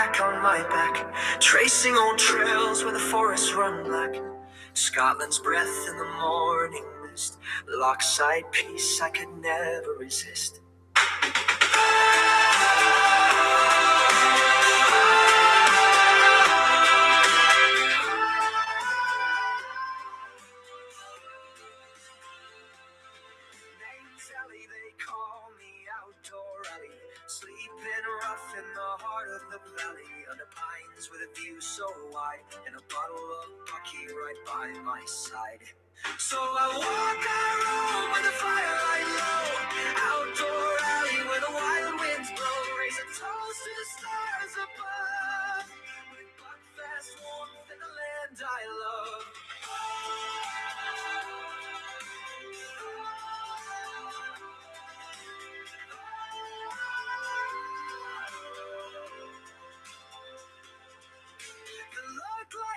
pack on my back, tracing old trails where the forests run black. Scotland's breath in the morning mist, lockside peace I could never resist. They call me outdoorally, sleeping rough in the heart of the valley, under pines with a view so wide, and a bottle of Bucky right by my side. So I walk our room with the firelight low, outdoor alley where the wild winds blow, raise a toast to the stars above, with buckfast warmth in the land I love.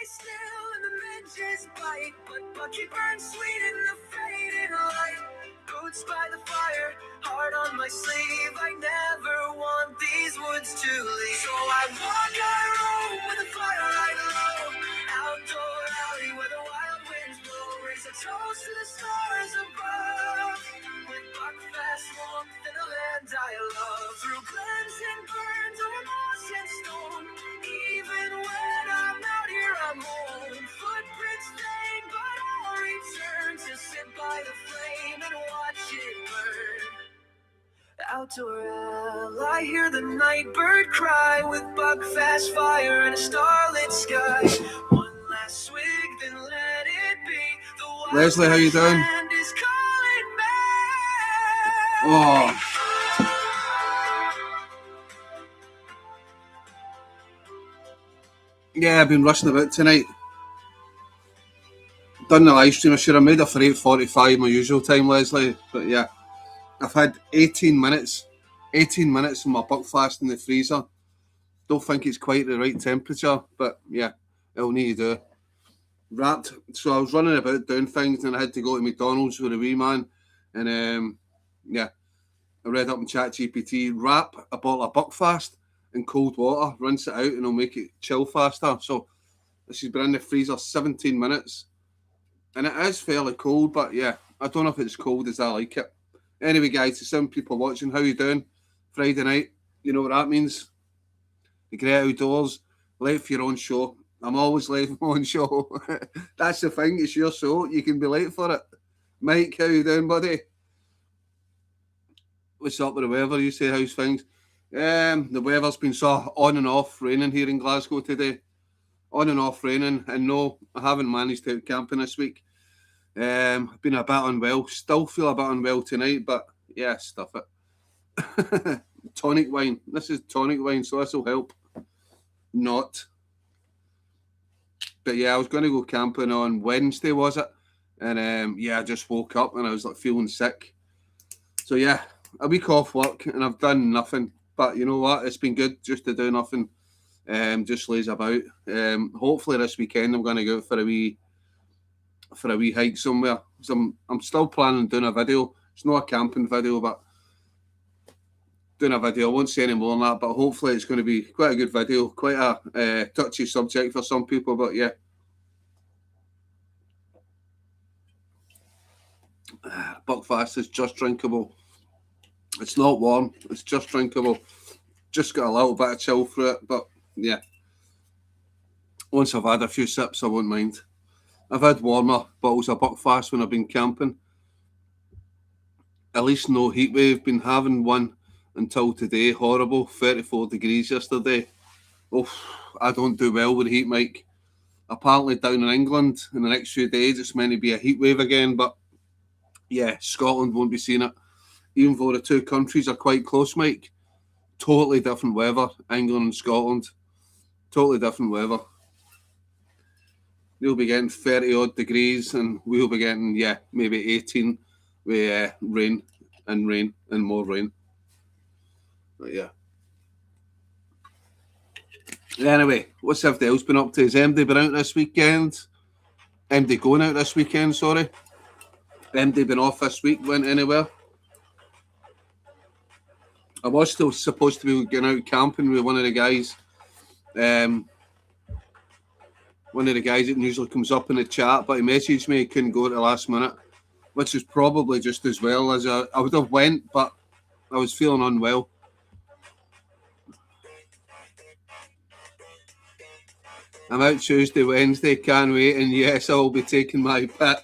Still and the midges bite, but Bucky burns sweet in the fading light. Boots by the fire, heart on my sleeve, I never want these woods to leave. So I walk our road with the firelight low, outdoor alley where the wild winds blow, raise a toast to the stars above, with buckfast warmth in the land I love. Through glens and burns over moss and stone, even when I'm out here I'm home. Footprints fade, but I'll return to sit by the flame and watch it burn. Outdoor, I hear the night bird cry, with buckfast fire and a starlit sky. One last swig, then let it be. The wild Leslie, how you doing? land is calling me. Oh. Yeah, I've been rushing about tonight. Done the live stream. I should have made it for 8:45, my usual time, Leslie. But yeah, I've had 18 minutes of my buckfast in the freezer. Don't think it's quite the right temperature, but yeah, it'll need to do. Wrapped. So I was running about doing things, and I had to go to McDonald's with a wee man, and yeah, I read up on ChatGPT. Wrap a bottle of buckfast in cold water, rinse it out, and it'll make it chill faster. So this has been in the freezer 17 minutes. And it is fairly cold, but yeah, I don't know if it's cold as I like it. Anyway, guys, to some people watching, how you doing? Friday night, you know what that means? The great outdoors, late for your own show. I'm always late for my own show. That's the thing, it's your show, you can be late for it. Mike, how you doing, buddy? What's up with the weather? You say, how's things? The weather's been so on and off raining here in Glasgow today. On and off raining, and no, I haven't managed to go camping this week. I've been a bit unwell, still feel a bit unwell tonight, but yeah, stuff it. Tonic wine. This is tonic wine, so this will help. Not. But yeah, I was going to go camping on Wednesday, was it? And yeah, I just woke up and I was like feeling sick. So yeah, a week off work and I've done nothing. But you know what? It's been good just to do nothing. Just lays about. Hopefully this weekend I'm going to go out for a wee hike somewhere. So I'm still planning on doing a video. It's not a camping video, but doing a video. I won't say any more than that, but hopefully it's going to be quite a good video. Quite a touchy subject for some people, but yeah. Buckfast is just drinkable. It's not warm. It's just drinkable. Just got a little bit of chill through it, but yeah. Once I've had a few sips, I won't mind. I've had warmer bottles of buckfast when I've been camping. At least no heat wave. Been having one until today. Horrible. 34 degrees yesterday. Oh, I don't do well with heat, Mike. Apparently down in England in the next few days it's meant to be a heat wave again, but yeah, Scotland won't be seeing it. Even though the two countries are quite close, Mike. Totally different weather, England and Scotland. Totally different weather. They'll be getting 30 odd degrees and we'll be getting, yeah, maybe 18 with rain and more rain. But yeah. Anyway, what's everybody else been up to? Has MD been out this weekend? MD going out this weekend, sorry. MD been off this week, went anywhere? I was still supposed to be going out camping with one of the guys One of the guys that usually comes up in the chat, but he messaged me, he couldn't go at the last minute, which is probably just as well, as I would have went, but I was feeling unwell. I'm out Tuesday, Wednesday, can't wait, and yes, I will be taking my pit.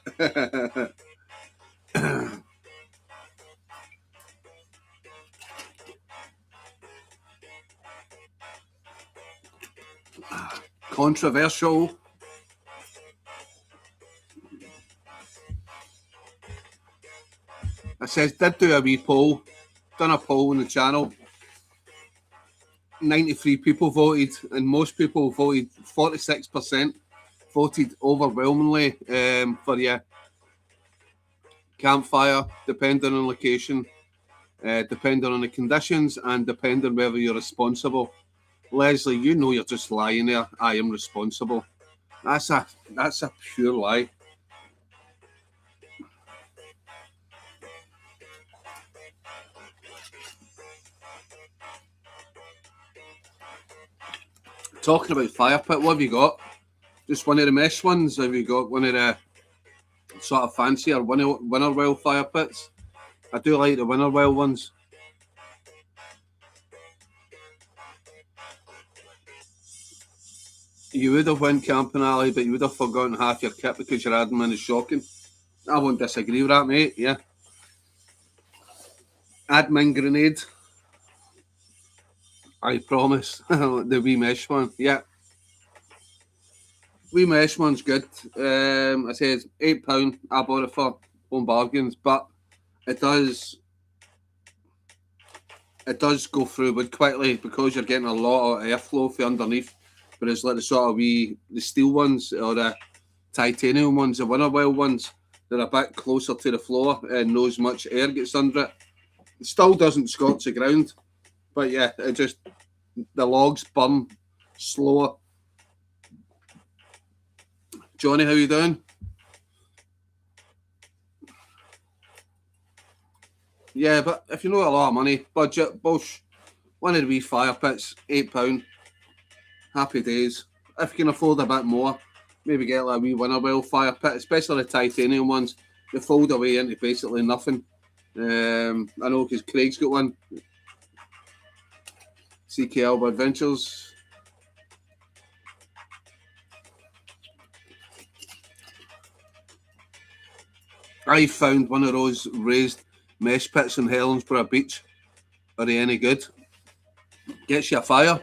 Controversial. I said, did do a wee poll, done a poll on the channel. 93 people voted, and most people voted, 46% voted overwhelmingly for campfire, depending on location, depending on the conditions, and depending whether you're responsible. Leslie, you know you're just lying there. I am responsible. That's a pure lie. Talking about fire pit, what have you got? Just one of the mesh ones? Have you got one of the sort of fancier winter well fire pits? I do like the winter well ones. You would have went camping, Ali, but you would have forgotten half your kit because your admin is shocking. I won't disagree with that, mate. Yeah. Admin grenade. I promise. The wee mesh one. Yeah. Wee mesh one's good. I say it's £8. I bought it for home bargains, but it does go through wood quickly because you're getting a lot of airflow from underneath. Whereas like the sort of the steel ones or the titanium ones, the winter well ones, they're a bit closer to the floor and no as much air gets under it. It still doesn't scorch the ground, but yeah, it just, the logs burn slower. Johnny, how you doing? Yeah, but if you know a lot of money, budget, Bush, one of the wee fire pits, £8. Happy days. If you can afford a bit more, maybe get like a wee winter well fire pit, especially the titanium ones. They fold away into basically nothing. I know because Craig's got one. CKL Adventures. I found one of those raised mesh pits in Helensburgh Beach. Are they any good? Gets you a fire.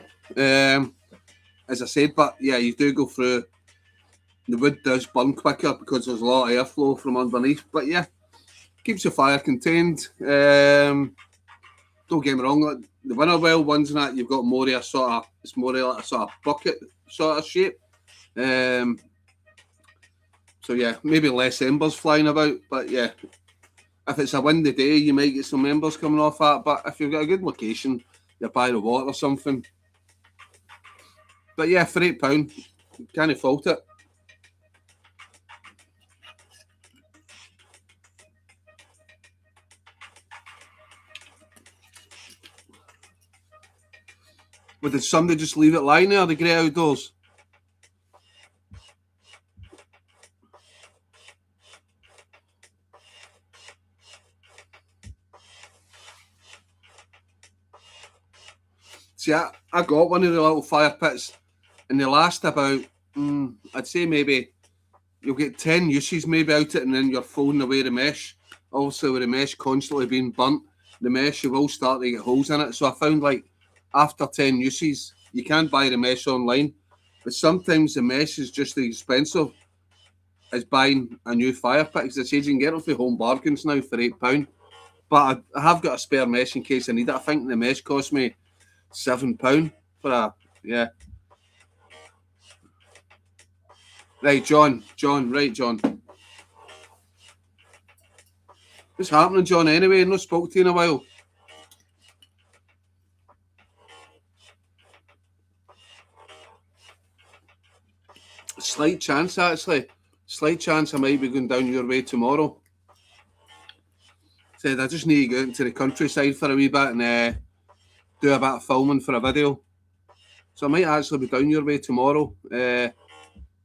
As I said, but yeah, you do go through. The wood does burn quicker because there's a lot of airflow from underneath. But yeah, keeps your fire contained. Don't get me wrong, the winter well ones and that, you've got more of a sort of, it's more like a sort of bucket sort of shape. So yeah, maybe less embers flying about, but yeah, if it's a windy day, you might get some embers coming off that. But if you've got a good location, you're by the water or something. But yeah, for £8, can't fault it. But did somebody just leave it lying there, the great outdoors? See, I got one of the little fire pits, and they last about, I'd say maybe, you'll get 10 uses maybe out it, and then you're folding away the mesh. Also, with the mesh constantly being burnt, the mesh, you will start to get holes in it. So I found like, after 10 uses, you can buy the mesh online, but sometimes the mesh is just as expensive as buying a new fire pit. Because I said you can get it for home bargains now for £8. But I have got a spare mesh in case I need it. I think the mesh cost me £7 for a, yeah. Right, John, right, John. What's happening, John, anyway? I've not spoke to you in a while. Slight chance, actually. Slight chance I might be going down your way tomorrow. Said I just need to go into the countryside for a wee bit and do a bit of filming for a video. So I might actually be down your way tomorrow,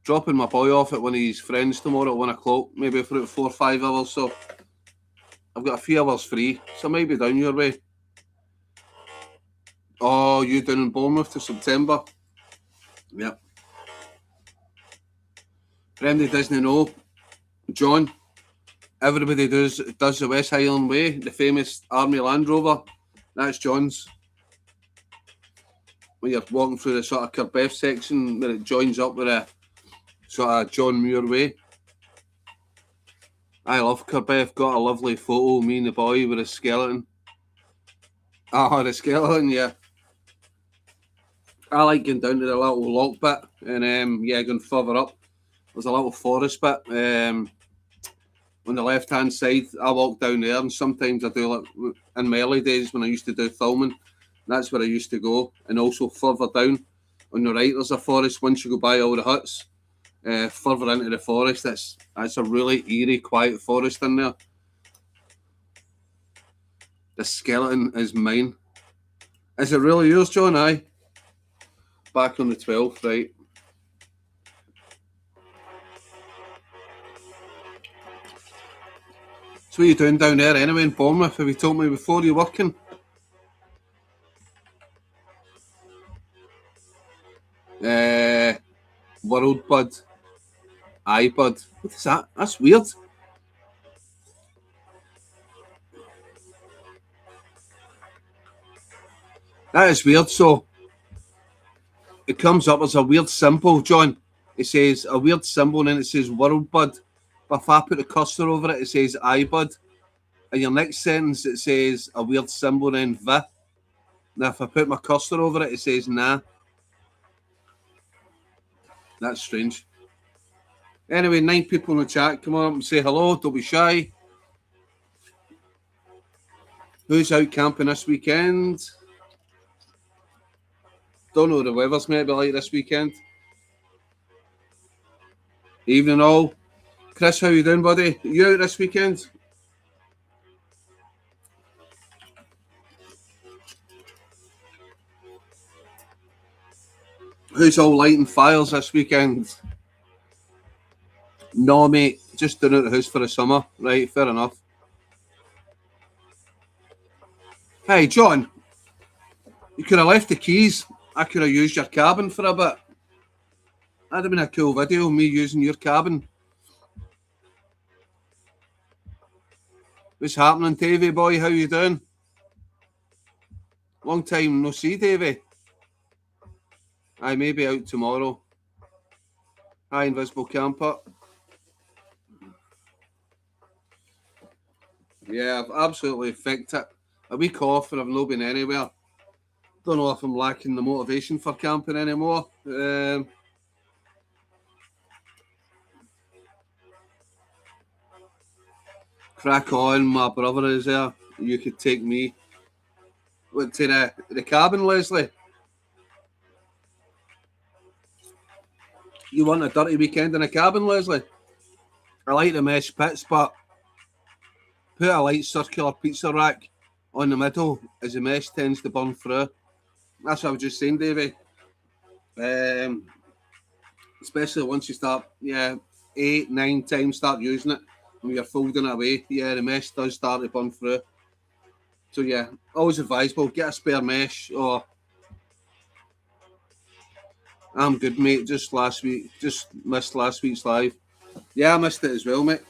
dropping my boy off at one of his friends tomorrow at 1 o'clock, maybe for about 4 or 5 hours. So I've got a few hours free, so I might be down your way. Oh, you down in Bournemouth to September? Yep. For anybody who doesn't know, John, everybody does the West Highland Way, the famous Army Land Rover. That's John's. When you're walking through the sort of Carbeff section where it joins up with a sort of John Muir Way. I love Carbeff. Got a lovely photo, me and the boy with a skeleton. Oh, the skeleton, yeah. I like going down to the little lock bit and yeah, going further up. There's a little forest bit on the left hand side. I walk down there, and sometimes I do, like in my early days when I used to do filming, that's where I used to go. And also further down on the right, there's a forest. Once you go by all the huts, further into the forest, that's a really eerie, quiet forest in there. The skeleton is mine. Is it really yours, John? Aye. Back on the 12th, right. So what are you doing down there anyway in Bournemouth? Have you told me before you're working? World Bud. Aye, Bud. What is that? That's weird. That is weird. So it comes up as a weird symbol, John. It says a weird symbol and then it says World Bud. But if I put the cursor over it, it says I Bud. In your next sentence, it says a weird symbol and then V. Now, if I put my cursor over it, it says nah. That's strange. Anyway, 9 people in the chat. Come on up and say hello. Don't be shy. Who's out camping this weekend? Don't know what the weather's maybe like this weekend. Evening all. Chris, how you doing, buddy? Are you out this weekend? Who's all lighting fires this weekend? No, mate. Just doing it at the house for the summer. Right, fair enough. Hey, John. You could have left the keys. I could have used your cabin for a bit. That'd have been a cool video, me using your cabin. What's happening, Davey boy? How you doing? Long time no see, Davey. I may be out tomorrow. Hi, Invisible Camper. Yeah, I've absolutely faked it. A week off and I've not been anywhere. Don't know if I'm lacking the motivation for camping anymore. Crack on, my brother is there. You could take me. What, to the cabin, Leslie? You want a dirty weekend in a cabin, Leslie? I like the mesh pits, but put a light circular pizza rack on the middle as the mesh tends to burn through. That's what I was just saying, Davey. Especially once you start, 8, 9 times start using it, when you're folding it away, the mesh does start to burn through. So yeah, always advisable, get a spare mesh, or I'm good, mate. Just missed last week's live. Yeah, I missed it as well, mate.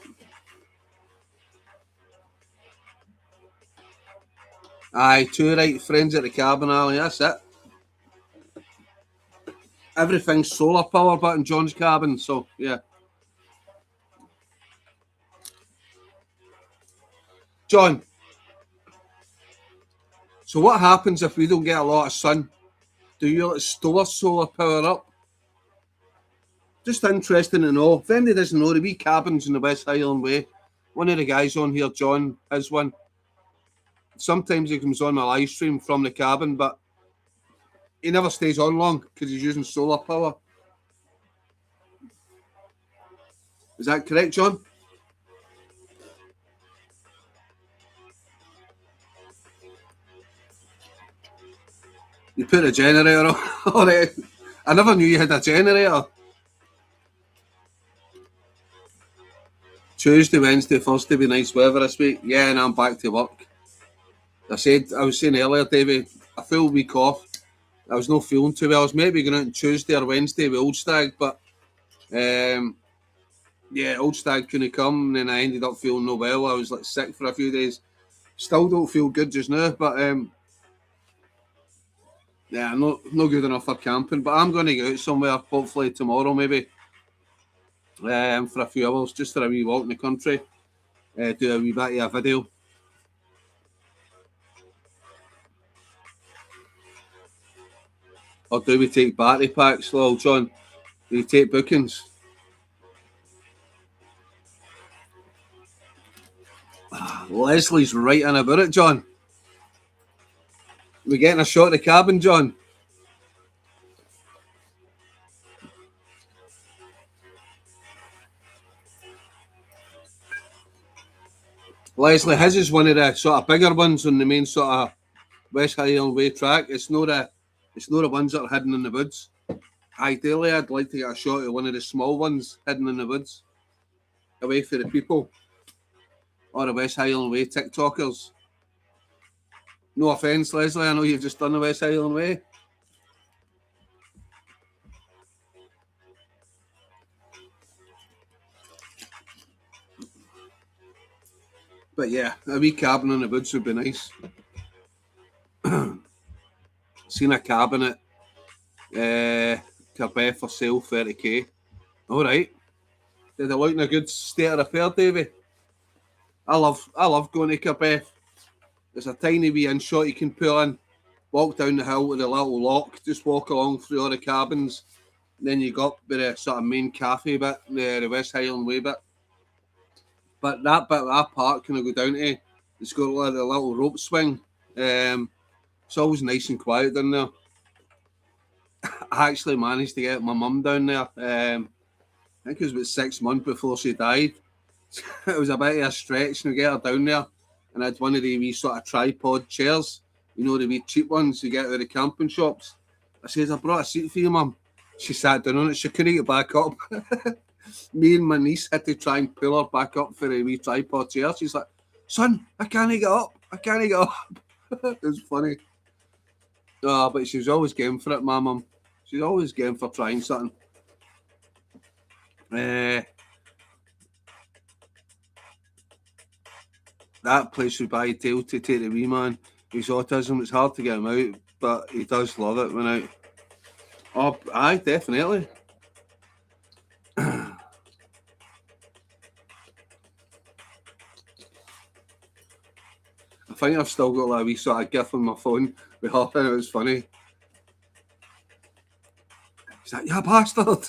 Aye, 2 right friends at the cabin, Ali, that's it. Everything's solar power but in John's cabin, so yeah. John, so what happens if we don't get a lot of sun? Do you store solar power up? Just interesting to know. If anybody doesn't know, the wee cabins in the West Highland Way, one of the guys on here, John, has one. Sometimes he comes on my live stream from the cabin, but he never stays on long because he's using solar power. Is that correct, John? You put a generator on it. I never knew you had a generator. Tuesday, Wednesday, Thursday be nice weather this week. Yeah, and I'm back to work. I was saying earlier, David, a full week off. I was not feeling too well. I was maybe going out on Tuesday or Wednesday with Old Stag, but yeah, Old Stag couldn't come, and then I ended up feeling no well. I was like sick for a few days. Still don't feel good just now, but yeah, not good enough for camping. But I'm going to go out somewhere, hopefully tomorrow, maybe for a few hours, just for a wee walk in the country. Do a wee bit of a video. Or do we take battery packs, well, John? Do we take bookings? Leslie's right in about it, John. We getting a shot of the cabin, John? Leslie, his is one of the sort of bigger ones on the main sort of West Highland Way track. It's not the ones that are hidden in the woods. Ideally, I'd like to get a shot of one of the small ones hidden in the woods, away from the people or the West Highland Way TikTokers. No offence, Leslie. I know you've just done the West Highland Way. But yeah, a wee cabin in the woods would be nice. Seen a cabin at Garb for sale, 30k. All right. Did it look in a good state of repair, Davy? I love going to Garb. There's a tiny wee in-shot you can pull in, walk down the hill with a little lock, just walk along through all the cabins. Then you got with the sort of main cafe bit, the West Highland Way bit. But that bit of that park can I go down to, it's got like a little rope swing. It's always nice and quiet down there. I actually managed to get my mum down there. I think it was about 6 months before she died. It was a bit of a stretch to get her down there. And I had one of the wee sort of tripod chairs, you know, the wee cheap ones you get out of the camping shops. I says, I brought a seat for you, Mum. She sat down on it. She couldn't get back up. Me and my niece had to try and pull her back up for a wee tripod chair. She's like, son, I can't get up. I can't get up. It was funny. Oh, but she was always game for it, my mum. She's always game for trying something. That place would buy tail to take the wee man. His autism, it's hard to get him out, but he does love it when out. Oh, aye, definitely. I think I've still got like a wee sort of gif on my phone with her, and it was funny. She's like, yeah, bastard.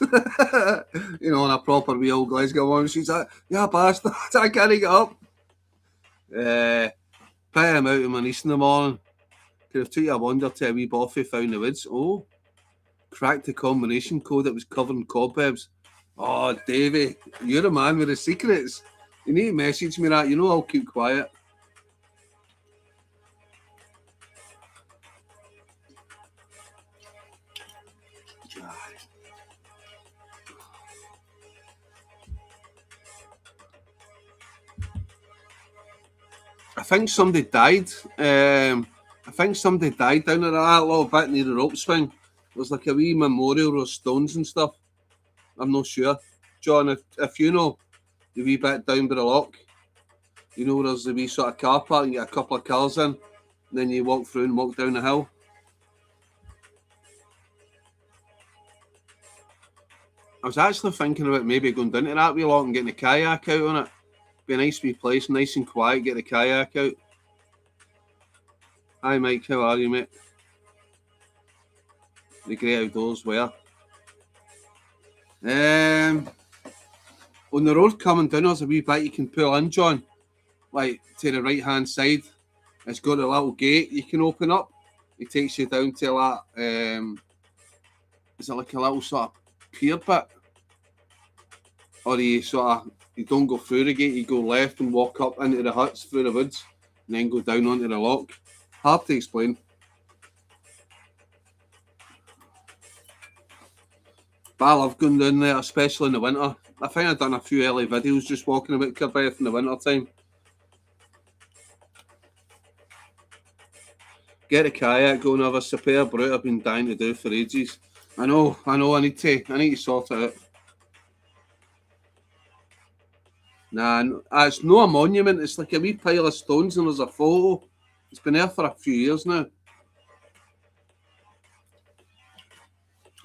You know, on a proper wee old Glasgow one. She's like, yeah, bastard. I can't get up. Put him out with my niece in the morning. Could have took a wander to a wee boffy found the woods. Oh, cracked the combination code that was covered in cobwebs. Oh, Davey, you're the man with the secrets. You need to message me that. You know I'll keep quiet. I think somebody died. I think somebody died down there that little bit near the rope swing. There's like a wee memorial with stones and stuff. I'm not sure. John, if you know the wee bit down by the lock, you know there's the wee sort of car park, you get a couple of cars in, and then you walk through and walk down the hill. I was actually thinking about maybe going down to that wee lock and getting the kayak out on it. Be a nice wee place, nice and quiet, get the kayak out. Hi Mike, how are you, mate? The great outdoors where? On the road coming down, there's a wee bit you can pull in, John. Like to the right hand side. It's got a little gate you can open up. It takes you down to that. Is it like a little sort of pier bit? Or you don't go through the gate, you go left and walk up into the huts through the woods and then go down onto the lock. Hard to explain. But I love going down there, especially in the winter. I think I've done a few early videos just walking about Carbeath in the winter time. Get a kayak, go and have a superb route I've been dying to do for ages. I know, I need to sort it out. Nah, it's no a monument, it's like a wee pile of stones and there's a photo. It's been there for a few years now.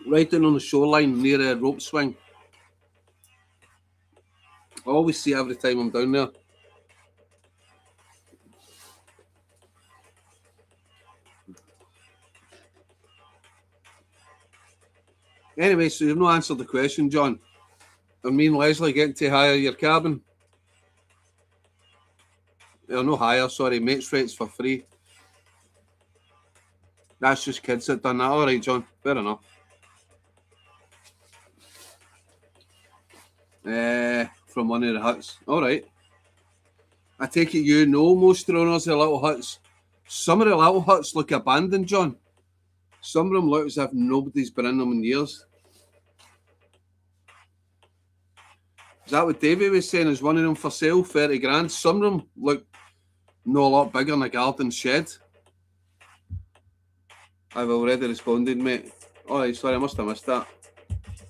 Right down on the shoreline near a rope swing. I always see it every time I'm down there. Anyway, so you've not answered the question, John. Are me and Leslie getting to hire your cabin? No hire, sorry, mates rates for free. That's just kids that done that. Alright, John, fair enough. From one of the huts. Alright. I take it you know most of the owners of the little huts. Some of the little huts look abandoned, John. Some of them look as if nobody's been in them in years. Is that what Davey was saying? Is one of them for sale, 30 grand? Some of them look no a lot bigger than a garden shed. I've already responded, mate. Alright, sorry, I must have missed that.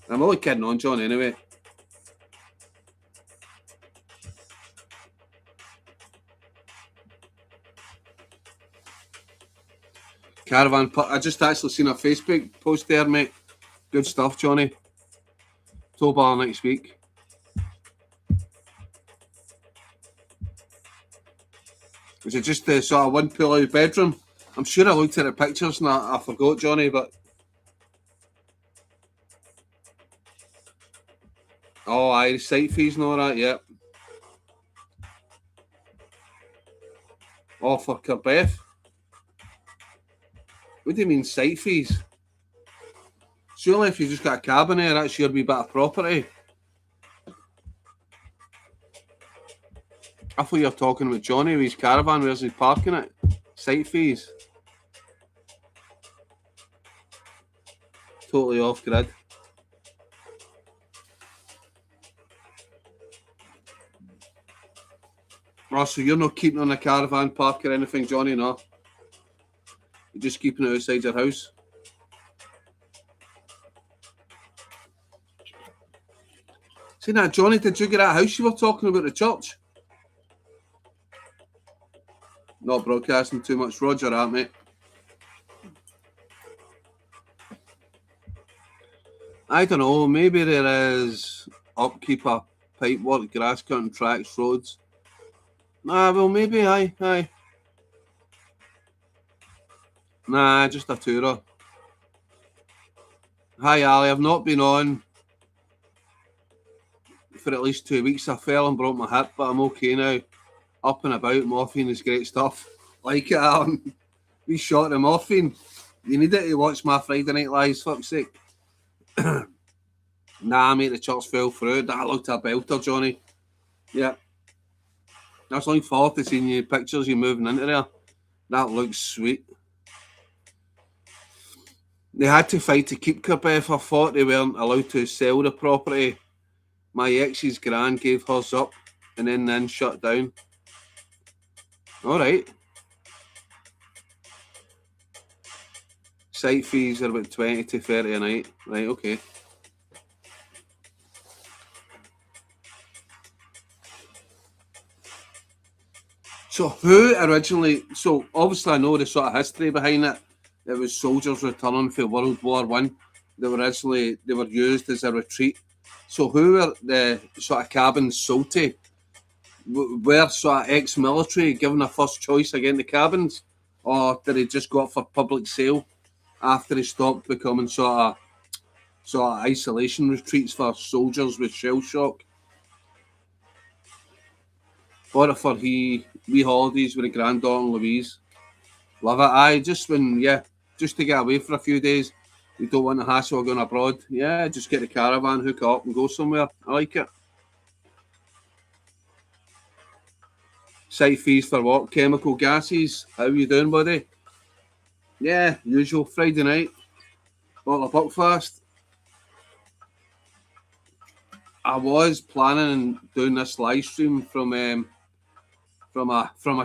I'm only kidding on, John, anyway. Caravan, I just actually seen a Facebook post there, mate. Good stuff, Johnny. Tow bar next week. Is it just the sort of one pull-out bedroom? I'm sure I looked at the pictures and I forgot, Johnny, but... Oh, aye, site fees and all that, yeah. Oh, for Carbeath? What do you mean, site fees? Surely if you just got a cabin there, that's your wee bit of property. I thought you were talking about Johnny with his caravan, where's he parking it? Site fees. Totally off grid. Oh, so you're not keeping on a caravan park or anything, Johnny, no? You're just keeping it outside your house? See that, Johnny, did you get that house you were talking about, the church? Not broadcasting too much. Roger that, mate. I don't know, maybe there is upkeep of pipe work, grass cutting, tracks, roads. Nah, well, maybe, aye. Nah, just a tourer. Hi, Ali, I've not been on for at least 2 weeks. I fell and broke my hip, but I'm okay now. Up and about, morphine is great stuff. Like it, Alan. We shot the morphine. You need it to watch my Friday Night Lives, fuck's sake. Nah, mate, the church fell through. That looked a belter, Johnny. Yeah. I was looking forward to seeing you pictures you moving into there. That looks sweet. They had to fight to keep Carbeath. I thought they weren't allowed to sell the property. My ex's gran gave hers up and then shut down. Alright. Site fees are about 20 to 30 a night. Right, okay. So who originally, so obviously I know the sort of history behind it. It was soldiers returning from World War I. They were used as a retreat. So who were the sort of cabins sold to? Were sort of ex-military given a first choice against the cabins? Or did they just go up for public sale after they stopped becoming sort of isolation retreats for soldiers with shell shock? Bought it for wee holidays with a granddaughter and Louise. Love it. Aye, just to get away for a few days. You don't want the hassle of going abroad. Yeah, just get the caravan, hook it up and go somewhere. I like it. Site fees for what? Chemical gases. How you doing, buddy? Yeah, usual Friday night. Bottle of Buckfast. I was planning on doing this live stream from a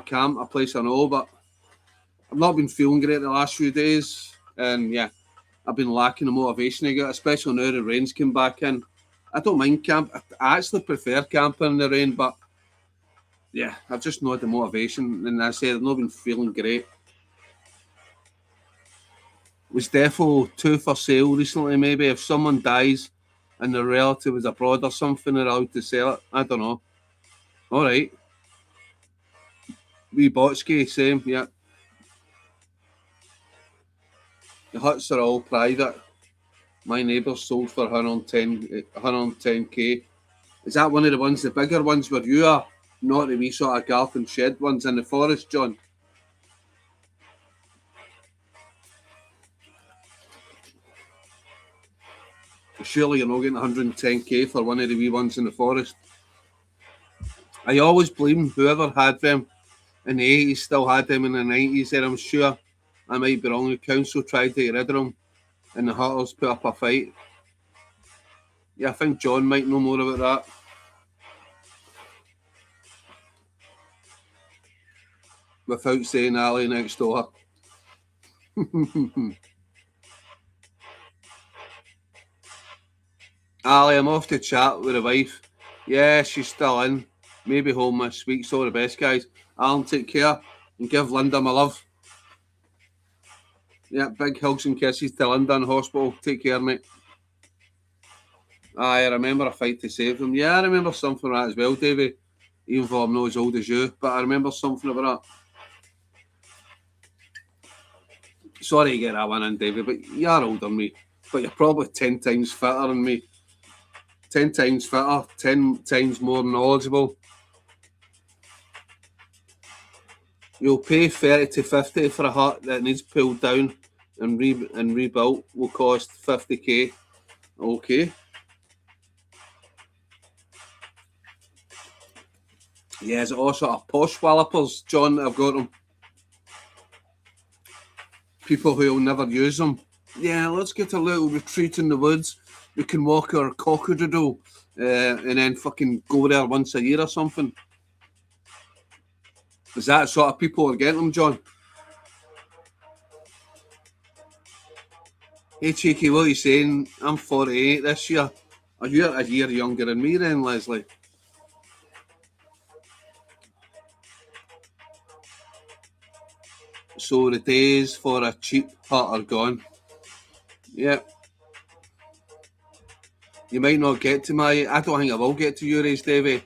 camp, a place I know, but I've not been feeling great the last few days, and yeah, I've been lacking the motivation to get, especially now the rain's come back in. I don't mind camp. I actually prefer camping in the rain, but yeah, I've just not had the motivation, and I said I've not been feeling great. Was defo two for sale recently? Maybe if someone dies and their relative is abroad or something, they're allowed to sell it. I don't know. All right, wee Botsky, same. Yeah, the huts are all private. My neighbour sold for 110k. Is that one of the ones, the bigger ones where you are? Not the wee sort of garb and shed ones in the forest, John? Surely you're not getting 110k for one of the wee ones in the forest. I always blame whoever had them in the 80s, still had them in the 90s, and I'm sure I might be wrong. The council tried to get rid of them, and the hunters put up a fight. Yeah, I think John might know more about that. Without saying Ali next door. Ali, I'm off to chat with the wife. Yeah, she's still in. Maybe home this week. So the best, guys. Alan, take care and give Linda my love. Yeah, big hugs and kisses to Linda in hospital. Take care, mate. I remember a fight to save them. Yeah, I remember something like that as well, Davey. Even though I'm not as old as you, but I remember something about that. Sorry to get that one in, Davey, but you're older than me. But you're probably 10 times fitter than me. 10 times fitter, 10 times more knowledgeable. You'll pay 30 to 50 for a hut that needs pulled down and rebuilt. Will cost 50k. Okay. Yeah, it's all sort of posh wallopers, John, I've got them. People who will never use them. Yeah, let's get a little retreat in the woods. We can walk our cockadoodle and then fucking go there once a year or something. Is that sort of people are getting them, John? Hey, Cheeky, what are you saying? I'm 48 this year. Are you a year younger than me then, Leslie? So the days for a cheap hut are gone. Yeah. You might not get to my... I don't think I will get to your age, Davey.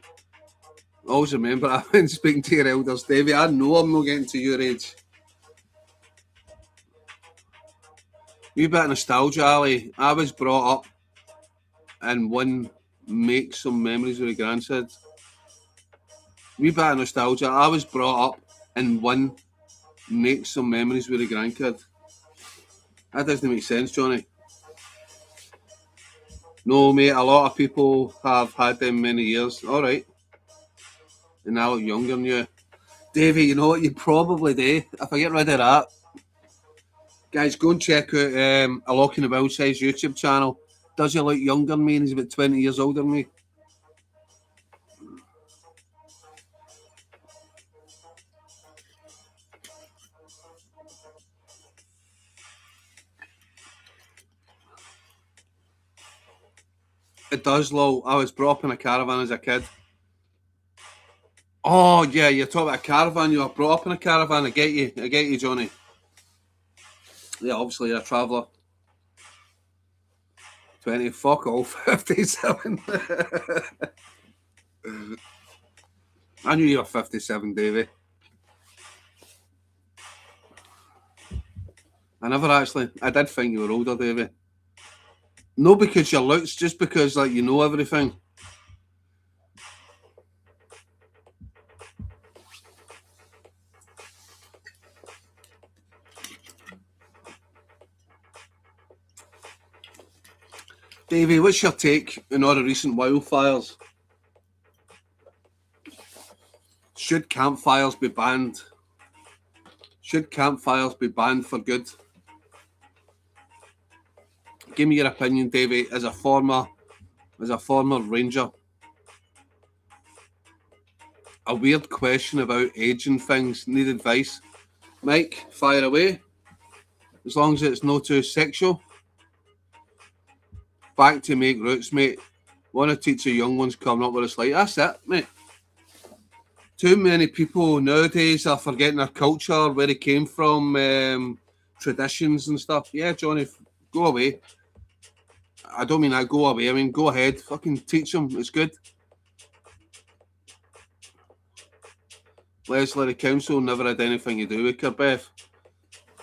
Always remember, I've been speaking to your elders, Davey. I know I'm not getting to your age. Wee bit of nostalgia, Ali. I was brought up in one make some memories with the grandkids. Wee bit of nostalgia. I was brought up in one make some memories with the grandkid. That doesn't make sense, Johnny. No, mate, a lot of people have had them many years. All right. And now look younger than you. Davey, you know what? You probably do. If I get rid of that, guys, go and check out a Lock in the Wild Size YouTube channel. Does he look younger than me and he's about 20 years older than me? It does, lol. I was brought up in a caravan as a kid. Oh, yeah, you're talking about a caravan. You were brought up in a caravan. I get you, Johnny. Yeah, obviously you're a traveller. 20, fuck all, 57. I knew you were 57, Davey. I did think you were older, Davey. No, because your looks, just because like you know everything. Davey, what's your take on all the recent wildfires? Should campfires be banned? Should campfires be banned for good? Give me your opinion, Davey, as a former as a former ranger. A weird question about aging things. Need advice? Mike, fire away. As long as it's not too sexual. Back to make roots, mate. Want to teach the young ones coming up what it's like. That's it, mate. Too many people nowadays are forgetting their culture, where they came from, traditions and stuff. Yeah, Johnny, go away. I don't mean that, go away. I mean, go ahead. Fucking teach them. It's good. Leslie, the council never had anything to do with her, Beth.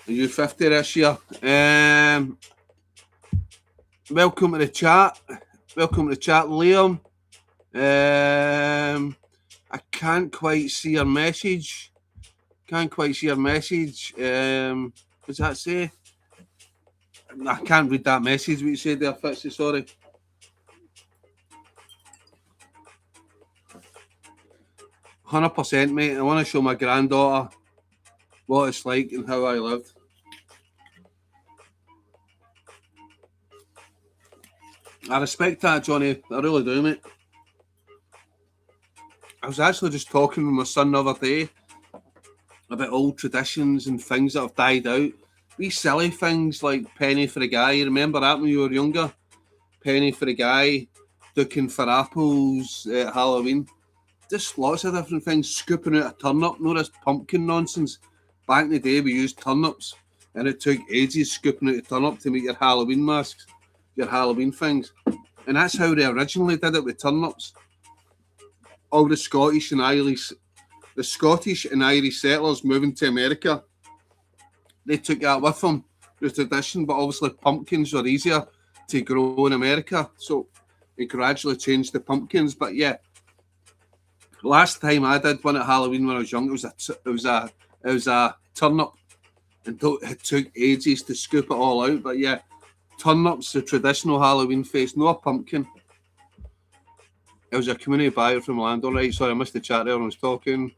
Are you 50 this year? Welcome to the chat. Welcome to the chat, Liam. I can't quite see your message. Can't quite see your message. What does that say? I can't read that message what you said there, Fitzy, sorry. 100%, mate. I want to show my granddaughter what it's like and how I lived. I respect that, Johnny. I really do, mate. I was actually just talking with my son the other day about old traditions and things that have died out. These silly things like penny for a guy. You remember that when you were younger? Penny for a guy, ducking for apples at Halloween. Just lots of different things. Scooping out a turnip. No, this pumpkin nonsense. Back in the day, we used turnips, and it took ages scooping out a turnip to make your Halloween masks, your Halloween things. And that's how they originally did it with turnips. All the Scottish and Irish settlers moving to America, they took that with them, the tradition, but obviously pumpkins were easier to grow in America, so they gradually changed the pumpkins. But yeah, last time I did one at Halloween when I was young, it was a turnip, and it took ages to scoop it all out. But yeah, turnips, the traditional Halloween face, no a pumpkin. It was a community buyer from Orlando, right? Sorry, I missed the chat there when I was talking.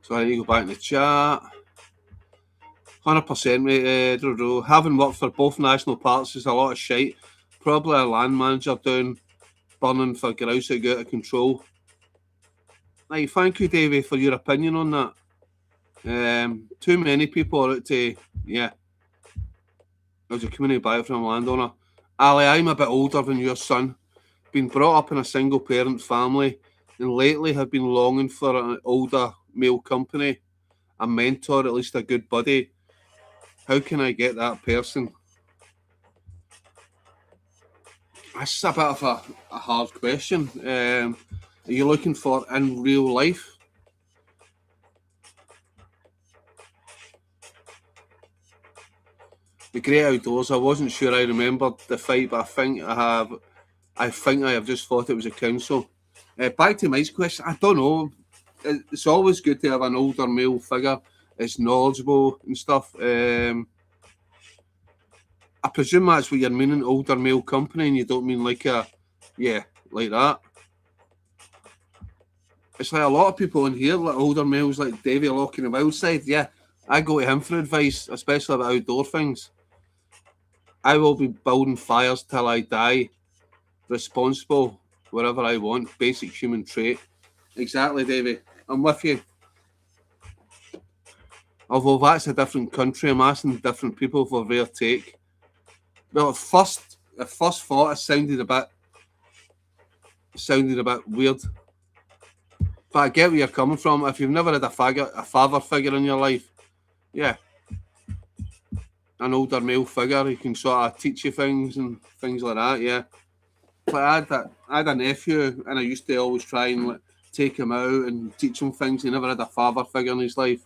So I need to go back in the chat. 100%, mate. Having worked for both national parks is a lot of shite. Probably a land manager down burning for grouse that go out of control. Right, thank you, Davey, for your opinion on that. Too many people are out to, yeah. I was a community buyer from a landowner. Ali, I'm a bit older than your son. Been brought up in a single parent family, and lately have been longing for an older male company, a mentor, at least a good buddy. How can I get that person? That's a bit of a hard question. Are you looking for in real life? The Great Outdoors, I wasn't sure I remembered the fight, but I think I have just thought it was a council. Back to Mike's question, I don't know. It's always good to have an older male figure. It's knowledgeable and stuff. I presume that's what you're meaning, older male company, and you don't mean like like that. It's like a lot of people in here, like older males like Davey Locke in the Wild Side. Yeah, I go to him for advice, especially about outdoor things. I will be building fires till I die. Responsible wherever I want. Basic human trait. Exactly, Davey. I'm with you. Although that's a different country, I'm asking different people for their take. Well, at first thought it sounded a bit weird. But I get where you're coming from. If you've never had a father figure in your life, yeah, an older male figure who can sort of teach you things and things like that, yeah. But I had a nephew, and I used to always try and take him out and teach him things. He never had a father figure in his life.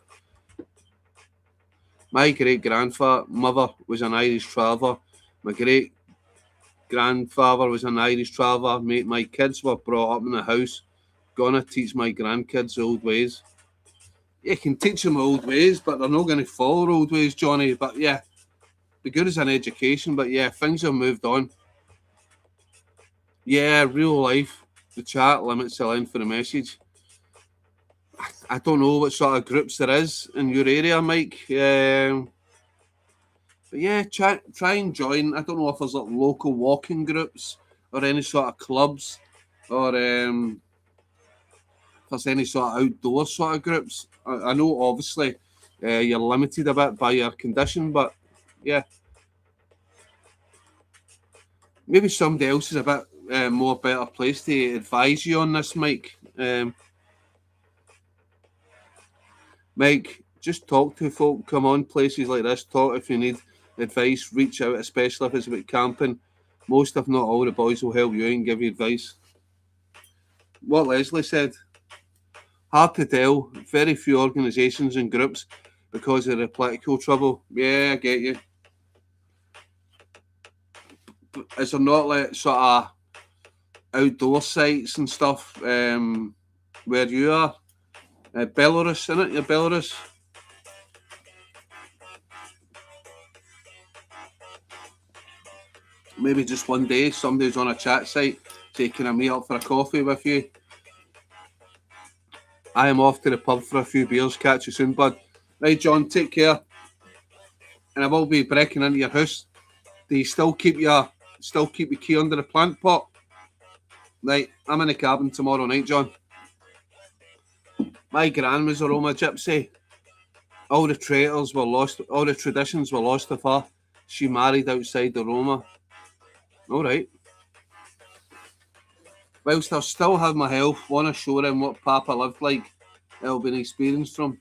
My great-grandmother was an Irish traveller. My great-grandfather was an Irish traveller. My kids were brought up in the house. Gonna teach my grandkids old ways. You can teach them old ways, but they're not going to follow old ways, Johnny. But yeah, be good as an education. But yeah, things have moved on. Yeah, real life. The chat limits the length for the message. I don't know what sort of groups there is in your area, Mike. But yeah, try and join. I don't know if there's like local walking groups or any sort of clubs, or if there's any sort of outdoor sort of groups. I know obviously you're limited a bit by your condition, but yeah, maybe somebody else is a bit more better place to advise you on this, Mike. Mike, just talk to folk. Come on places like this. Talk if you need advice. Reach out, especially if it's about camping. Most, if not all, the boys will help you and give you advice. What Leslie said. Hard to tell. Very few organisations and groups because of the political trouble. Yeah, I get you. But is there not like sort of outdoor sites and stuff where you are? Belarus, isn't it? You're Belarus. Maybe just one day somebody's on a chat site taking a meet up for a coffee with you. I am off to the pub for a few beers. Catch you soon, bud. Right, John, take care. And I will be breaking into your house. Do you still keep your key under the plant pot? Right, I'm in the cabin tomorrow night, John. My gran was a Roma gypsy. All the traitors were lost. All the traditions were lost of her. She married outside the Roma. All right. Whilst I still have my health, want to show them what Papa lived like. It'll be an experience from.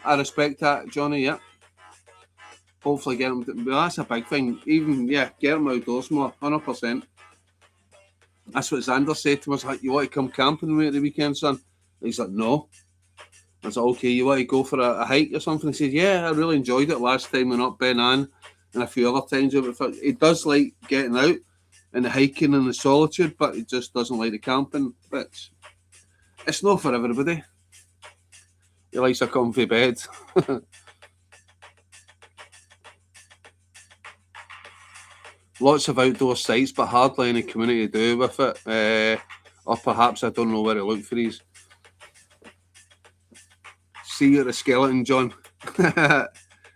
I respect that, Johnny. Yeah. Hopefully get him. Well, that's a big thing. Even get him outdoors more. 100%. That's what Xander said to us. Like, you want to come camping with me at the weekend, son? He's like, no. I was like, okay, you want to go for a hike or something? He said, yeah, I really enjoyed it last time we went up Ben Ann and a few other times. He does like getting out and the hiking and the solitude, but he just doesn't like the camping. But it's not for everybody. He likes a comfy bed. Lots of outdoor sites, but hardly any community to do with it. Or perhaps I don't know where to look for these. See you at the skeleton, John.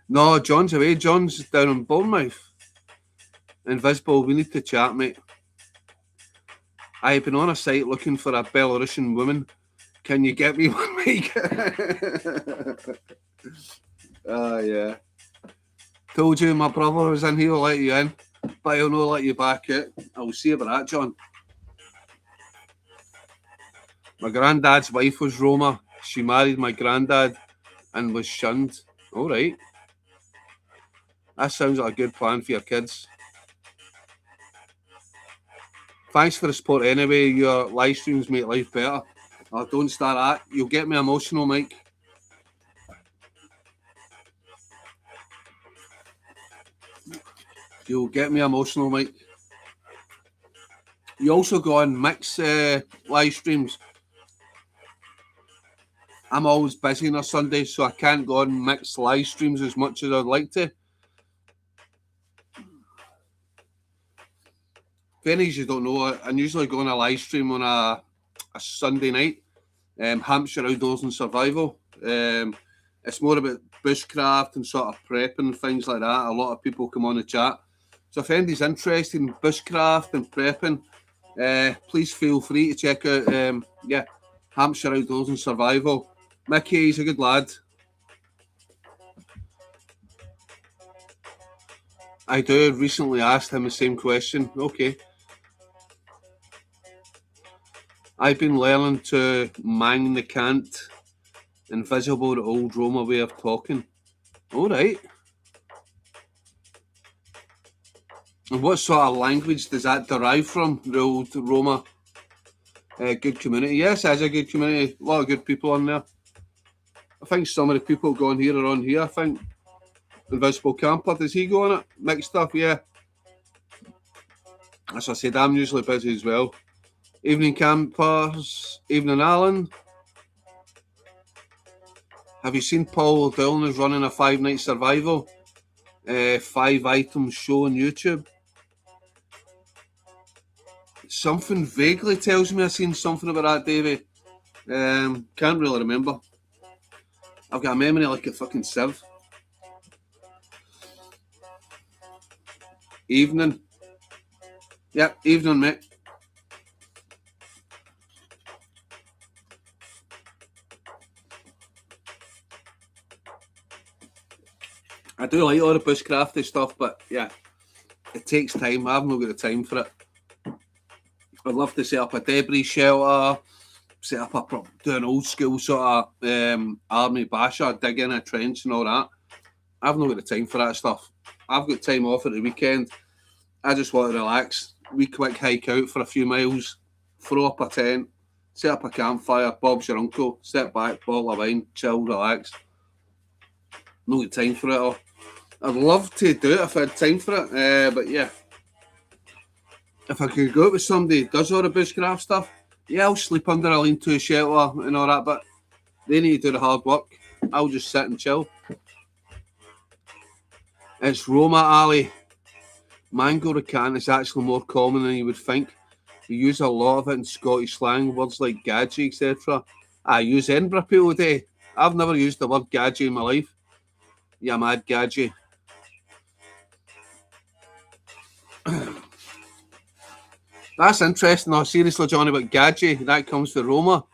No, John's away. John's down in Bournemouth. Invisible, we need to chat, mate. I've been on a site looking for a Belarusian woman. Can you get me one, Mike? Yeah. Told you my brother was in here, let you in. But he'll not let you back out. I'll see about that, John. My granddad's wife was Roma. She married my granddad and was shunned. All right. That sounds like a good plan for your kids. Thanks for the support anyway. Your live streams make life better. Oh, don't start that. You'll get me emotional, Mike. You'll get me emotional, Mike. You also go on mix live streams. I'm always busy on a Sunday, so I can't go on mixed live streams as much as I'd like to. If any of you don't know, I usually go on a live stream on a Sunday night, Hampshire Outdoors and Survival. It's more about bushcraft and sort of prepping and things like that. A lot of people come on the chat. So if anybody's interested in bushcraft and prepping, please feel free to check out Hampshire Outdoors and Survival. Mickey, he's a good lad. I do. Recently asked him the same question. Okay. I've been learning to mang the cant. Invisible, the old Roma way of talking. All right. And what sort of language does that derive from, the old Roma? Good community. Yes, there's a good community. A lot of good people on there. I think some of the people going here are on here. I think Invisible Camper, does he go on it? Mixed stuff, yeah. As I said, I'm usually busy as well. Evening Campers, evening Alan. Have you seen Paul Dillon is running a 5-night survival? 5 items show on YouTube. Something vaguely tells me I've seen something about that, Davey. Can't really remember. I've got a memory like a fucking sieve. Evening. Yep, evening, mate. I do like all the bushcrafty stuff, but yeah, it takes time. I've not got the time for it. I'd love to set up a debris shelter, set up do an old school sort of army basher, dig in a trench and all that. I've not got the time for that stuff. I've got time off at the weekend. I just want to relax. We quick hike out for a few miles, throw up a tent, set up a campfire, Bob's your uncle, sit back, bottle of wine, chill, relax. No got time for it all. I'd love to do it if I had time for it, but yeah. If I could go out with somebody who does all the bushcraft stuff, yeah, I'll sleep under a lean-to shelter and all that, but they need to do the hard work. I'll just sit and chill. It's Roma, Ali. Mango recant is actually more common than you would think. We use a lot of it in Scottish slang, words like gadgie, etc. I use Edinburgh people today. I've never used the word gadgie in my life. Yeah, mad gadgie. That's interesting. No, seriously, Johnny, about gadgie, that comes from Roma.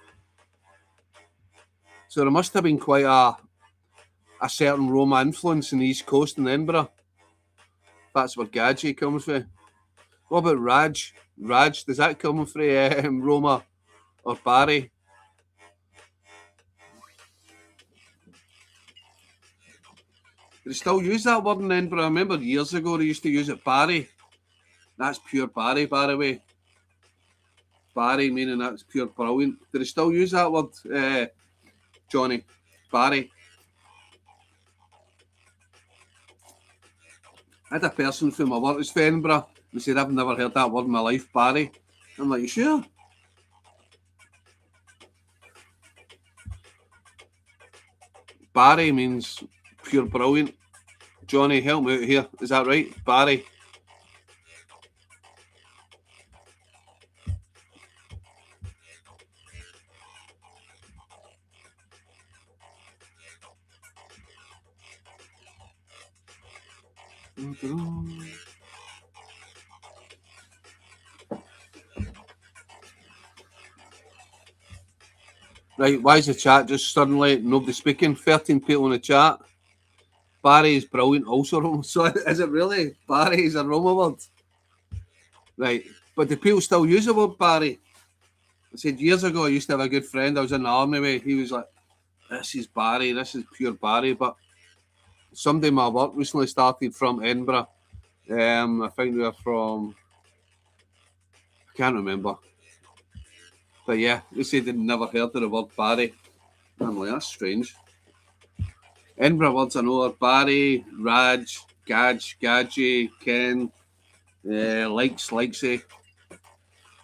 So there must have been quite a certain Roma influence in the East Coast in Edinburgh. That's where gadgie comes from. What about Raj? Raj, does that come from Roma or Barry? They still use that word in Edinburgh. I remember years ago they used to use it, Barry. That's pure Barry, by the way. Barry meaning that's pure brilliant. Do they still use that word, Johnny? Barry. I had a person from my work was from Edinburgh and said, I've never heard that word in my life, Barry. I'm like, you sure? Barry means pure brilliant. Johnny, help me out here. Is that right? Barry. Right, why is the chat just suddenly nobody speaking? 13 people in the chat. Barry is brilliant also. So is it really? Barry is a Roma word? Right, but do people still use the word Barry? I said years ago I used to have a good friend I was in the army with. He was like, this is Barry, this is pure Barry. But somebody in my work recently started from Edinburgh. I think they were from, I can't remember. But yeah, they said they'd never heard of the word Barry. I'm like, that's strange. Edinburgh words I know are Barry, Raj, Gadge, Gadgie, Ken, likesy.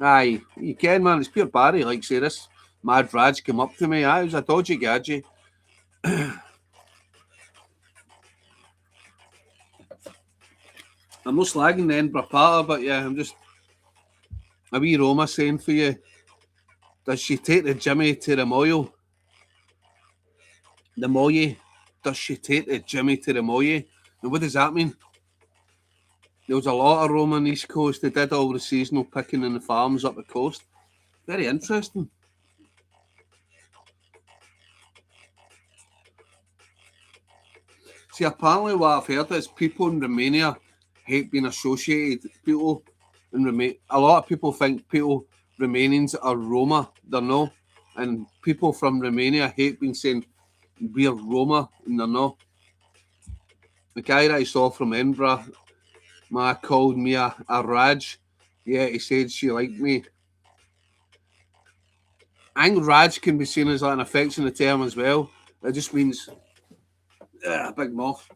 Aye, you can, man. It's pure Barry. Like say this mad Raj came up to me. I was a dodgy Gadgie. I'm not slagging the Edinburgh part, but yeah, I'm just a wee Roma saying for you. Does she take the Jimmy to the Moyo? The Moye? Does she take the Jimmy to the Moye? And what does that mean? There was a lot of Roma on the East Coast. They did all the seasonal picking in the farms up the coast. Very interesting. See, apparently what I've heard is people in Romania hate being associated. People in Romania, a lot of people think people Romanians are Roma. They're no. And people from Romania hate being saying we're Roma, and they're no. The guy that I saw from Edinburgh, called me a Raj. Yeah, he said she liked me. I think Raj can be seen as like an affectionate term as well. It just means a big moth.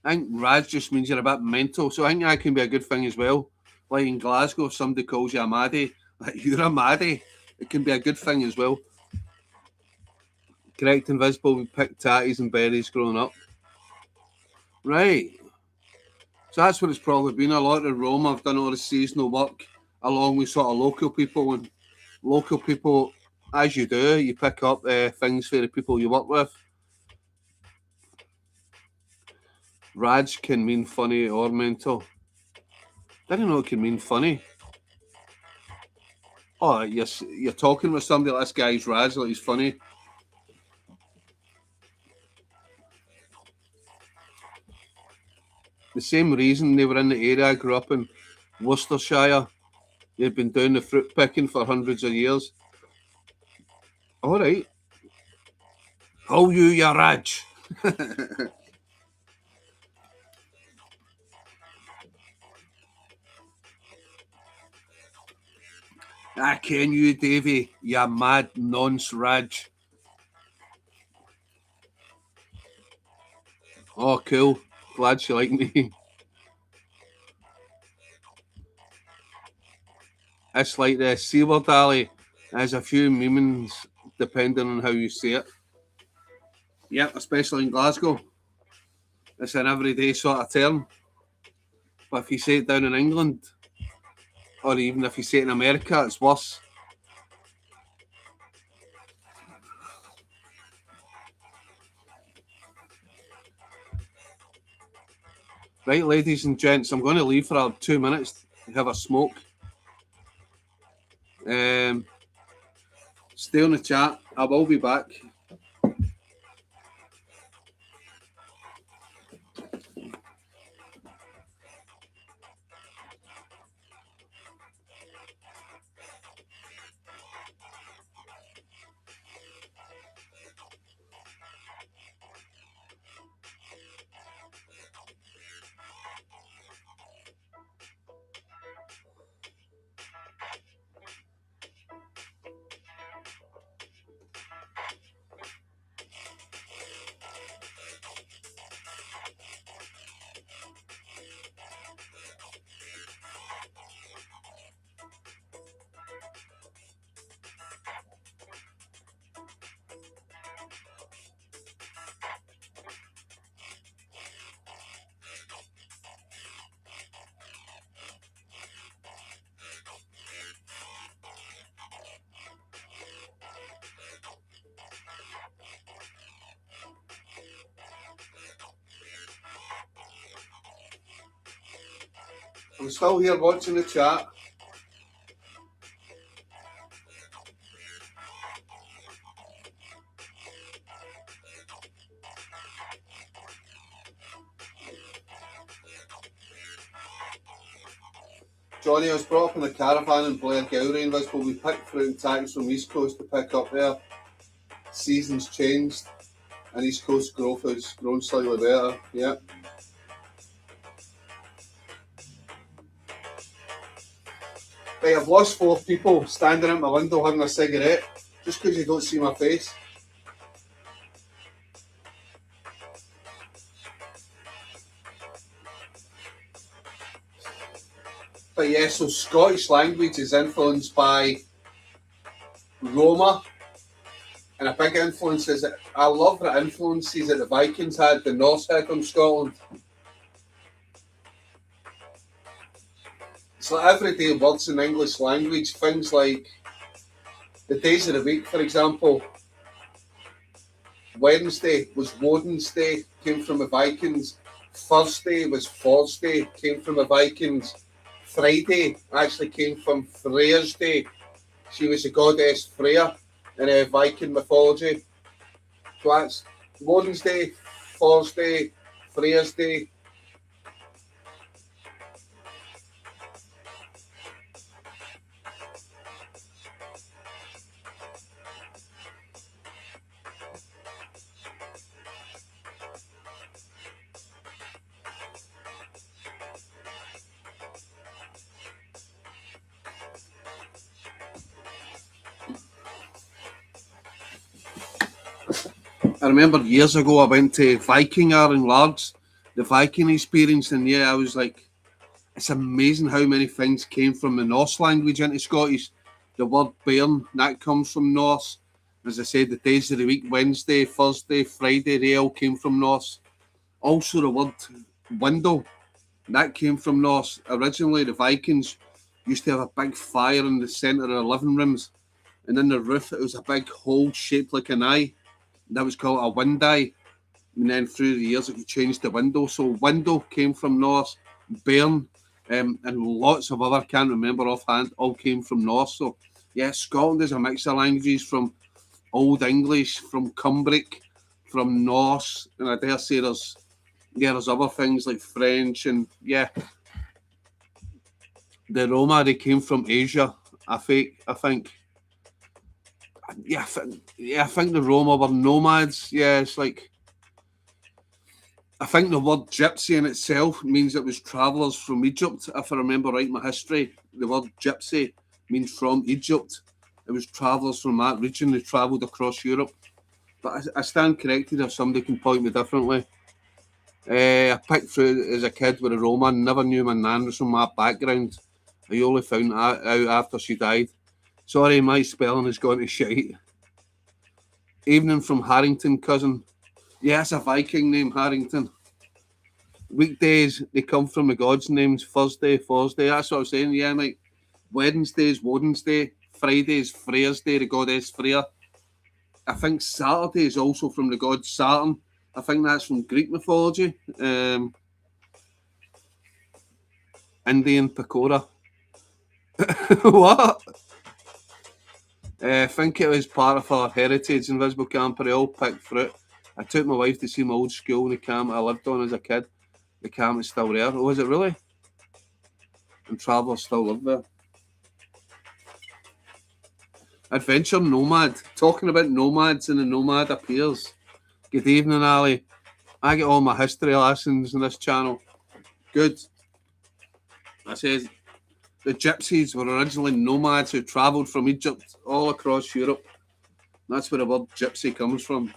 I think Raj just means you're a bit mental. So I think that can be a good thing as well. Like in Glasgow, if somebody calls you a maddie, like you're a maddie, it can be a good thing as well. Correct, Invisible, we picked tatties and berries growing up. Right. So that's what it's probably been. A lot of Roma have done all the seasonal work along with sort of local people, and local people as you do, you pick up things for the people you work with. Raj can mean funny or mental. Didn't know it can mean funny. Oh, you're talking with somebody like this guy's Raj, like he's funny. The same reason they were in the area I grew up in, Worcestershire. They'd been doing the fruit picking for hundreds of years. All right. How you Raj? I ken you, Davy, you mad nonce Raj. Oh, cool. Glad she liked me. It's like the Seaward Alley. There's a few meanings depending on how you say it. Yep, especially in Glasgow. It's an everyday sort of term. But if you say it down in England, or even if you say it in America, it's worse. Right, ladies and gents, I'm going to leave for 2 minutes to have a smoke. Stay on the chat. I will be back. I'm still here watching the chat. Johnny, I was brought up in a caravan in Blair Gowrie in Lisbon. We picked fruit and tags from East Coast to pick up there. Seasons changed, and East Coast growth has grown slightly better. Yeah. Right, I've lost 4 people standing at my window having a cigarette just because you don't see my face. But yeah, so Scottish language is influenced by Roma, and a big influence is that I love the influences that the Vikings had, the Norse had on Scotland. It's like everyday words in English language, things like the days of the week, for example. Wednesday was Woden's Day, came from the Vikings. Thursday was Thursday, came from the Vikings. Friday actually came from Freya's Day. She was the goddess Freya in Viking mythology. So that's Woden's Day, Thursday, Freya's Day. I remember years ago I went to Viking in Largs, the Viking experience, and yeah, I was like, it's amazing how many things came from the Norse language into Scottish. The word bairn, that comes from Norse. As I said, the days of the week, Wednesday, Thursday, Friday, they all came from Norse. Also the word window, that came from Norse. Originally the Vikings used to have a big fire in the centre of the living rooms, and in the roof it was a big hole shaped like an eye. That was called a wind eye. And then through the years it changed to window. So window came from Norse, bairn, and lots of other, can't remember offhand, all came from Norse. So yeah, Scotland is a mix of languages from Old English, from Cumbric, from Norse, and I dare say there's other things like French, and yeah, the Roma, they came from Asia. I think. Yeah, I think the Roma were nomads. Yeah, it's like, I think the word gypsy in itself means it was travellers from Egypt. If I remember right, my history, the word gypsy means from Egypt. It was travellers from that region. They travelled across Europe. But I stand corrected if somebody can point me differently. I picked through as a kid with a Roma. Never knew my nan was from that background. I only found that out after she died. Sorry, my spelling has gone to shite. Evening from Harrington, cousin. Yeah, it's a Viking name, Harrington. Weekdays, they come from the gods' names. Thursday. That's what I was saying. Yeah, like Wednesday's Wednesday. Friday's Freya's Day, the goddess Freya. I think Saturday is also from the god Saturn. I think that's from Greek mythology. Indian Pakora. What? I think it was part of our heritage. Invisible camper, I all picked fruit. I took my wife to see my old school in the camp I lived on as a kid. The camp is still there. Oh, is it really? And travellers still live there. Adventure Nomad. Talking about nomads, and the nomad appears. Good evening, Ali. I get all my history lessons on this channel. Good. I said the gypsies were originally nomads who travelled from Egypt all across Europe. That's where the word gypsy comes from.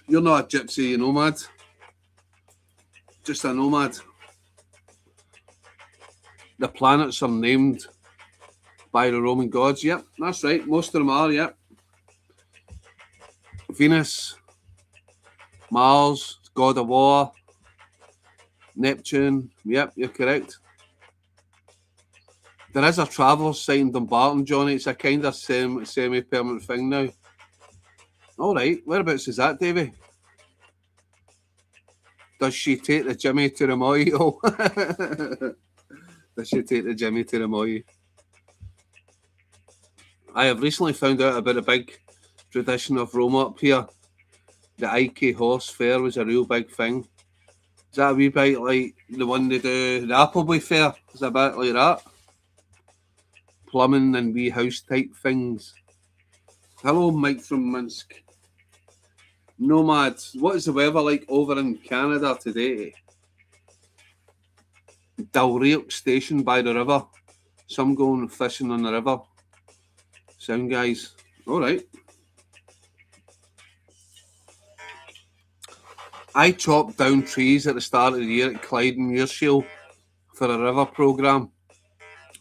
You're not a gypsy, you're a nomad. Just a nomad. The planets are named by the Roman gods. Yep, that's right. Most of them are, yep. Venus, Mars, god of war, Neptune. Yep, you're correct. There is a traveller's site in Dumbarton, Johnny. It's a kind of semi-permanent thing now. All right, whereabouts is that, Davey? Does she take the Jimmy to the mojito? Does she take the Jimmy to the mojito? I have recently found out about a big tradition of Roma up here. The Ike Horse Fair was a real big thing. Is that a wee bit like the one they do, the Appleby Fair? Is it a bit like that? Plumbing and wee house type things. Hello, Mike from Minsk. Nomads. What is the weather like over in Canada today? Dalrioch Station by the river. Some going fishing on the river. Sound guys. Alright. I chopped down trees at the start of the year at Clyde and Muirshiel for a river programme.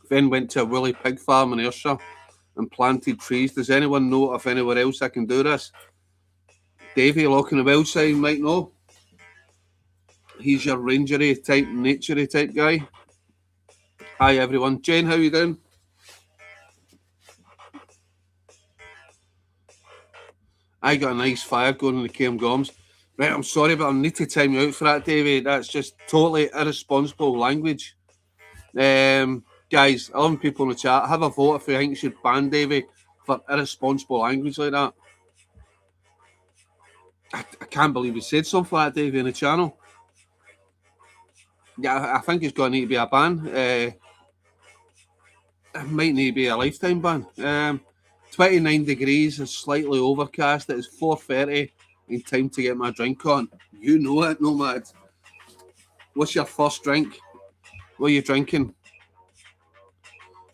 Then went to a woolly pig farm in Ayrshire and planted trees. Does anyone know of anywhere else I can do this? Davey, Lock in the Wild side, might know. He's your rangery type, naturey type guy. Hi everyone. Jane, how you doing? I got a nice fire going in the Cairngorms. Right, I'm sorry, but I need to time you out for that, Davey. That's just totally irresponsible language. Guys, 11 people in the chat, have a vote if you think you should ban Davey for irresponsible language like that. I can't believe he said something like that, Davey, in the channel. Yeah, I think it's going to need to be a ban. It might need to be a lifetime ban. 29 degrees, is slightly overcast. It is 4:30 and time to get my drink on. You know it, Nomad. What's your first drink? What are you drinking?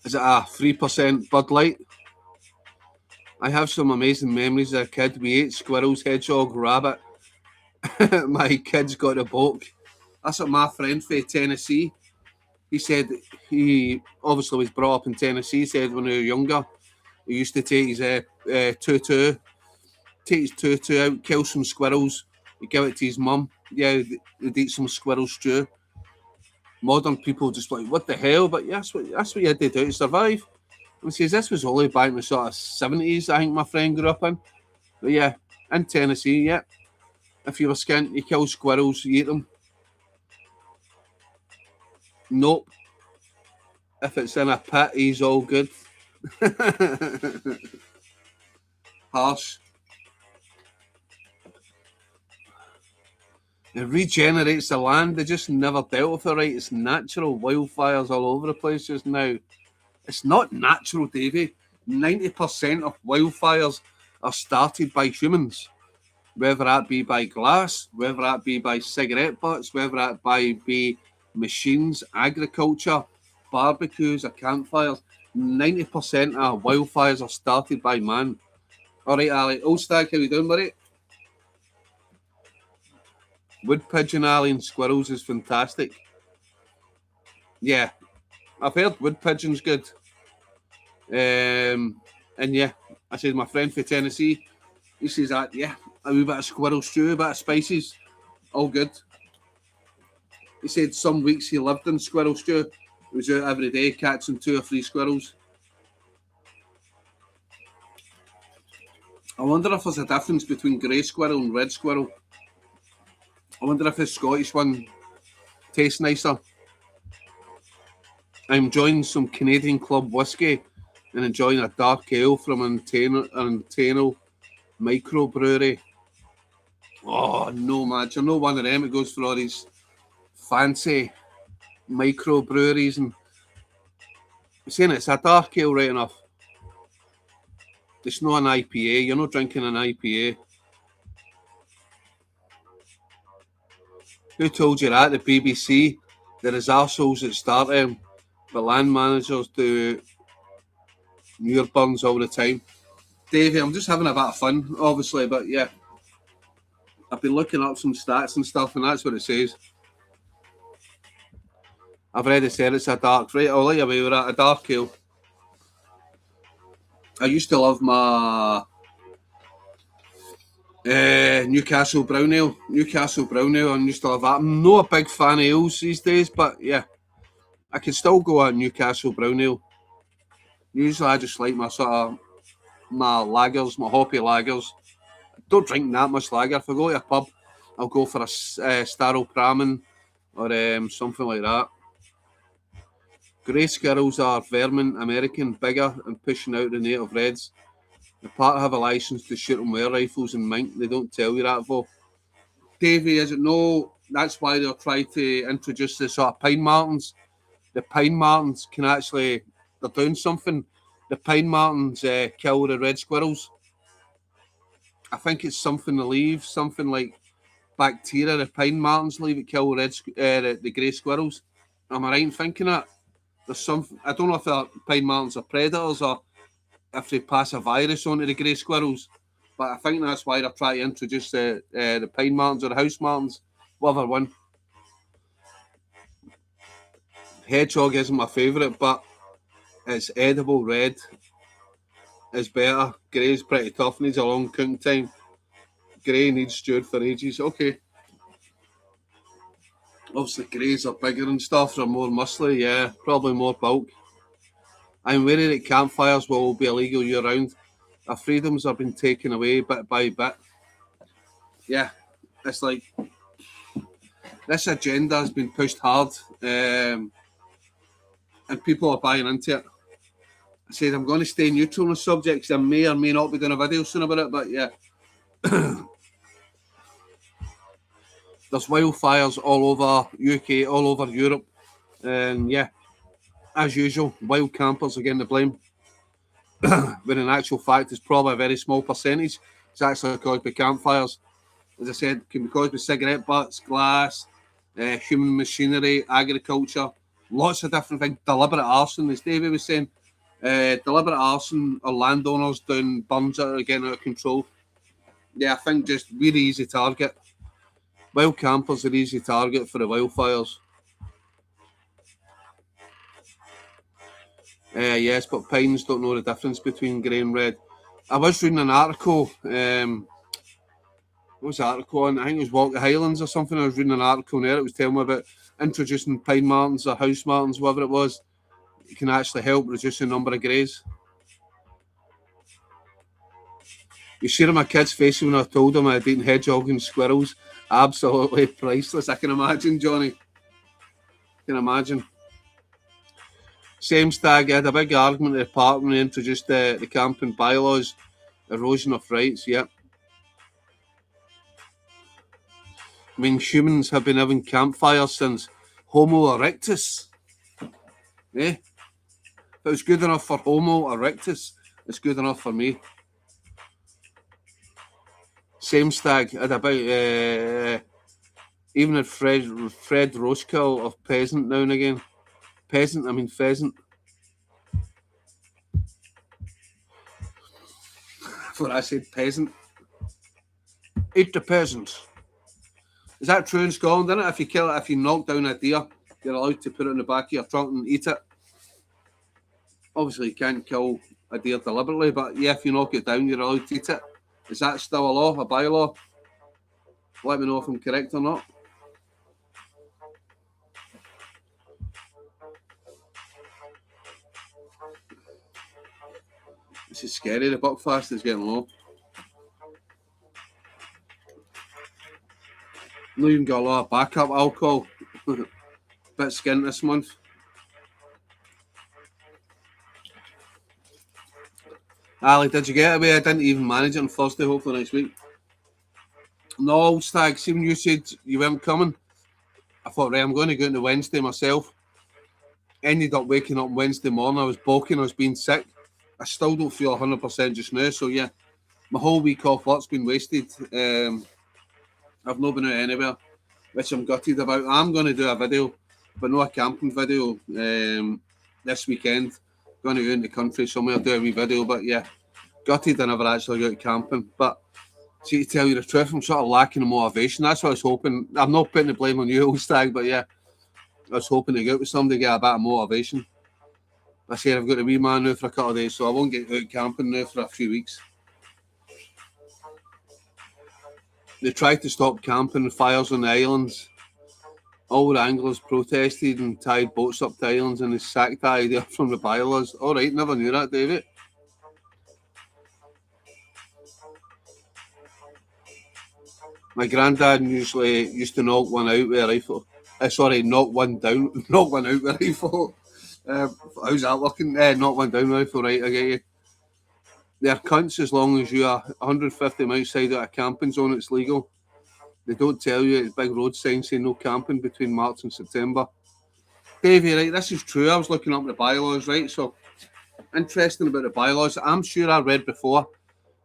Is it a 3% Bud Light? I have some amazing memories as a kid. We ate squirrels, hedgehog, rabbit. My kids got a boat. That's what my friend from Tennessee. He said he obviously was brought up in Tennessee. He said when he was younger, he used to take his tutu out, kill some squirrels, he'd give it to his mum. Yeah, they'd eat some squirrel stew. Modern people just like, what the hell? But yeah, that's what you had to do to survive. And he says this was only back in the sort of 70s, I think my friend grew up in. But yeah, in Tennessee, yeah. If you were skint, you kill squirrels, you eat them. Nope. If it's in a pit, he's all good. Harsh. It regenerates the land. They just never dealt with it right. It's natural. Wildfires all over the place just now. It's not natural, Davey. 90% of wildfires are started by humans. Whether that be by glass, whether that be by cigarette butts, whether that be machines, agriculture, barbecues or campfires. 90% of wildfires are started by man. All right, Ali. Old Stag, how you doing, buddy? Wood pigeon, Ali, and squirrels is fantastic. Yeah, I've heard wood pigeon's good. And yeah, I said my friend from Tennessee, he says that, yeah, a wee bit of squirrel stew, a bit of spices, all good. He said some weeks he lived in squirrel stew. He was out every day catching 2 or 3 squirrels. I wonder if there's a difference between grey squirrel and red squirrel. I wonder if the Scottish one tastes nicer. I'm enjoying some Canadian Club whiskey and enjoying a dark ale from an Antano microbrewery. Oh, no, man. You're no one of them. It goes for all these fancy microbreweries. And I'm saying it's a dark ale, right enough. It's not an IPA. You're not drinking an IPA. Who told you that? The BBC. There is arseholes that start them, but land managers do muir burns all the time. Davey, I'm just having a bit of fun, obviously, but yeah. I've been looking up some stats and stuff, and that's what it says. I've already said it's a dark, right? I'll let you away with that, a dark ale. I used to love my Newcastle Brown Ale. I used to love that. I'm not a big fan of ales these days, but yeah, I can still go at Newcastle Brown Ale. Usually I just like my sort of, my lagers, my hoppy lagers. I don't drink that much lager. If I go to a pub, I'll go for a Starro Pramen or something like that. Grey squirrels are vermin, American, bigger and pushing out the native reds. The part have a license to shoot them with rifles and mink. They don't tell you that, though. Davey, is it no? That's why they're trying to introduce the sort of pine martens. The pine martens can actually, they're doing something. The pine martens kill the red squirrels. I think it's something to leave, something like bacteria. The pine martens leave it kill the grey squirrels. Am I right in thinking that? There's some. I don't know if the pine martens are predators or if they pass a virus on to the grey squirrels, but I think that's why they're trying to introduce the pine martens or the house martens, whatever one. Hedgehog isn't my favourite, but it's edible. Red is better. Grey's pretty tough, needs a long cooking time. Grey needs stewed for ages. Okay. Obviously, greys are bigger and stuff, they're more muscly, yeah, probably more bulk. I'm wary that campfires will be illegal year round. Our freedoms have been taken away bit by bit. Yeah, it's like this agenda has been pushed hard and people are buying into it. I said I'm going to stay neutral on the subject because I may or may not be doing a video soon about it, but yeah. There's wildfires all over UK, all over Europe, and yeah, as usual, wild campers are getting the blame. When in actual fact, it's probably a very small percentage. It's actually caused by campfires. As I said, it can be caused by cigarette butts, glass, human machinery, agriculture, lots of different things. Deliberate arson, as David was saying. Deliberate arson or landowners doing burns that are getting out of control. Yeah, I think just really easy target. Wild campers are easy target for the wildfires. Yes, but pines don't know the difference between grey and red. I was reading an article. What was the article on? I think it was Walk the Highlands or something. I was reading an article there. It was telling me about introducing pine martens or house martens, whatever it was, it can actually help reduce the number of greys. You see my kids' faces when I told them I'd eaten hedgehog and squirrels. Absolutely priceless. I can imagine, Johnny. I can imagine. Same stag, I had a big argument at the park when they introduced the camping bylaws. Erosion of rights, yep. I mean, humans have been having campfires since Homo erectus. Eh? If it was good enough for Homo erectus, it's good enough for me. Same stag, I had about even at Fred Rosekill of peasant now and again. Peasant, I mean pheasant. Before I said peasant. Eat the peasant. Is that true in Scotland, isn't it? If you kill it, if you knock down a deer, you're allowed to put it in the back of your trunk and eat it. Obviously, you can't kill a deer deliberately, but yeah, if you knock it down, you're allowed to eat it. Is that still a law, a bylaw? Let me know if I'm correct or not. This is scary. The buckfast is getting low. Not even got a lot of backup alcohol. Bit skint this month. Ali, did you get away? I didn't even manage it on Thursday. Hopefully next week. No, stag. See when you said you weren't coming, I thought, right, I'm going to go into Wednesday myself. Ended up waking up Wednesday morning. I was balking. I was being sick. I still don't feel 100% just now. So yeah, my whole week off work's been wasted. I've not been out anywhere, which I'm gutted about. I'm going to do a video, but not a camping video, this weekend. Going to go into the country somewhere, do a wee video, but yeah, gutted I never actually got camping. But see, to tell you the truth, I'm sort of lacking the motivation. That's what I was hoping. I'm not putting the blame on you, old stag, but yeah, I was hoping to go out with somebody, get a bit of motivation. I said I've got a wee man now for a couple of days, so I won't get out camping now for a few weeks. They tried to stop camping fires on the islands. All the anglers protested and tied boats up to islands, and they sacked the idea from the bylaws. All right, never knew that, David. My granddad usually used to knock one out with a rifle. Knock one down, knock one out with a rifle. How's that looking? Knock one down with a rifle, right, I get you. They're cunts as long as you are 150 miles outside of a camping zone, it's legal. They don't tell you it's big road signs saying no camping between March and September. Davey, right, this is true. I was looking up the bylaws, right? So, interesting about the bylaws. I'm sure I read before,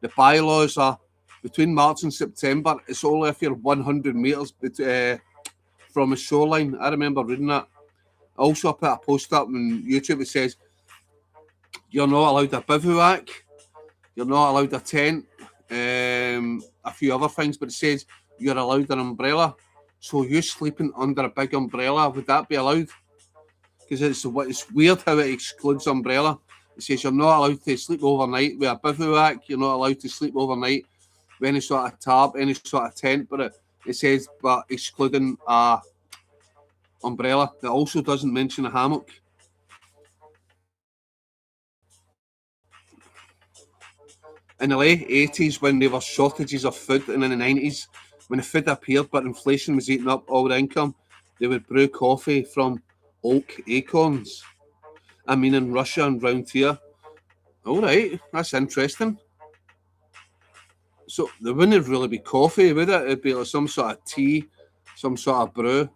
the bylaws are between March and September. It's only if you're 100 metres from a shoreline. I remember reading that. Also, I put a post up on YouTube that says you're not allowed a bivouac, you're not allowed a tent, a few other things, but it says you're allowed an umbrella. So you sleeping under a big umbrella, would that be allowed? Because it's weird how it excludes umbrella. It says you're not allowed to sleep overnight with a bivouac, you're not allowed to sleep overnight with any sort of tarp, any sort of tent, but it says, but excluding a umbrella. It also doesn't mention a hammock. In the late 80s, when there were shortages of food, and in the 90s, when the food appeared but inflation was eating up all the income, they would brew coffee from oak acorns. I mean, in Russia and round here. All right, that's interesting. So there wouldn't really be coffee, would it? It'd be like some sort of tea, some sort of brew.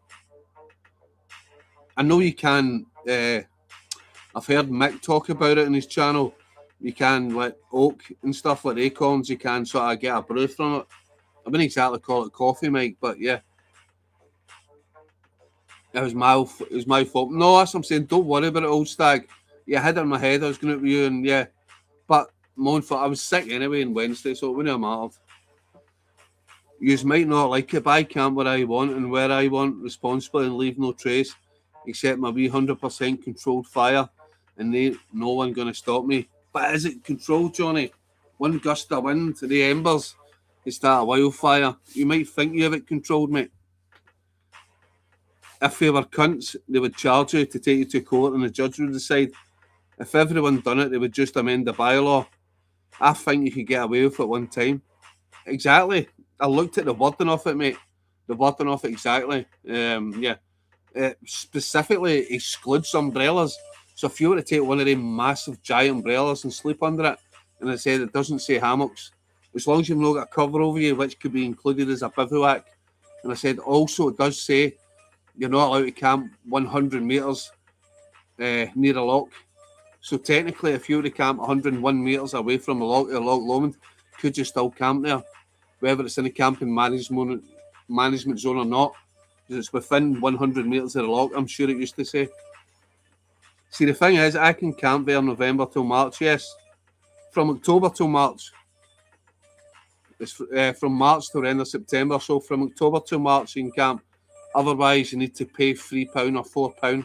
I know you can. I've heard Mick talk about it on his channel. You can, like oak and stuff, like acorns, you can sort of get a brew from it. I wouldn't exactly call it coffee, Mike, but yeah. It was my fault. No, that's what I'm saying. Don't worry about it, old stag. You had it in my head. I was going to be you, and yeah. But I was sick anyway on Wednesday, so it wouldn't have mattered. You might not like it, but I camp where I want and where I want responsibly and leave no trace, except my wee 100% controlled fire, and no one going to stop me. But is it controlled, Johnny? One gust of wind to the embers, it's that a wildfire. You might think you have it controlled, mate. If they were cunts, they would charge you to take you to court and the judge would decide. If everyone done it, they would just amend the bylaw. I think you could get away with it one time. Exactly. I looked at the wording of it, mate. The wording of it, exactly. Yeah. It specifically excludes umbrellas. So if you were to take one of them massive giant umbrellas and sleep under it, and it said it doesn't say hammocks, as long as you've not got a cover over you, which could be included as a bivouac. And I said also it does say you're not allowed to camp 100 metres near a loch. So technically, if you were to camp 101 metres away from a loch or Loch Lomond, could you still camp there? Whether it's in a camping management zone or not, because it's within 100 metres of the loch, I'm sure it used to say. See, the thing is, I can camp there November till March, yes. From October till March. It's from March till the end of September, so from October till March you can camp. Otherwise, you need to pay £3 or £4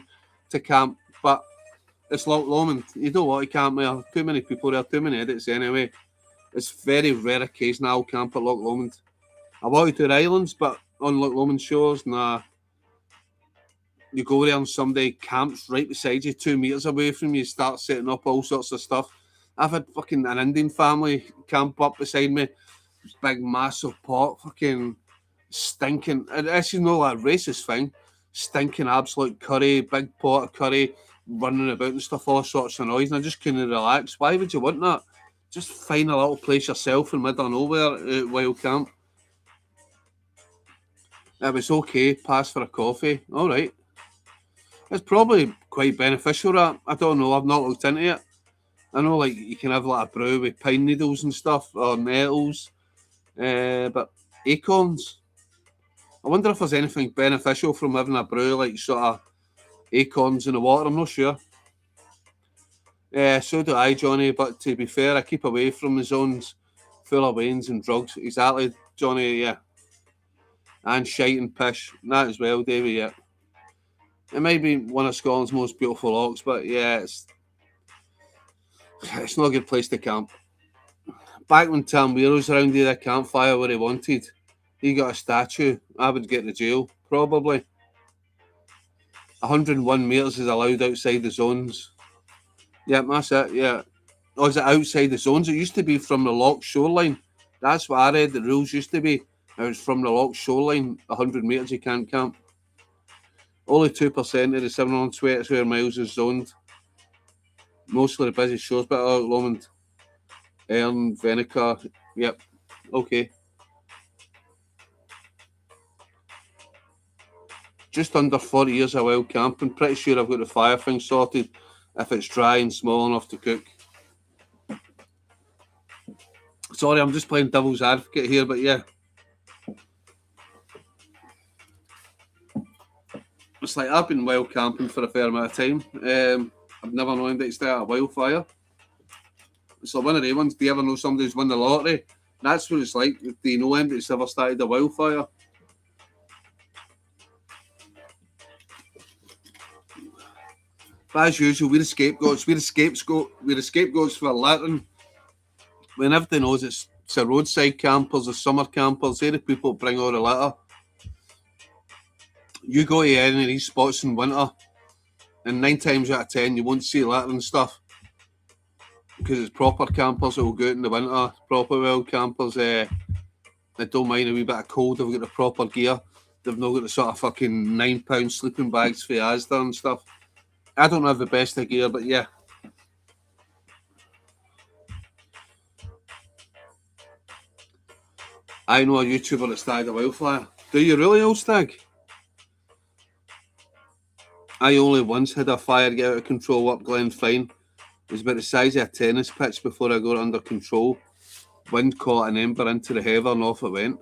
to camp. But it's Loch Lomond. You don't want to camp there. Too many people there, too many edits anyway. It's very rare occasion I'll camp at Loch Lomond. I want to do islands, but on Loch Lomond shores, nah. You go there and somebody camps right beside you, 2 metres away from you, start setting up all sorts of stuff. I've had fucking an Indian family camp up beside me, big massive pot, fucking stinking. This is not like a racist thing. Stinking absolute curry, big pot of curry, running about and stuff, all sorts of noise, and I just couldn't relax. Why would you want that? Just find a little place yourself in the middle of nowhere while camp. It was okay, pass for a coffee. All right. It's probably quite beneficial, that. I don't know, I've not looked into it. I know, like, you can have like a brew with pine needles and stuff, or nettles, but acorns. I wonder if there's anything beneficial from having a brew, like sort of acorns in the water. I'm not sure. So do I, Johnny, but to be fair, I keep away from the zones full of wains and drugs. Exactly, Johnny, yeah. And shite and pish. That as well, Davey, yeah. It might be one of Scotland's most beautiful lochs, but yeah, it's not a good place to camp. Back when Tamweer was around here, a campfire where he wanted, he got a statue. I would get to jail, probably. 101 metres is allowed outside the zones. Yeah, that's it, yeah. Or is it outside the zones? It used to be from the loch shoreline. That's what I read, the rules used to be. It was from the loch shoreline, 100 metres you can't camp. Only 2% of the 720 square miles is zoned. Mostly the busy shores, but Loch Lomond, Erne, Venacar, yep, okay. Just under 40 years of wild camping. Pretty sure I've got the fire thing sorted if it's dry and small enough to cook. Sorry, I'm just playing devil's advocate here, but yeah. It's like I've been wild camping for a fair amount of time. I've never known that it's started a wildfire. It's like one of the ones. Do you ever know somebody who's won the lottery? That's what it's like. Do you know anybody that's ever started a wildfire? But as usual, we're the scapegoats. We're the scapegoats for littering. When everybody knows it's the roadside campers, the summer campers, they're the people that bring all the litter. You go to any of these spots in winter, and 9 times out of 10 you won't see litter and stuff, because it's proper campers that will go out in the winter. Proper wild campers, they don't mind a wee bit of cold. They've got the proper gear. They've not got the sort of fucking £9 sleeping bags for Asda and stuff. I don't have the best of gear, but yeah. I know a YouTuber that started a wildfire. Do you really, old stag? I only once had a fire get out of control up Glenfine. It was about the size of a tennis pitch before I got it under control. Wind caught an ember into the heather and off it went.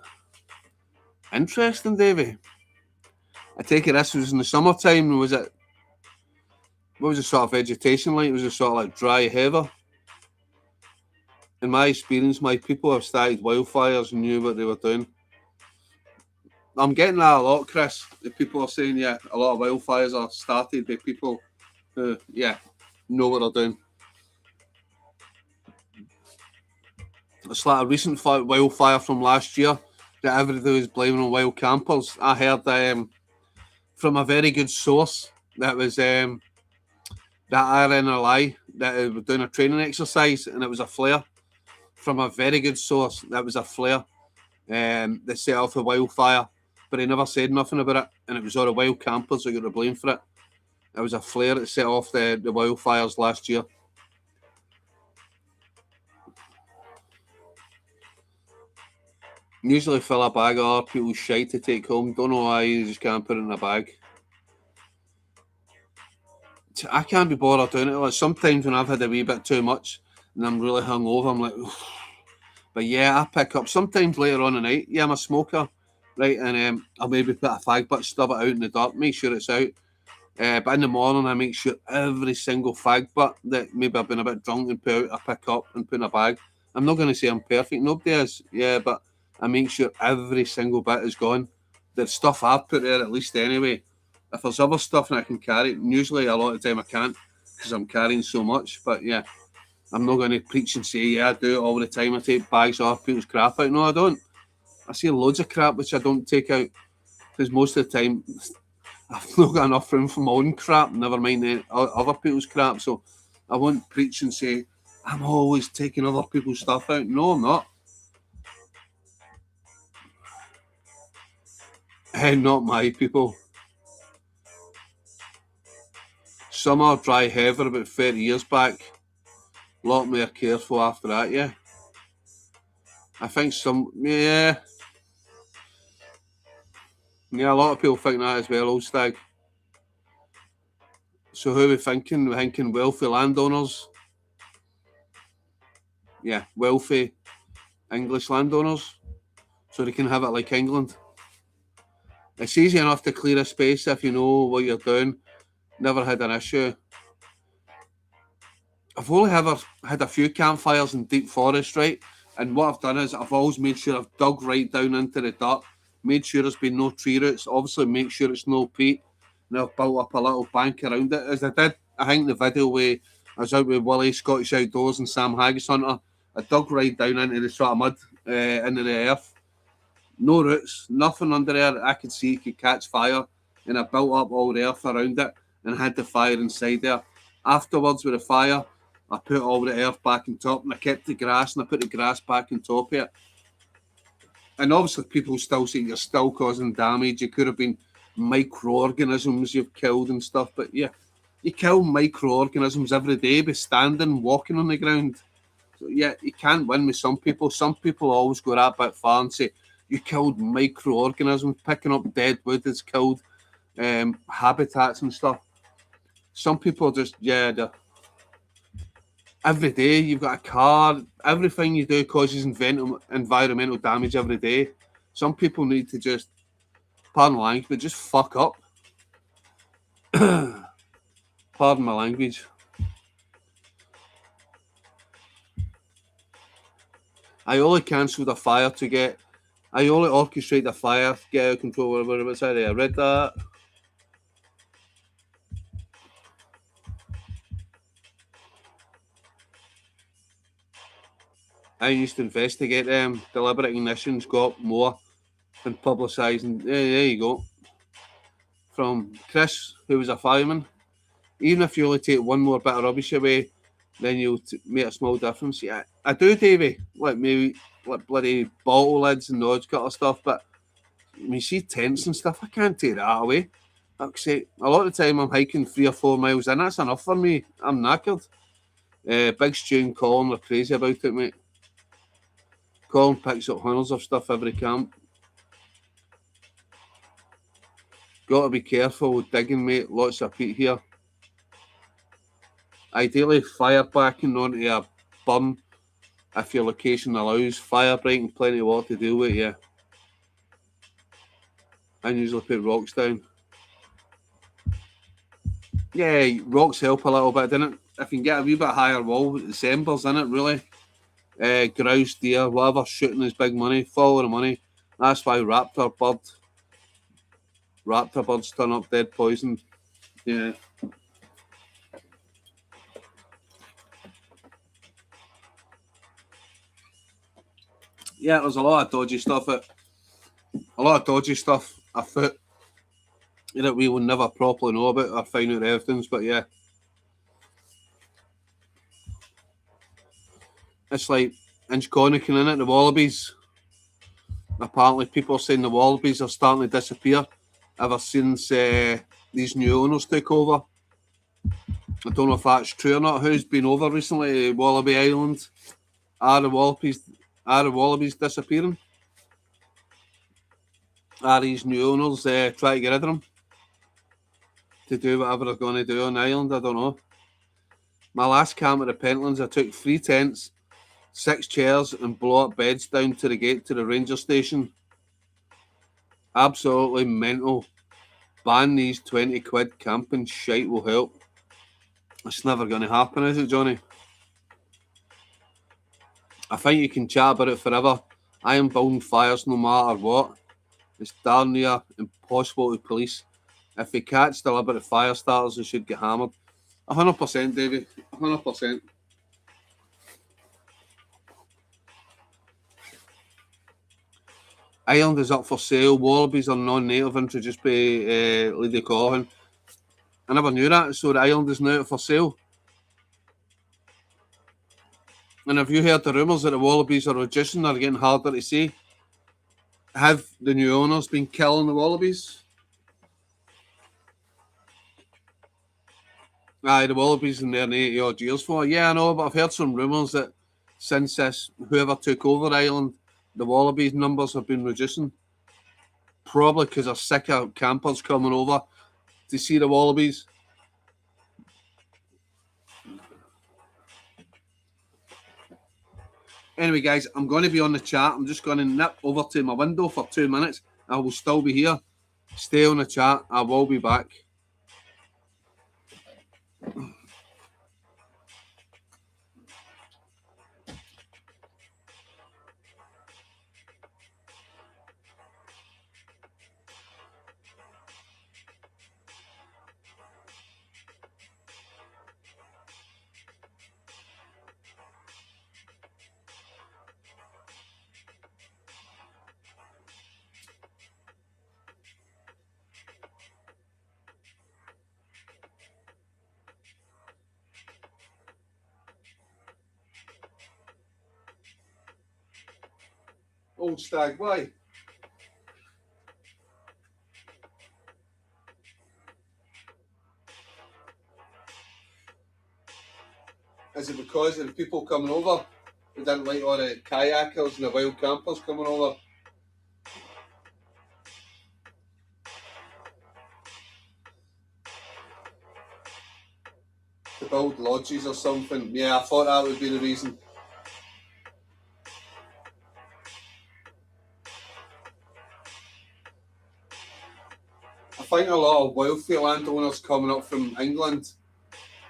Interesting, Davey. I take it this was in the summertime. Was it? What was the sort of vegetation like? Was it sort of like dry heather? In my experience, my people have started wildfires and knew what they were doing. I'm getting that a lot, Chris. The people are saying, yeah, a lot of wildfires are started by people who, yeah, know what they're doing. It's like a recent wildfire from last year that everybody was blaming on wild campers. I heard from a very good source. That was that RNLI that was doing a training exercise, and it was a flare. From a very good source, that was a flare. They set off a wildfire, but he never said nothing about it, and it was all the wild campers that got the blame for it. It was a flare that set off the wildfires last year. Usually fill a bag of other people's shite to take home. Don't know why you just can't put it in a bag. I can't be bothered doing it. Like sometimes when I've had a wee bit too much and I'm really hungover, I'm like, oof. But yeah, I pick up sometimes later on the night. Yeah, I'm a smoker, right? And I'll maybe put a fag butt, stub it out in the dark, make sure it's out. But in the morning, I make sure every single fag butt that maybe I've been a bit drunk and put out, I pick up and put in a bag. I'm not going to say I'm perfect. Nobody is. Yeah, but I make sure every single bit is gone. The stuff I've put there at least anyway. If there's other stuff that I can carry, usually a lot of the time I can't because I'm carrying so much. But yeah, I'm not going to preach and say, yeah, I do it all the time. I take bags off people's crap out. No, I don't. I see loads of crap which I don't take out because most of the time I've not got enough room for my own crap, never mind the other people's crap. So I won't preach and say, I'm always taking other people's stuff out. No, I'm not. Not my people. Summer dry heather about 30 years back. A lot more careful after that, yeah. I think yeah, a lot of people think that as well, old stag. So who are we thinking? We're thinking wealthy landowners. Yeah, wealthy English landowners. So they can have it like England. It's easy enough to clear a space if you know what you're doing. Never had an issue. I've only ever had a few campfires in deep forest, right? And what I've done is I've always made sure I've dug right down into the dirt, made sure there's been no tree roots, obviously make sure it's no peat, and I've built up a little bank around it. As I did, I think the video where I was out with Willie, Scottish Outdoors and Sam Haggis Hunter, I dug right down into the sort of mud, into the earth. No roots, nothing under there I could see could catch fire, and I built up all the earth around it and had the fire inside there. Afterwards, with the fire, I put all the earth back on top and I kept the grass and I put the grass back on top of it. And obviously, people still say you're still causing damage. It could have been microorganisms you've killed and stuff, but yeah, you kill microorganisms every day by standing, walking on the ground. So yeah, you can't win with some people. Some people always go that bit far and say, you killed microorganisms. Picking up dead wood has killed habitats and stuff. Some people just, yeah, every day you've got a car. Everything you do causes environmental damage every day. Some people need to just, pardon my language, but just fuck up. Pardon my language. I only cancelled a fire to get. I only orchestrate a fire to get out of control. Whatever it was. I read that. I used to investigate them. Deliberate ignitions got more than publicising. Yeah, there you go. From Chris, who was a fireman. Even if you only take one more bit of rubbish away, then you'll make a small difference. Yeah, I do, Davey. Like maybe like bloody bottle lids and all kind of stuff. But when you see tents and stuff, I can't take that away. Like I say, a lot of the time I'm hiking 3 or 4 miles in. That's enough for me. I'm knackered. Big Stu and Colin are crazy about it, mate. Colin picks up hundreds of stuff every camp. Got to be careful with digging, mate. Lots of peat here. Ideally, fire backing onto a bum if your location allows. Fire breaking, plenty of water to deal with, yeah. I usually put rocks down. Yeah, rocks help a little bit, don't it? If you can get a wee bit higher wall with the December's in it, really. Grouse, deer, whatever, shooting is big money. Follow the money. That's why raptor birds turn up dead poisoned. Yeah. Yeah, there's a lot of dodgy stuff afoot. that we will never properly know about or find out everything. But yeah, it's like Inchconican, innit? The wallabies. Apparently, people are saying the wallabies are starting to disappear ever since these new owners took over. I don't know if that's true or not. Who's been over recently? Wallaby Island. Are the wallabies disappearing? Are these new owners trying to get rid of them to do whatever they're going to do on the island? I don't know. My last camp at the Pentlands, I took 3 tents, 6 chairs, and blow up beds down to the gate to the ranger station. Absolutely mental. Ban these 20 quid camping shite will help. It's never going to happen, is it, Johnny? I think you can chat about it forever. I am building fires no matter what. It's darn near impossible to police. If we catch deliberate fire starters, they should get hammered. 100%, Davey. 100%. Island is up for sale. Wallabies are non-native, introduced by Lady Cohen. I never knew that. So the island is now up for sale. And have you heard the rumours that the wallabies are reducing or getting harder to see? Have the new owners been killing the wallabies? Aye, the wallabies in there in 80 odd years for. Yeah, I know, but I've heard some rumours that since whoever took over the island, the wallabies numbers have been reducing. Probably because they're sick of campers coming over to see the wallabies. Anyway, guys, I'm going to be on the chat. I'm just going to nip over to my window for 2 minutes. I will still be here. Stay on the chat. I will be back. Old stag, why? Is it because of the people coming over? They didn't like all the kayakers and the wild campers coming over? To build lodges or something? Yeah, I thought that would be the reason. I think a lot of wealthy landowners coming up from England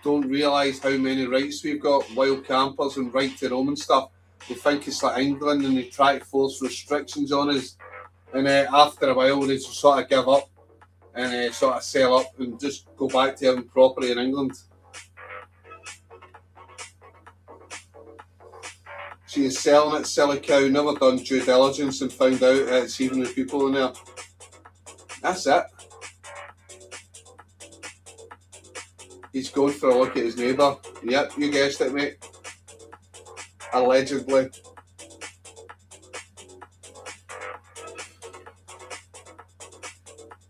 don't realise how many rights we've got, wild campers and right to roam and stuff. They think it's like England and they try to force restrictions on us. And after a while, they just sort of give up and sort of sell up and just go back to having property in England. She is selling it, silly cow, never done due diligence and found out it's even the people in there. That's it. He's going for a look at his neighbour. Yep, you guessed it, mate. Allegedly.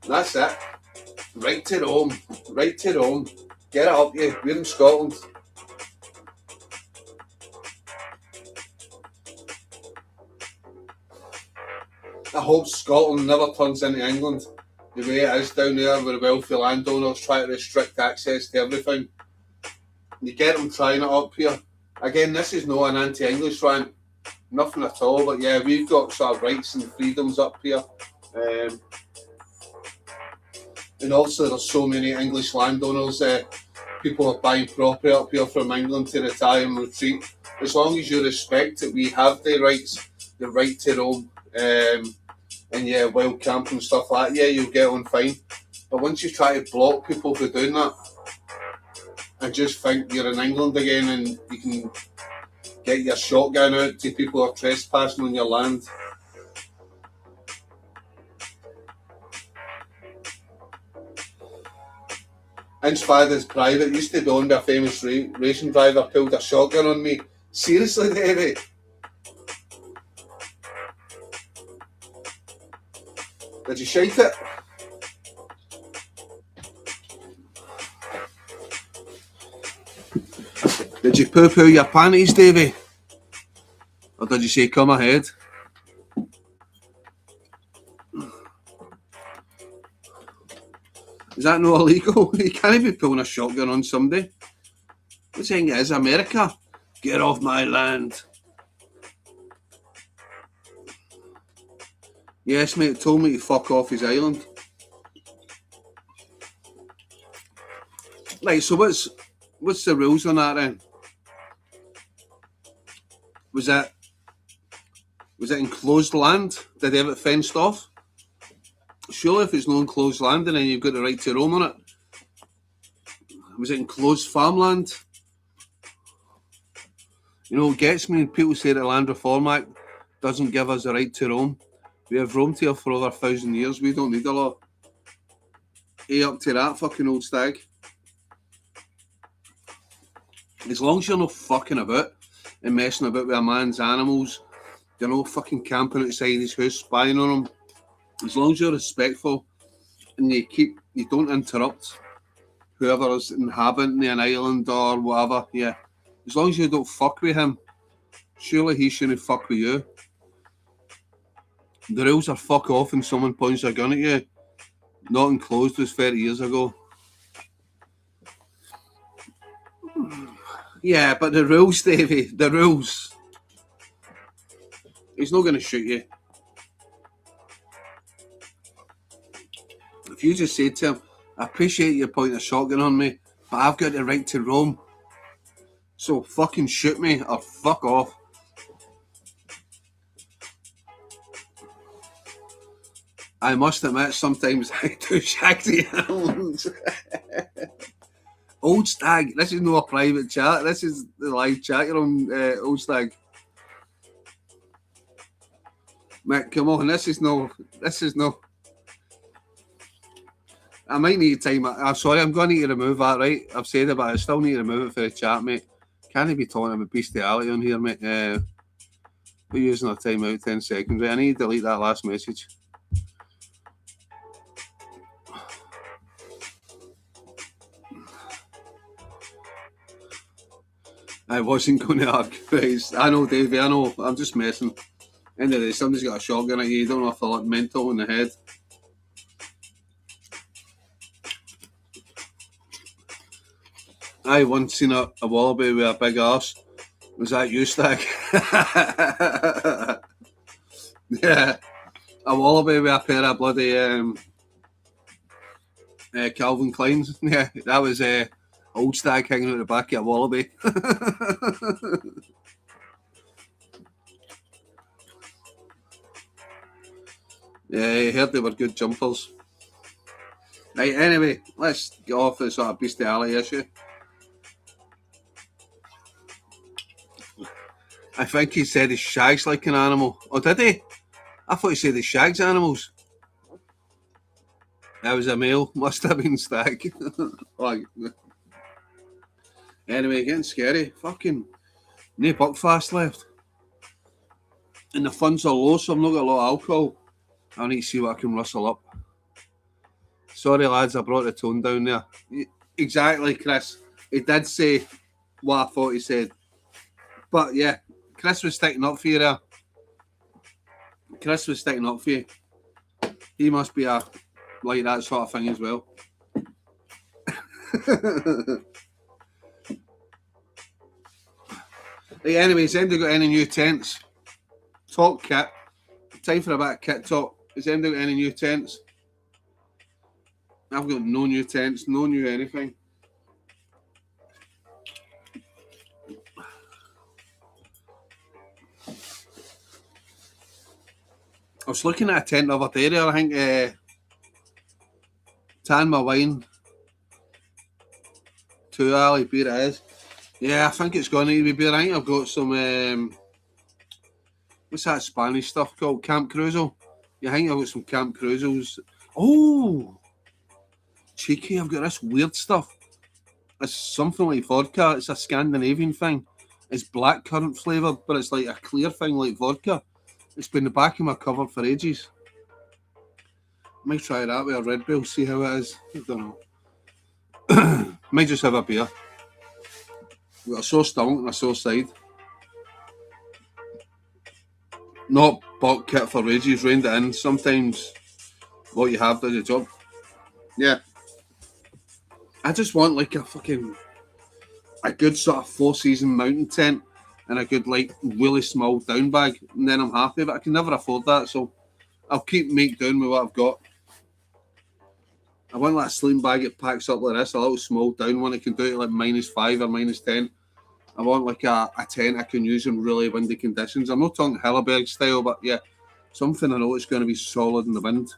That's it. Right to Rome. Right to Rome. Get it up, you. We're in Scotland. I hope Scotland never turns into England. The way it is down there where the wealthy landowners try to restrict access to everything. You get them trying it up here. Again, this is not an anti-English rant. Nothing at all, but yeah, we've got sort of rights and freedoms up here. And also there's so many English landowners, people are buying property up here from England to retire and retreat. As long as you respect that we have the rights, the right to roam, and yeah, wild camp and stuff like that, yeah, you'll get on fine. But once you try to block people for doing that, I just think you're in England again and you can get your shotgun out to people who are trespassing on your land. Inspired as private. Used to be owned by a famous racing driver, pulled a shotgun on me. Seriously, Davey? Did you shite it? Did you poo-poo your panties, Davey? Or did you say come ahead? Is that not illegal? You can't be pulling a shotgun on somebody. What saying it is America? Get off my land. Yes, mate, told me to fuck off his island. Right, so what's the rules on that then? Was it enclosed land? Did they have it fenced off? Surely if it's no enclosed land, then you've got the right to roam on it. Was it enclosed farmland? You know, it gets me when people say the Land Reform Act doesn't give us the right to roam. We have roamed here for over 1,000 years. We don't need a lot. Hey, up to that, fucking old stag. As long as you're not fucking about and messing about with a man's animals, you're not fucking camping outside his house, spying on him. As long as you're respectful and you don't interrupt whoever's inhabiting an island or whatever, yeah. As long as you don't fuck with him, surely he shouldn't fuck with you. The rules are fuck off and someone points a gun at you. Not enclosed was 30 years ago. Yeah, but the rules, Davey, the rules. He's not going to shoot you. If you just say to him, I appreciate you pointing a shotgun on me, but I've got the right to roam. So fucking shoot me or fuck off. I must admit, sometimes I do shag the animals. Old Stag, this is not a private chat. This is the live chat you're on, Old Stag. Mick, come on, this is no. I might need time. I'm sorry, I'm going to need to remove that, right? I've said it, but I still need to remove it for the chat, mate. Can't be talking about bestiality on here, mate. We're using our time out 10 seconds. Right? I need to delete that last message. I wasn't going to argue, guys. I know, Davey, I know. I'm just messing. End of the day, somebody's got a shotgun at you. You don't have to look mental in the head. I once seen a wallaby with a big arse. Was that you, Stag? Yeah. A wallaby with a pair of bloody Calvin Kleins. Yeah, that was Old Stag hanging out the back of a wallaby. Yeah, I heard they were good jumpers. Right, anyway, let's get off this sort of bestiality issue. I think he said he shags like an animal. Oh, did he? I thought he said he shags animals. That was a male. Must have been Stag. Anyway, getting scary. Fucking no buckfast left. And the funds are low, so I've not got a lot of alcohol. I need to see what I can rustle up. Sorry, lads, I brought the tone down there. Exactly, Chris. He did say what I thought he said. But yeah, Chris was sticking up for you there. Chris was sticking up for you. He must be like that sort of thing as well. Hey, anyways, anybody got any new tents? Talk kit. Time for a bit of kit talk. Has anybody got any new tents? I've got no new tents, no new anything. I was looking at a tent the other day there, I think Tan My Wine 2 alley beer it is. Yeah, I think it's going to be beer. I think I've got some what's that Spanish stuff called? Camp Cruzo. Yeah, I think I've got some Camp Cruzos. Oh, cheeky, I've got this weird stuff. It's something like vodka. It's a Scandinavian thing. It's blackcurrant flavoured, but it's like a clear thing like vodka. It's been the back of my cupboard for ages. Might try that with a Red Bull, see how it is. I don't know. Might just have a beer. We've got a sore stomach and a sore side. Not bought kit for ages, reined it in. Sometimes what you have does the job. Yeah. I just want like a good sort of 4-season mountain tent and a good like really small down bag, and then I'm happy, but I can never afford that, so I'll keep make down with what I've got. I want like a sleeping bag that packs up like this, a little small down one that can do it like -5 or -10. I want like a tent I can use in really windy conditions. I'm not talking Helleberg style, but yeah, something I know it's going to be solid in the wind.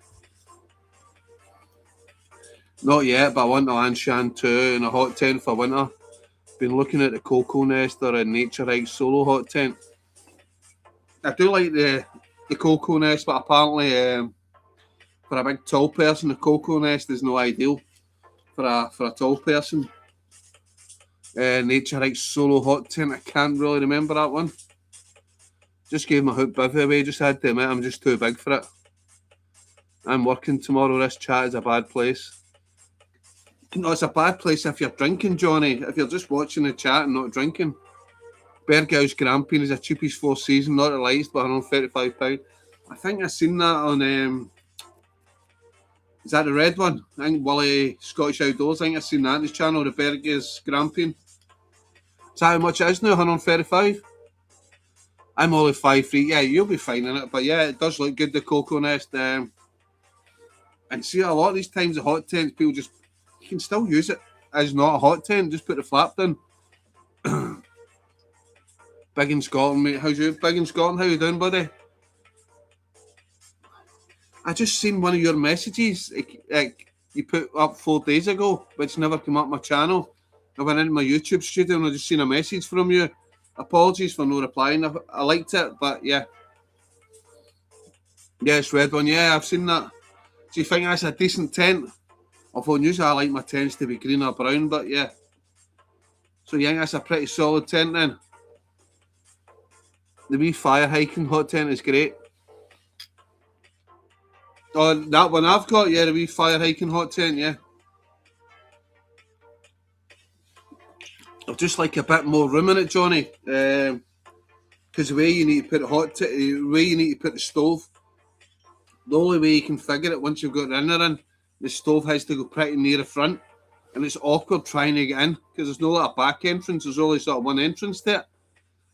Not yet, but I want the Lanshan 2 and a hot tent for winter. Been looking at the Cocoa Nest or a Nature Hike solo hot tent. I do like the Cocoa Nest, but apparently for a big tall person, the Cocoa Nest is no ideal for a tall person. Nature Hike solo hot tent, I can't really remember that one. Just gave my hoop bivvy away, just had to admit I'm just too big for it. I'm working tomorrow, this chat is a bad place. No, it's a bad place if you're drinking, Johnny. If you're just watching the chat and not drinking. Berghaus Gramping is a cheapest 4-season, not the lightest, but £135. I think I've seen that on, is that the red one? I think Willie Scottish Outdoors, I think I've seen that on his channel, the Berghaus Gramping. Is that how much it is now, 135? I'm only 5'3". Yeah, you'll be fine in it, but yeah, it does look good, the Cocoa Nest. And see, a lot of these times the hot tents, people just, you can still use it as not a hot tent, just put the flap down. Big in Scotland, mate. How's you? Big in Scotland, how you doing, buddy? I just seen one of your messages you put up 4 days ago, which never came up my channel. I went into my YouTube studio and I just seen a message from you. Apologies for no replying. I liked it, but yeah. Yeah, it's red one. Yeah, I've seen that. Do you think that's a decent tent? Although usually I like my tents to be green or brown, but yeah. So you think that's a pretty solid tent then? The wee fire hiking hot tent is great. Oh, that one I've got, yeah, the wee fire hiking hot tent, yeah. I'd just like a bit more room in it, Johnny. Because the way you need to put the way you need to put the stove, the only way you can figure it once you've got the inner in, the stove has to go pretty near the front, and it's awkward trying to get in because there's no like a back entrance. There's only sort of one entrance to it,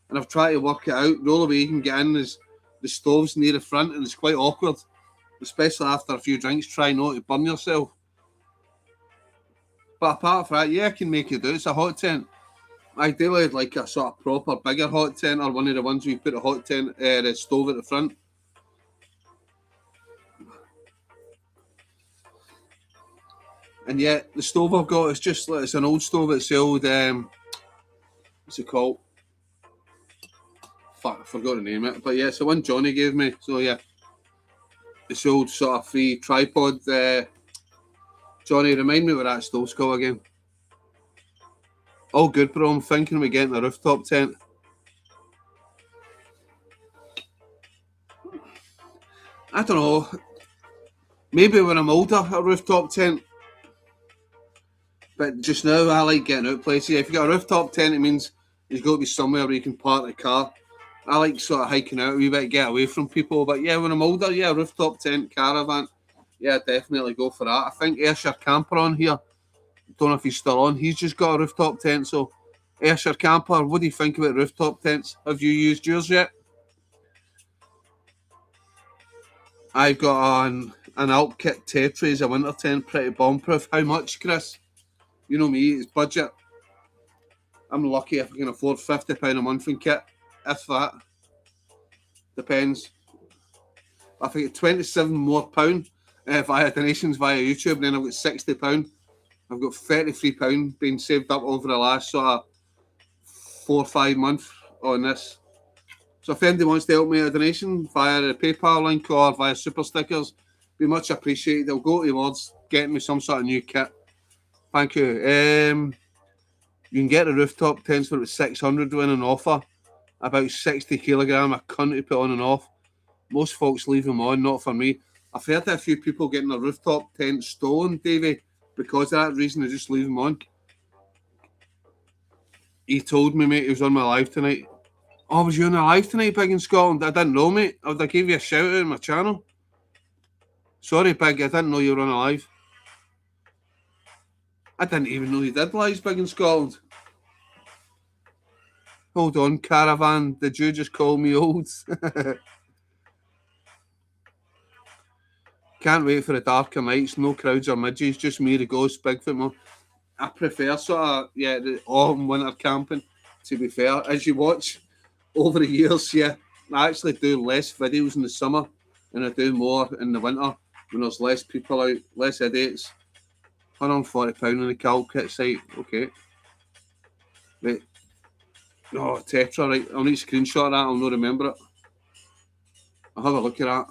and I've tried to work it out. The only way you can get in is the stove's near the front, and it's quite awkward, especially after a few drinks. Try not to burn yourself. But apart from that, yeah, I can make it do. It's a hot tent. Ideally, I'd like a sort of proper bigger hot tent, or one of the ones where you put a hot tent, the stove at the front. And yeah, the stove I've got is just it's an old stove. It's the old what's it called? Fuck, I forgot the name of it. But yeah, it's the one Johnny gave me. So yeah, it's the old sort of free tripod. Johnny, remind me what that stove's called again. All good, bro. I'm thinking we're getting a rooftop tent. I don't know. Maybe when I'm older, a rooftop tent. But just now, I like getting out places. If you got a rooftop tent, it means there's got to be somewhere where you can park the car. I like sort of hiking out a wee bit, get away from people. But yeah, when I'm older, yeah, rooftop tent, caravan. Yeah, definitely go for that. I think Ayrshire Camper on here. Don't know if he's still on. He's just got a rooftop tent. So, Ayrshire Camper, what do you think about rooftop tents? Have you used yours yet? I've got an Alp Kit Tetris, a winter tent, pretty bomb-proof. How much, Chris? You know me, it's budget. I'm lucky if I can afford £50 a month in kit. If that. Depends. I think it's £27 more via donations via YouTube, and then I've got £60. I've got £33 being saved up over the last sort of 4 or 5 months on this. So if anybody wants to help me a donation via the PayPal link or via Super Stickers, be much appreciated. They'll go towards getting me some sort of new kit. Thank you. You can get the rooftop tents for about 600 when an offer. About 60 kilogram a cunt to put on and off. Most folks leave them on, not for me. I've heard a few people getting their rooftop tent stolen, Davey, because of that reason. They just leave them on. He told me, mate, he was on my live tonight. Oh, was you on the live tonight, Big in Scotland? I didn't know, mate. I would have gave you a shout out on my channel. Sorry, Big, I didn't know you were on a live. I didn't even know you did lives, Big in Scotland. Hold on, Caravan, did you just call me old? Can't wait for the darker nights, no crowds or midges, just me, the ghost, Bigfoot Mum. I prefer sort of, the autumn, winter camping, to be fair. As you watch over the years, I actually do less videos in the summer and I do more in the winter when there's less people out, less idiots. £140 on the cal kit site, okay. Wait. Oh, Tetra, right. I'll need a screenshot of that, I'll not remember it. I'll have a look at that.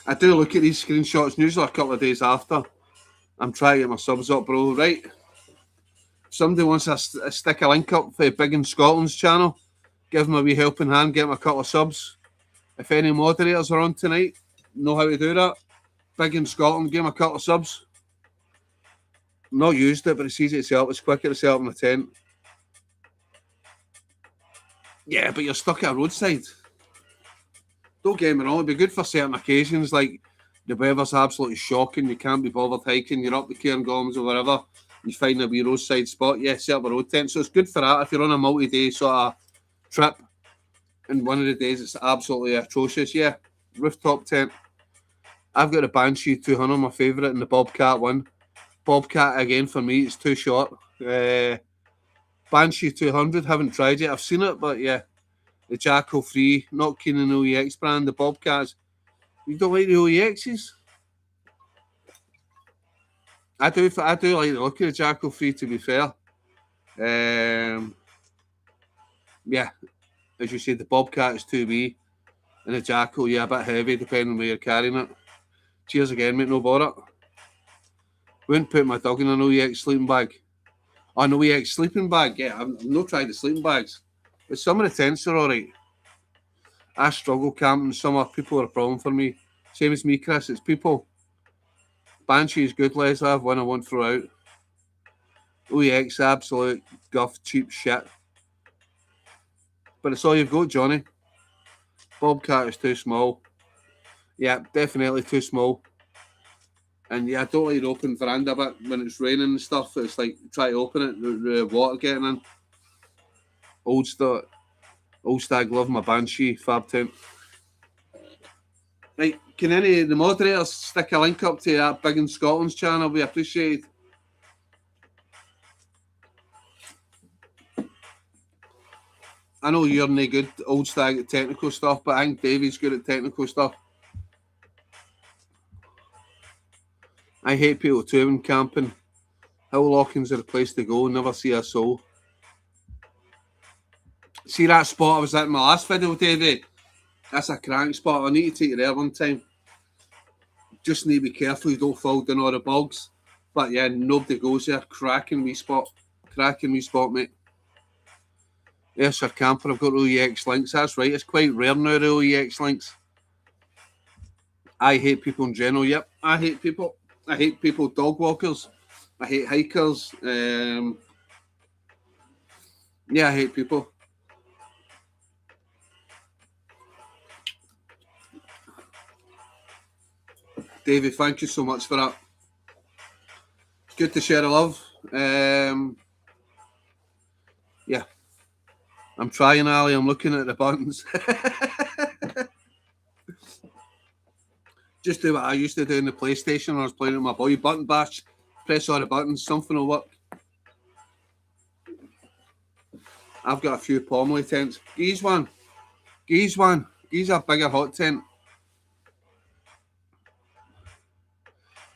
I do look at these screenshots usually a couple of days after. I'm trying to get my subs up, bro. Right. If somebody wants to stick a link up for Big in Scotland's channel, give them a wee helping hand, get them a couple of subs. If any moderators are on tonight, know how to do that. Big in Scotland, give them a couple of subs. Not used it, but it's easy to set up. It's quicker to set up in a tent. Yeah, but you're stuck at a roadside. Don't get me wrong, it'd be good for certain occasions, like the weather's absolutely shocking, you can't be bothered hiking, you're up the Cairngorms or wherever, you find a wee roadside spot, set up a road tent. So it's good for that if you're on a multi-day sort of trip and one of the days it's absolutely atrocious. Rooftop tent. I've got a Banshee 200, my favourite, and the Bobcat one. Bobcat, again, for me, it's too short. Banshee 200, haven't tried it. I've seen it, but the Jackal 3, not keen on the OEX brand, the Bobcats. You don't like the OEXs? I do like the look of the Jackal 3, to be fair. As you said, the Bobcat is 2B, and the Jackal, a bit heavy, depending on where you're carrying it. Cheers again, mate, no bother. Wouldn't put my dog in an OEX sleeping bag. Oh, an OEX sleeping bag, I've not tried the sleeping bags. But some of the tents are alright. I struggle camping summer. People are a problem for me. Same as me, Chris. It's people. Banshee is good, Les. I have one I won't throw out. OEX, absolute guff, cheap shit. But it's all you've got, Johnny. Bobcat is too small. Yeah, definitely too small. And I don't like the open veranda bit when it's raining and stuff. It's like, try to open it, the water getting in. Old Stag, love my Banshee fab tent. Right, can any of the moderators stick a link up to that Big in Scotland's channel? We appreciate it. I know you're no good, Old Stag, at technical stuff, but I think Davey's good at technical stuff. I hate people too when camping. Hill lockings are the place to go, never see a soul. See that spot I was at in my last video, Davey? That's a crank spot. I need to take you there one time. Just need to be careful you don't fall down all the bugs. But nobody goes there. Cracking wee spot, mate. Yes, sir, camper. I've got OEX links. That's right. It's quite rare now, the OEX links. I hate people in general. Yep, I hate people. I hate people, dog walkers. I hate hikers. I hate people. Davey, thank you so much for that. Good to share the love. I'm trying, Ali. I'm looking at the buttons. Just do what I used to do in the PlayStation when I was playing with my boy. Button bash. Press all the buttons. Something will work. I've got a few Pomley tents. Gee's one. Gee's a bigger hot tent.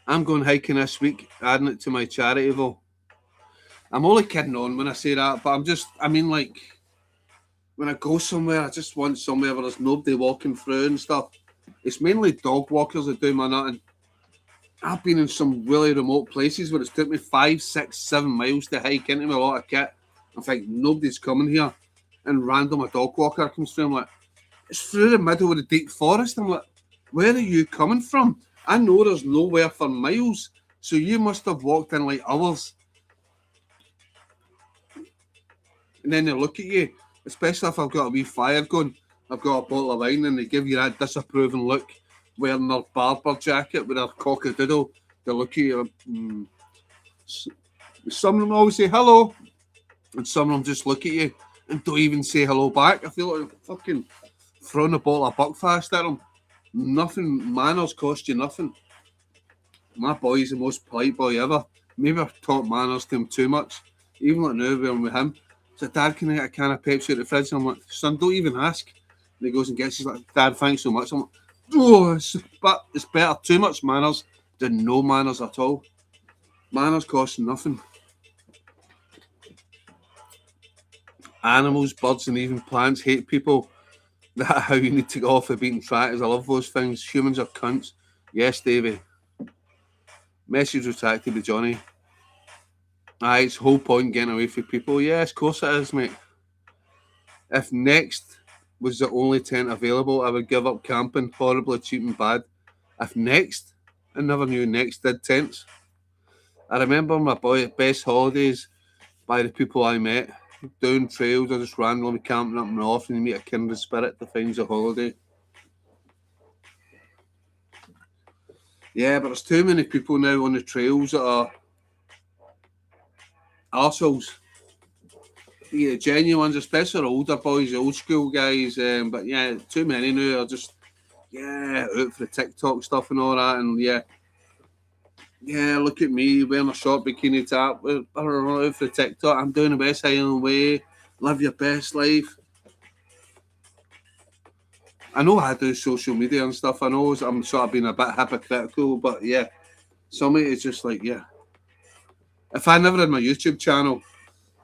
I'm going hiking this week, adding it to my charity though. I'm only kidding on when I say that, but when I go somewhere, I just want somewhere where there's nobody walking through and stuff. It's mainly dog walkers that do my nutting. I've been in some really remote places where it's took me 5, 6, 7 miles to hike into a lot of kit. I think nobody's coming here, and random a dog walker comes through. I'm like, it's through the middle of the deep forest. I'm like, where are you coming from? I know there's nowhere for miles, so you must have walked in like hours. And then they look at you, especially if I've got a wee fire going, I've got a bottle of wine, and they give you that disapproving look, wearing their barber jacket with their cock-a-doodle. They look at you. Some of them always say hello, and some of them just look at you and don't even say hello back. I feel like fucking throwing a bottle of Buckfast at them. Nothing, manners cost you nothing. My boy's the most polite boy ever. Maybe I've taught manners to him too much. Even like now when I'm with him, so Dad, can I get a can of Pepsi out the fridge? And I'm like, son, don't even ask. And he goes and gets, he's like, Dad, thanks so much. I'm like, oh, but it's better too much manners than no manners at all. Manners cost nothing. Animals, birds, and even plants hate people. That's how you need to go off the beaten track. I love those things. Humans are cunts. Yes, Davey. Message retracted to Johnny. Aye, it's the whole point getting away from people. Yes, of course it is, mate. If Next was the only tent available, I would give up camping. Horribly cheap and bad. If Next, I never knew Next did tents. I remember my best holidays by the people I met. Down trails or just randomly camping up north, and you meet a kindred spirit that finds a holiday. Yeah, but there's too many people now on the trails that are arseholes. You get genuine ones, especially older boys, old school guys. But yeah, too many now are just out for the TikTok stuff and all that. And yeah, look at me wearing a short bikini top. Out for the TikTok. I'm doing the West Highland Way. Live your best life. I know I do social media and stuff. I know I'm sort of being a bit hypocritical, but yeah, some of it is just like, yeah. If I never had my YouTube channel,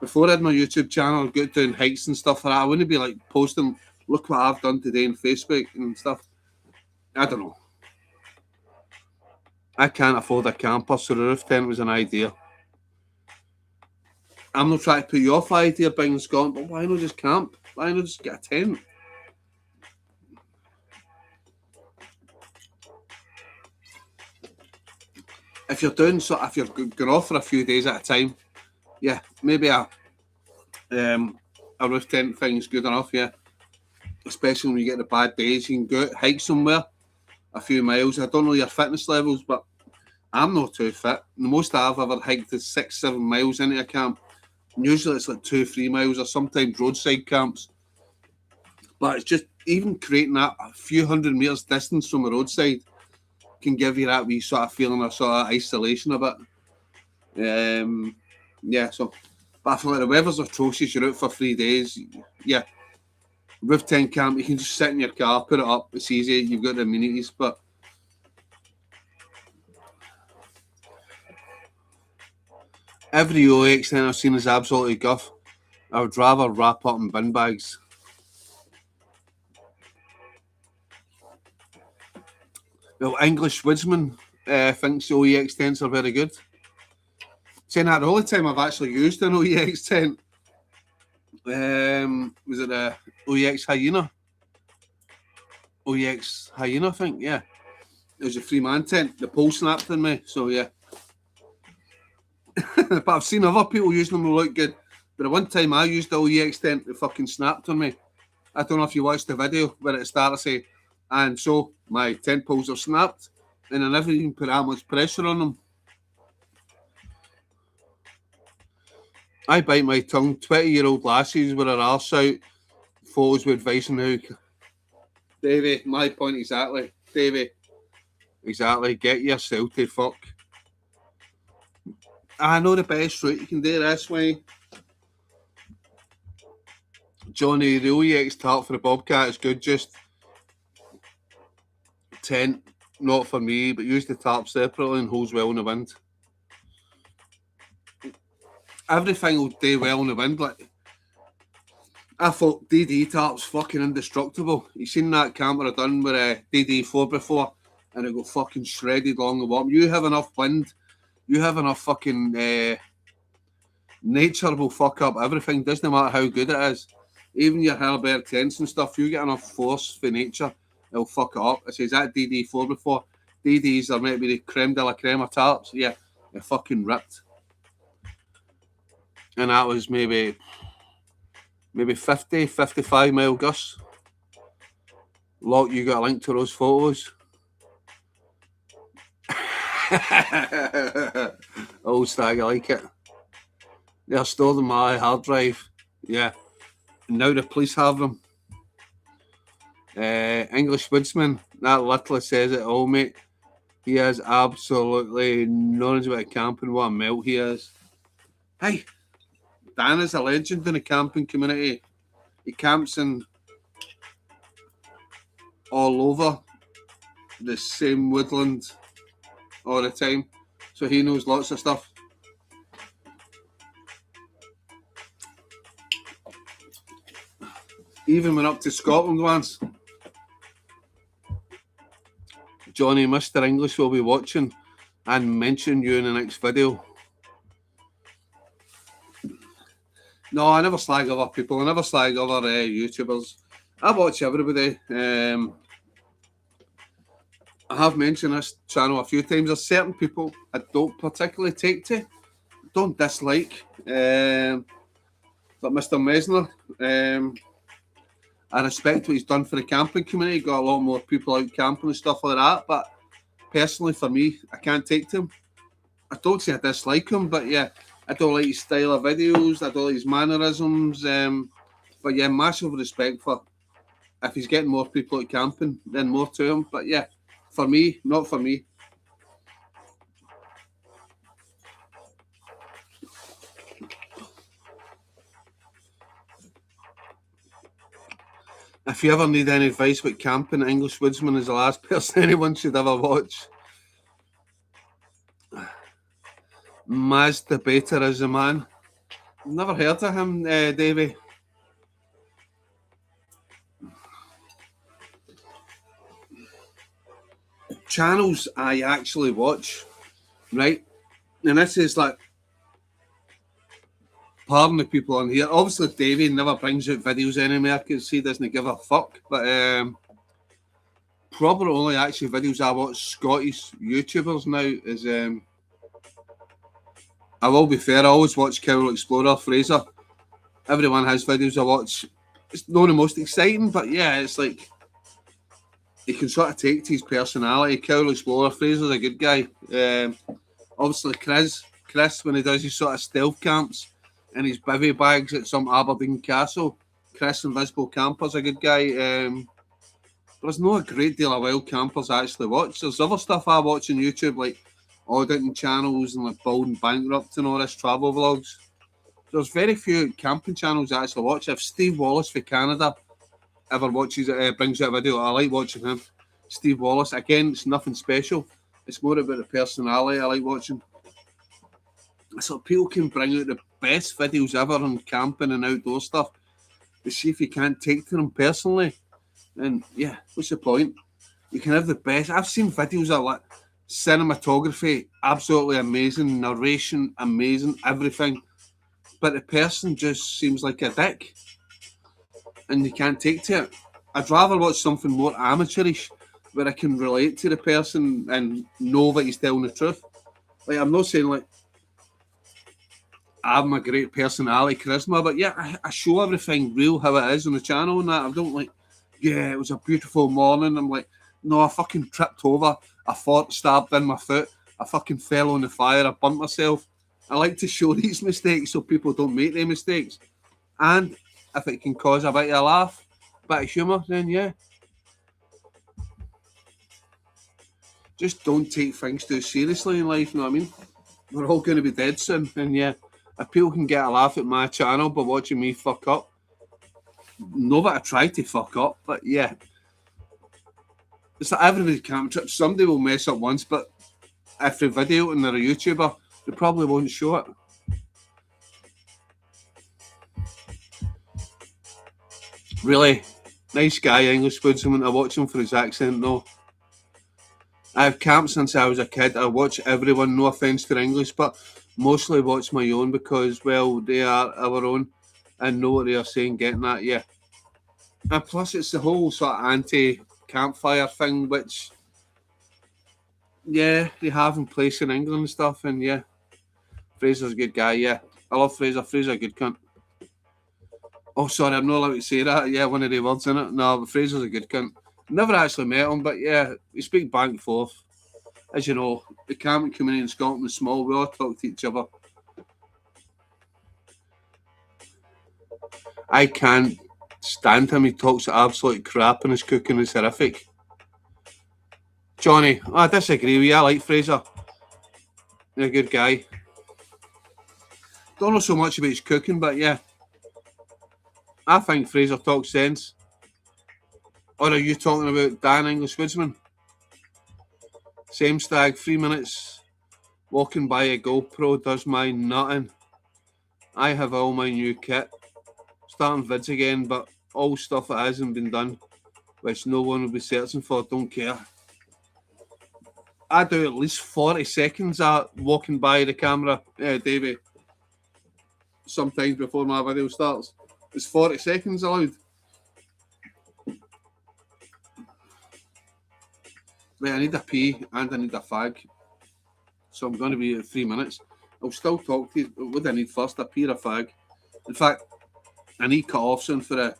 before I had my YouTube channel, I'd go doing hikes and stuff like that, I wouldn't be like posting, look what I've done today on Facebook and stuff. I don't know. I can't afford a camper, so the roof tent was an idea. I'm not trying to put you off the idea of buying Scotland, but why not just camp? Why not just get a tent? If you're doing so, if you're going off for a few days at a time, yeah, maybe a roof tent thing's good enough, yeah. Especially when you get the bad days, you can go out, hike somewhere, a few miles. I don't know your fitness levels, but I'm not too fit. The most I've ever hiked is 6, 7 miles into a camp. And usually it's like 2, 3 miles, or sometimes roadside camps. But it's just even creating that a few hundred meters distance from a roadside can give you that wee sort of feeling of sort of isolation a bit. Yeah, so, but I feel like the weather's atrocious, you're out for 3 days, yeah. Roof tent camp, you can just sit in your car, put it up, it's easy, you've got the amenities, but every OX tent I've seen is absolutely guff. I would rather wrap up in bin bags. Well, English Woodsman thinks the OEX tents are very good. Saying that, the only time I've actually used an OEX tent was it the OEX Hyena? OEX Hyena, I think, yeah. It was a 3-man tent. The pole snapped on me, so yeah. But I've seen other people using them who look good. But the one time I used the OEX tent, it fucking snapped on me. I don't know if you watched the video where it started to say, and so my tent poles are snapped, and I never even put that much pressure on them. I bite my tongue. 20-year-old lassies with her arse out, photos with advice on how. Davey, my point exactly. Davey, exactly. Get yourself to fuck. I know the best route you can do this way. Johnny, the OEX tarp for the Bobcat is good, just tent, not for me, but use the tarp separately and holds well in the wind. Everything will do well in the wind. Like, I thought DD tarp's fucking indestructible. You seen that camera I done with DD4 before? and it go fucking shredded along the bottom. You have enough wind, you have enough fucking nature will fuck up everything. Doesn't matter how good it is. Even your Hellberg tents and stuff, you get enough force for nature, it'll fuck it up. I says that DD4 before. DDs are maybe the creme de la creme of tarps. Yeah, they're fucking ripped. And that was maybe 50, 55 mile gusts. Lock, you got a link to those photos. Old stag, I like it. They're stored in my hard drive. Yeah. And now the police have them. English woodsman, that literally says it all, mate. He has absolutely knowledge about camping, what a melt he is. Hey, Dan is a legend in the camping community. He camps in all over the same woodland all the time, so he knows lots of stuff. Even went up to Scotland once. Johnny, Mr. English will be watching and mention you in the next video. No, I never slag other people. I never slag other YouTubers. I watch everybody. I have mentioned this channel a few times. There's certain people I don't particularly take to, don't dislike. But Mr. Mesner, I respect what he's done for the camping community. Got a lot more people out camping and stuff like that. But personally, for me, I can't take to him. I don't say I dislike him, but yeah, I don't like his style of videos. I don't like his mannerisms. But yeah, massive respect for if he's getting more people out camping, then more to him. But yeah, for me, not for me. If you ever need any advice with camping, English Woodsman is the last person anyone should ever watch. Maz the Baiter is the man. Never heard of him, Davey. Channels I actually watch, right? And this is like, pardon the people on here. Obviously, Davey never brings out videos anymore because he doesn't give a fuck. But probably only actually videos I watch Scottish YouTubers now is I will be fair, I always watch Cowell Explorer, Fraser. Everyone has videos I watch. It's not the most exciting, but yeah, it's like you can sort of take to his personality. Cowell Explorer, Fraser's a good guy. Obviously, Chris, when he does his sort of stealth camps and his bivvy bags at some Aberdeen castle, Chris Invisible Camper's a good guy. There's not a great deal of wild campers I actually watch. There's other stuff I watch on YouTube, like auditing channels and like Bald and Bankrupt and all this travel vlogs. There's very few camping channels I actually watch. If Steve Wallace for Canada ever watches it, brings out a video, I like watching him. Steve Wallace, again, it's nothing special. It's more about the personality I like watching. So people can bring out the best videos ever on camping and outdoor stuff. But see if you can't take to them personally, then yeah, what's the point? You can have the best. I've seen videos of like cinematography, absolutely amazing, narration, amazing, everything. But the person just seems like a dick. And you can't take to it. I'd rather watch something more amateurish where I can relate to the person and know that he's telling the truth. Like, I'm not saying like I'm a great personality, charisma, but yeah, I show everything real how it is on the channel and that. I don't like, yeah, it was a beautiful morning. I'm like, no, I fucking tripped over. A fork stabbed in my foot. I fucking fell on the fire. I burnt myself. I like to show these mistakes so people don't make their mistakes. And if it can cause a bit of a laugh, a bit of humour, then yeah. Just don't take things too seriously in life, you know what I mean? We're all going to be dead soon. And yeah, if people can get a laugh at my channel by watching me fuck up, know that I try to fuck up, but yeah. It's like everybody camp trip. Somebody will mess up once, but if they video and they're a YouTuber, they probably won't show it. Really nice guy, English woodsman. I watch him for his accent, though. I've camped since I was a kid. I watch everyone, no offence to English, but mostly watch my own because, well, they are our own and know what they are saying, getting at, yeah. And plus, it's the whole sort of anti campfire thing, which, yeah, they have in place in England and stuff, and yeah, Fraser's a good guy, yeah. I love Fraser. Fraser's a good cunt. Oh, sorry, I'm not allowed to say that. Yeah, one of the words in it. No, but Fraser's a good cunt. Never actually met him, but yeah, we speak back and forth. As you know, the camping community in Scotland is small. We all talk to each other. I can't stand him. He talks absolute crap and his cooking is horrific. Johnny, I disagree with you. I like Fraser. He's a good guy. Don't know so much about his cooking, but yeah, I think Fraser talks sense. Or are you talking about Dan English Woodsman? Same stag, 3 minutes walking by a GoPro does my nothing. I have all my new kit. Starting vids again, but all stuff that hasn't been done, which no one will be searching for, don't care. I do at least 40 seconds at walking by the camera, Davey, sometimes before my video starts. Is 40 seconds allowed? Right, I need a pee and I need a fag. So I'm going to be at 3 minutes. I'll still talk to you. What do I need first? A pee or a fag? In fact, I need cut off soon for it.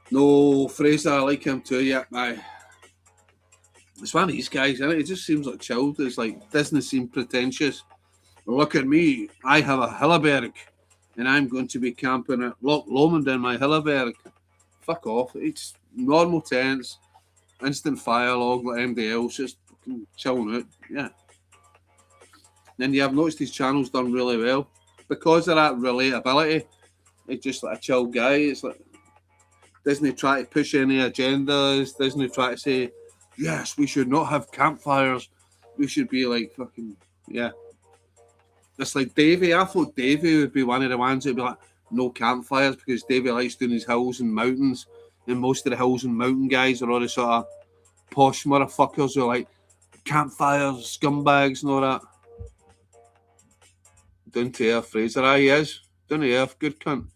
No, Fraser, I like him too, yeah. Aye. It's one of these guys, isn't it? It just seems like chilled. It's like, doesn't seem pretentious. Look at me, I have a Hilleberg and I'm going to be camping at Loch Lomond in my Hilleberg. Fuck off. It's normal tents, instant fire log like MD else, just chilling out. Yeah. Then you have noticed his channel's done really well. Because of that relatability, it's just like a chill guy. It's like, doesn't he try to push any agendas? Doesn't he try to say, yes, we should not have campfires. We should be like fucking, yeah. It's like Davey. I thought Davey would be one of the ones that'd be like, no campfires because Davey likes doing his hills and mountains. And most of the hills and mountain guys are all the sort of posh motherfuckers who are like campfires, scumbags and all that. Down to earth, Fraser. Aye, he is. Down to earth, good cunt.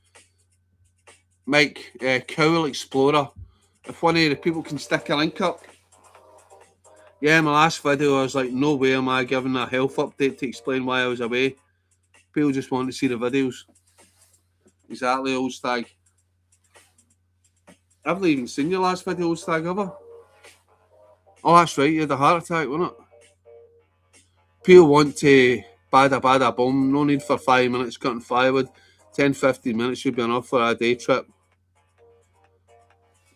Mike, Cowl Explorer. If one of the people can stick a link up. Yeah, my last video, I was like, no way am I giving a health update to explain why I was away. People just want to see the videos. Exactly, old stag. I haven't even seen your last video, old stag, ever. Oh, that's right, you had a heart attack, wasn't it? People want to bada boom. No need for 5 minutes cutting firewood. 10-15 minutes should be enough for a day trip.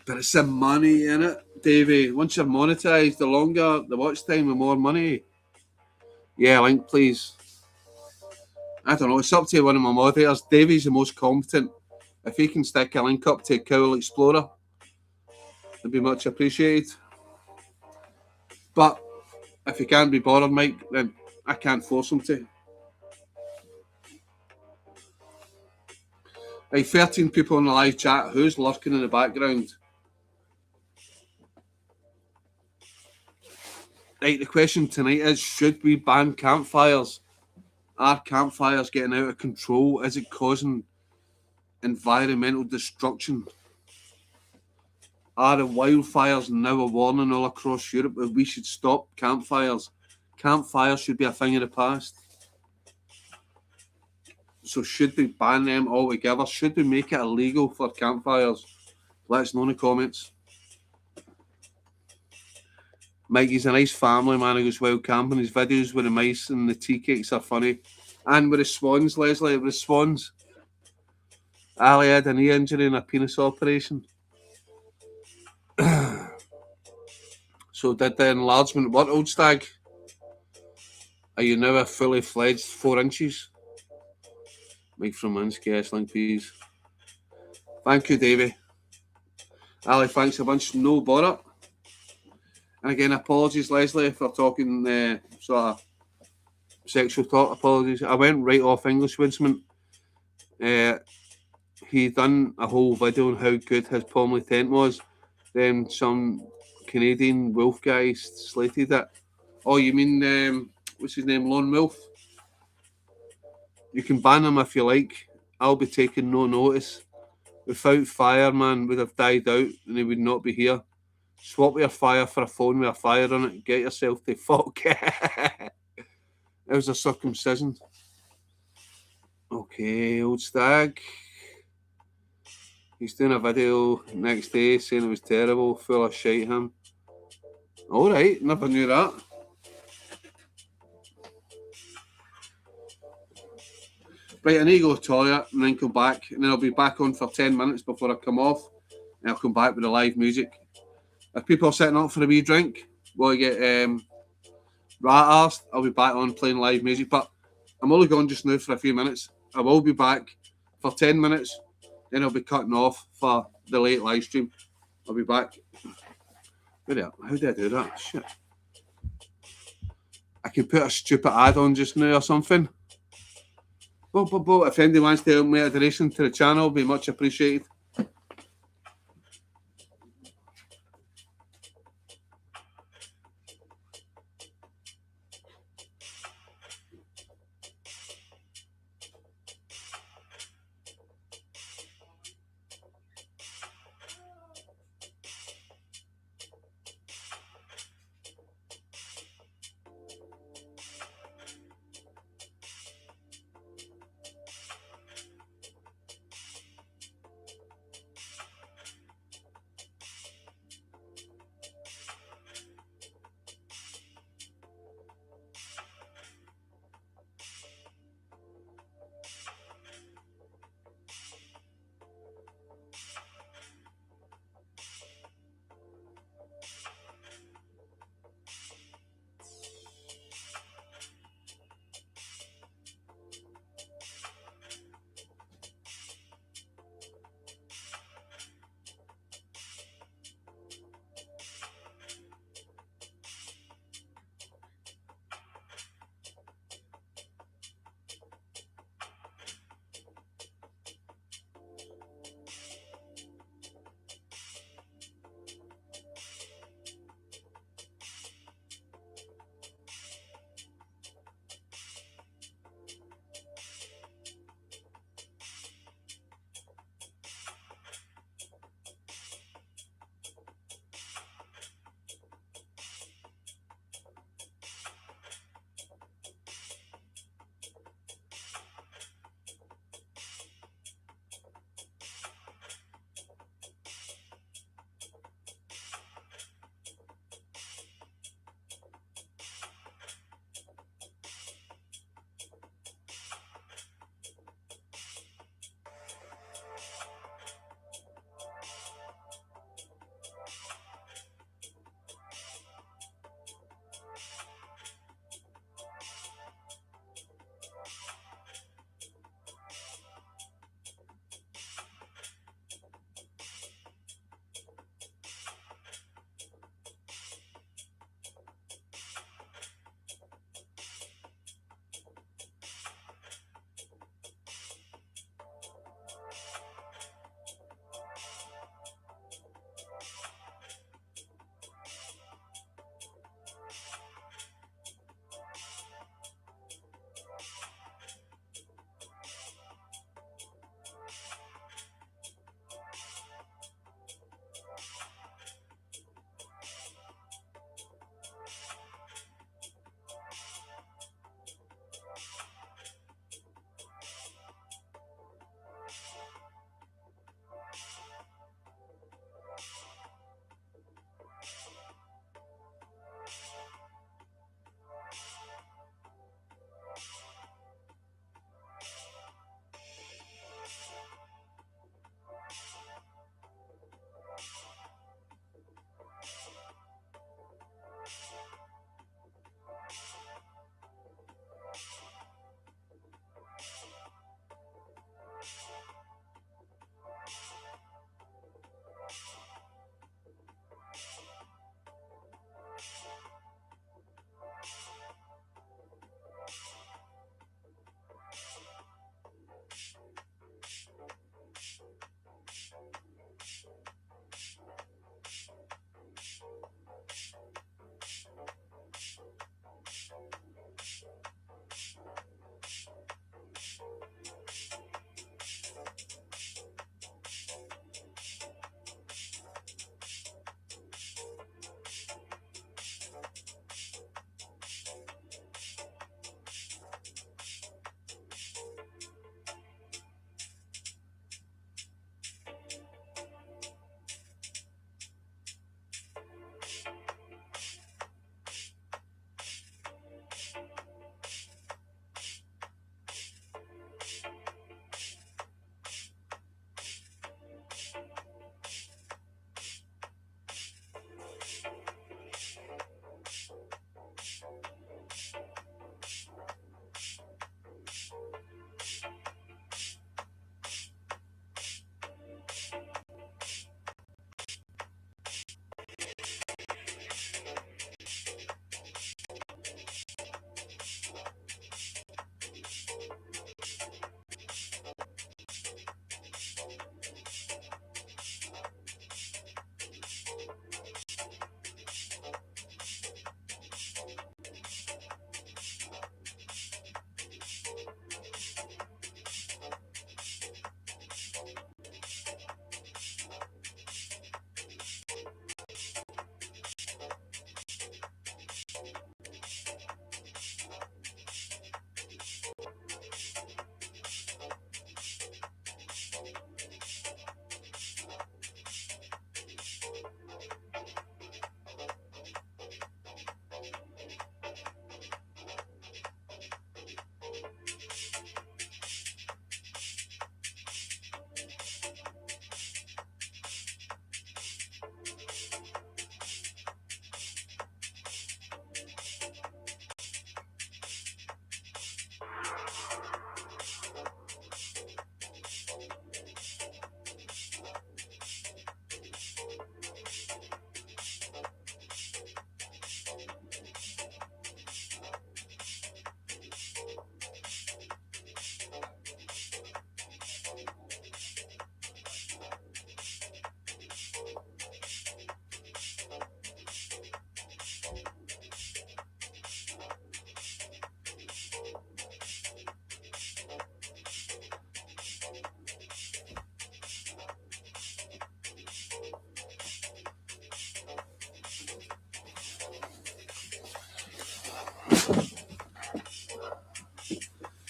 But it's the money in it, Davey. Once you're monetized, the longer the watch time, the more money. Yeah, link please. I don't know, it's up to one of my moderators. Davey's the most competent. If he can stick a link up to Cowl Explorer, it'd be much appreciated. But if he can't be bothered, Mike, then I can't force him to. Right, 13 people in the live chat. Who's lurking in the background? Right, the question tonight is, should we ban campfires? Are campfires getting out of control? Is it causing environmental destruction? Are the wildfires now a warning all across Europe that we should stop campfires? Campfires should be a thing of the past. So should we ban them altogether? Should we make it illegal for campfires? Let us know in the comments. Mikey's a nice family man who goes wild camping. His videos with the mice and the tea cakes are funny. And with the swans, Leslie, with the swans. Ali had a knee injury and a penis operation. So did the enlargement work, old stag? Are you now a fully fledged 4 inches? Mike from Mansky, link please. Thank you, Davey. Ali, thanks a bunch. No bother. And again, apologies, Leslie, for talking sort of sexual talk. Apologies. I went right off English Woodsman. He done a whole video on how good his Pomley tent was. Then some Canadian wolf guy slated it. Oh, you mean, what's his name, Lone Wolf? You can ban him if you like. I'll be taking no notice. Without fire, man would have died out and he would not be here. Swap your fire for a phone with a fire on it. Get yourself to fuck. It was a circumcision. Okay, old stag. He's doing a video next day saying it was terrible, full of shite him. Alright, never knew that. Right, I need to go to the toilet and then come back, and then I'll be back on for 10 minutes before I come off, and I'll come back with the live music. If people are setting up for a wee drink, while I get rat-arsed, I'll be back on playing live music, but I'm only gone just now for a few minutes. I will be back for 10 minutes, then I'll be cutting off for the late live stream. I'll be back. How did I do that? Shit. I can put a stupid ad on just now or something. If anybody wants to help me a donation to the channel, it'll be much appreciated.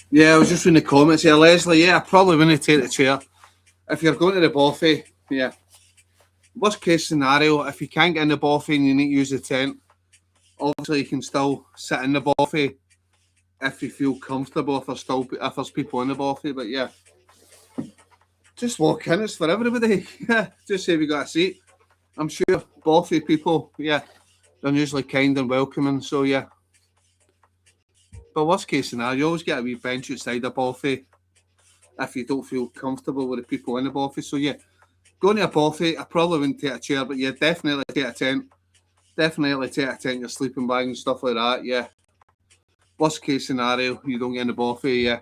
Yeah, I was just reading the comments here, Leslie. Yeah, I probably wouldn't take the chair. If you're going to the buffet, yeah. Worst case scenario, if you can't get in the buffet and you need to use the tent, obviously you can still sit in the buffet if you feel comfortable. If there's people in the buffet, but yeah, just walk in. It's for everybody. Yeah, just say we got a seat. I'm sure buffet people, yeah, they're usually kind and welcoming. So yeah, but worst case scenario, you always get a wee bench outside the buffet if you don't feel comfortable with the people in the buffet. So yeah, going to a buffet, I probably wouldn't take a chair, but yeah, definitely take a tent. Definitely take a tent, your sleeping bag and stuff like that. Yeah. Worst case scenario, you don't get in the buffet. Yeah.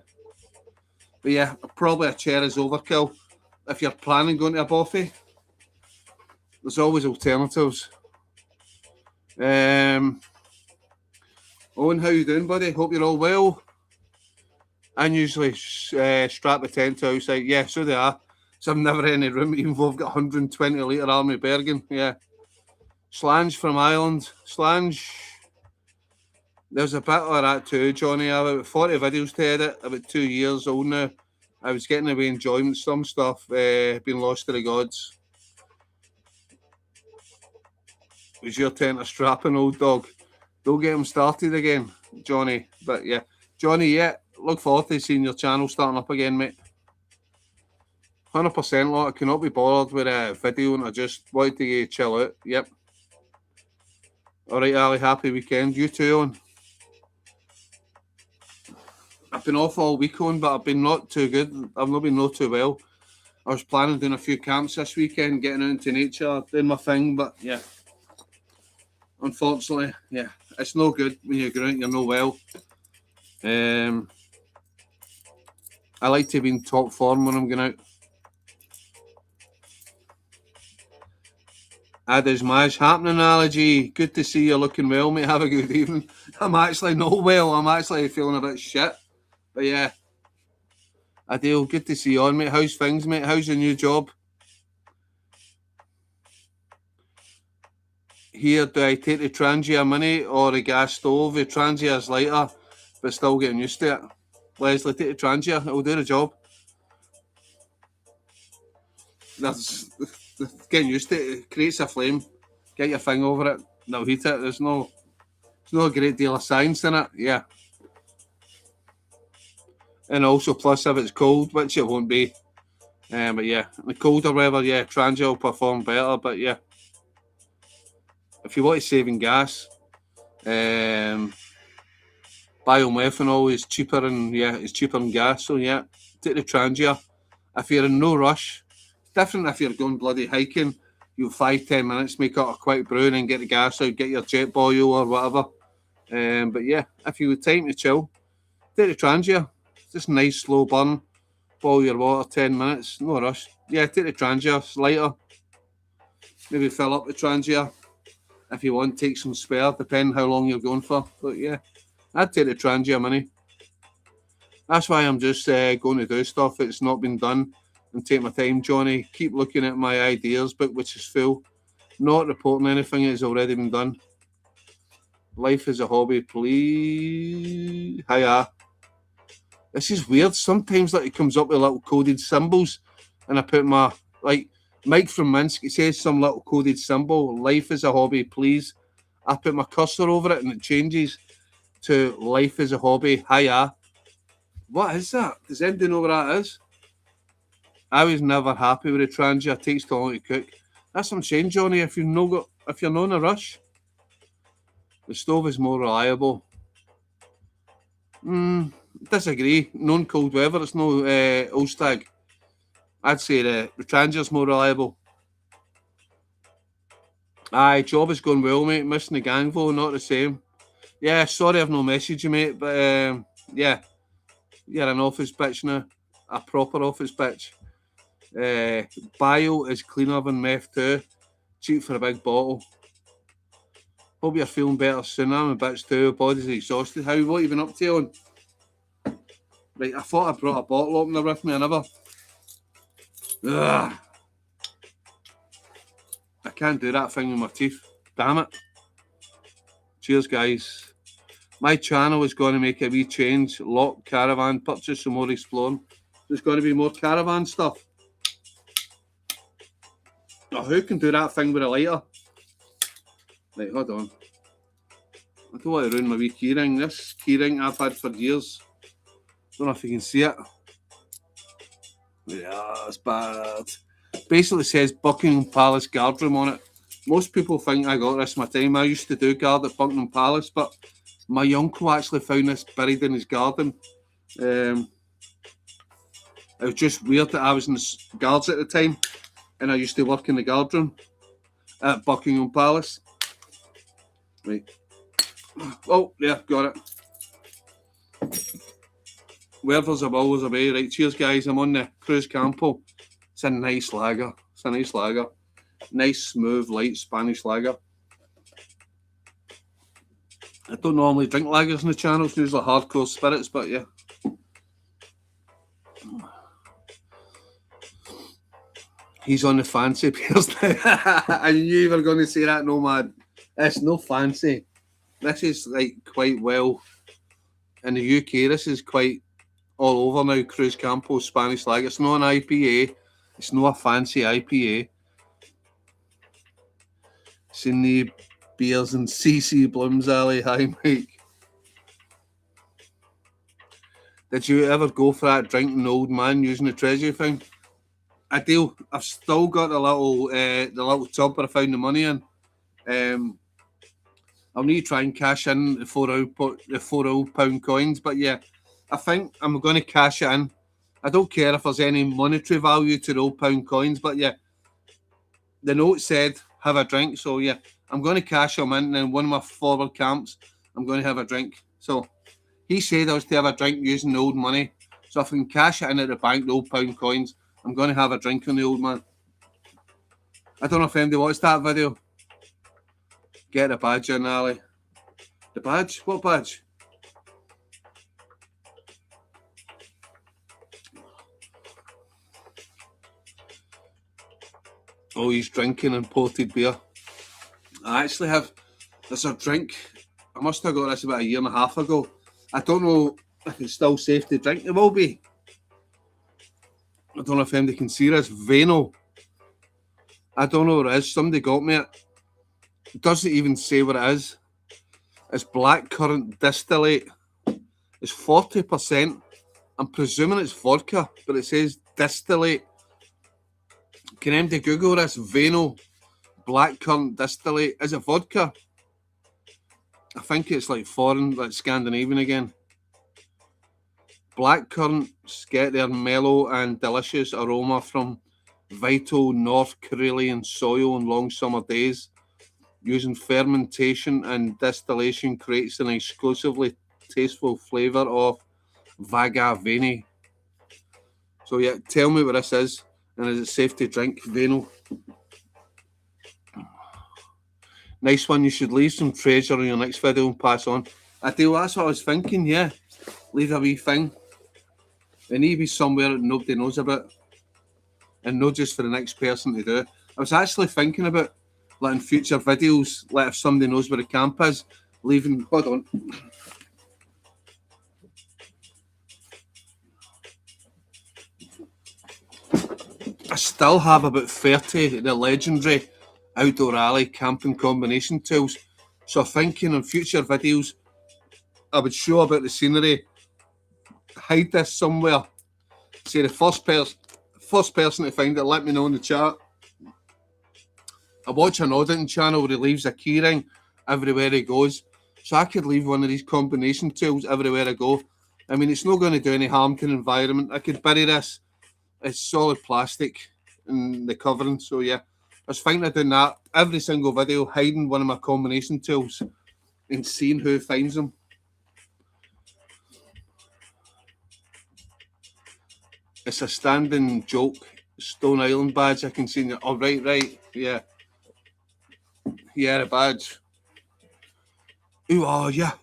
But yeah, probably a chair is overkill. If you're planning going to a buffet, there's always alternatives. Owen, how you doing, buddy? Hope you're all well. I usually strap the tent to outside. Yeah, so they are. So I'm never in any room, even though I've got 120 litre Army Bergen. Yeah. Slange from Ireland. Slange. There's a bit of that too, Johnny. I have about 40 videos to edit, about 2 years old now. I was getting away enjoyment. Some stuff been lost to the gods. Was your tent a strapping old dog? Don't get him started again, Johnny. But yeah, Johnny, yeah, look forward to seeing your channel starting up again, mate. 100% lot. I cannot be bothered with a video and I just wanted to chill out. Yep. Alright, Ali, happy weekend. You too, on. I've been off all week on, but I've been not too good. I've not been too well. I was planning doing a few camps this weekend, getting out into nature, doing my thing, but yeah. Unfortunately, yeah, it's no good when you're going out, you're no well. I like to be in top form when I'm going out. There's Maj happening, Allergy. Good to see you looking well, mate. Have a good evening. I'm actually not well. I'm actually feeling a bit shit. But yeah. Adele, good to see you on, mate. How's things, mate? How's your new job? Here, do I take the Trangia Mini or the gas stove? The Trangia is lighter, but still getting used to it. Leslie, take the Trangia. It'll do the job. That's getting used to it. It creates a flame. Get your thing over it. They'll heat it. There's no a great deal of science in it. Yeah. And also, plus, if it's cold, which it won't be. But yeah, the colder weather, yeah, Trangia will perform better. But yeah, if you want to save in gas, biomethanol is cheaper and yeah, it's cheaper than gas. So yeah, take the Trangia. If you're in no rush, different if you're going bloody hiking, you've 5-10 minutes, make up a quick brew and then get the gas out, get your jet boil or whatever. But yeah, if you have time to chill, take the Trangia. Just nice slow burn. Boil your water 10 minutes, no rush. Yeah, take the Trangia, it's lighter. Maybe fill up the Trangia. If you want, take some spare, depending how long you're going for. But yeah, I'd take the Trangia Mini. That's why I'm just going to do stuff that's not been done and take my time, Johnny. Keep looking at my ideas book, which is full. Not reporting anything that's already been done. Life is a hobby, please. Hiya. This is weird. Sometimes like it comes up with little coded symbols, and I put my like Mike from Minsk. It says some little coded symbol. Life is a hobby, please. I put my cursor over it, and it changes to life is a hobby. Hiya. What is that? Does anybody know what that is? I was never happy with the Trangia. It takes too long to cook. That's what I'm saying, Johnny. If you're not in a rush, the stove is more reliable. Disagree. Non-cold weather, it's no Ulstag. I'd say the Trangia's more reliable. Aye, job is going well, mate. Missing the gang though, not the same. Yeah, sorry I've no message you, mate, but yeah, you're an office bitch now. A proper office bitch. Bio is cleaner than meth too. Cheap for a big bottle. Hope you're feeling better soon. I'm a bitch too. Body's exhausted. What have you been up to, on? Right, I thought I brought a bottle opener with me. I never. Ugh. I can't do that thing with my teeth. Damn it. Cheers, guys. My channel is going to make a wee change. Lock, caravan, purchase some more exploring. There's going to be more caravan stuff. Oh, who can do that thing with a lighter? Right, hold on. I don't want to ruin my wee keyring. This keyring I've had for years. Don't know if you can see it. Yeah, it's bad. Basically says Buckingham Palace guard room on it. Most people think I got this my time. I used to do guard at Buckingham Palace, but my uncle actually found this buried in his garden. It was just weird that I was in the guards at the time, and I used to work in the guard room at Buckingham Palace. Right. Oh, yeah, got it. Where there's a will, there's a way. Right, cheers, guys. I'm on the Cruz Campo. It's a nice lager. It's a nice lager. Nice, smooth, light Spanish lager. I don't normally drink lagers on the channel. It's usually hardcore spirits, but yeah. He's on the fancy beers now. I knew you were going to say that, Nomad. It's no fancy. This is like quite well. In the UK, this is quite all over now. Cruz Campo Spanish lager. It's not an IPA. It's not a fancy IPA. It's in the beers and CC Blooms Alley. Hi, Mike. Did you ever go for that drinking old man using the treasury thing? I do. I've still got the little tub where I found the money in. I'll need to try and cash in the £4 coins, but yeah, I think I'm going to cash it in. I don't care if there's any monetary value to the old pound coins, but yeah, the note said have a drink, so yeah, I'm going to cash them in, and then one of my forward camps, I'm going to have a drink. So he said I was to have a drink using the old money, so if I can cash it in at the bank, the old pound coins, I'm going to have a drink on the old man. I don't know if anybody watched that video. Get the badge in, Ali. The badge? What badge? Oh, he's drinking imported beer. I actually have, there's a drink. I must have got this about a year and a half ago. I don't know if it's still safe to drink. It will be. I don't know if anybody can see this. Vano. I don't know what it is. Somebody got me it. It doesn't even say what it is. It's blackcurrant distillate. It's 40%. I'm presuming it's vodka, but it says distillate. Can anybody Google this? Vano blackcurrant distillate. Is it vodka? I think it's like foreign, like Scandinavian again. Blackcurrants get their mellow and delicious aroma from vital North Karelian soil on long summer days. Using fermentation and distillation creates an exclusively tasteful flavour of Vagavani. So yeah, tell me what this is, and is it safe to drink? Vano. Nice one. You should leave some treasure on your next video and pass on. I do. That's what I was thinking. Yeah, leave a wee thing. It need to be somewhere that nobody knows about, and not just for the next person to do. I was actually thinking about, like, in future videos, like if somebody knows where the camp is, leaving. Hold on. I still have about 30 of the legendary outdoorally camping combination tools. So thinking in future videos, I would show about the scenery, hide this somewhere. Say the first person to find it, let me know in the chat. I watch an auditing channel where he leaves a keyring everywhere he goes. So I could leave one of these combination tools everywhere I go. I mean, it's not going to do any harm to the environment. I could bury this. It's solid plastic in the covering. So yeah, I was thinking of doing that every single video, hiding one of my combination tools and seeing who finds them. It's a standing joke. Stone Island badge. I can see it. Oh, right. Yeah. Yeah, a badge. Ooh, oh, yeah.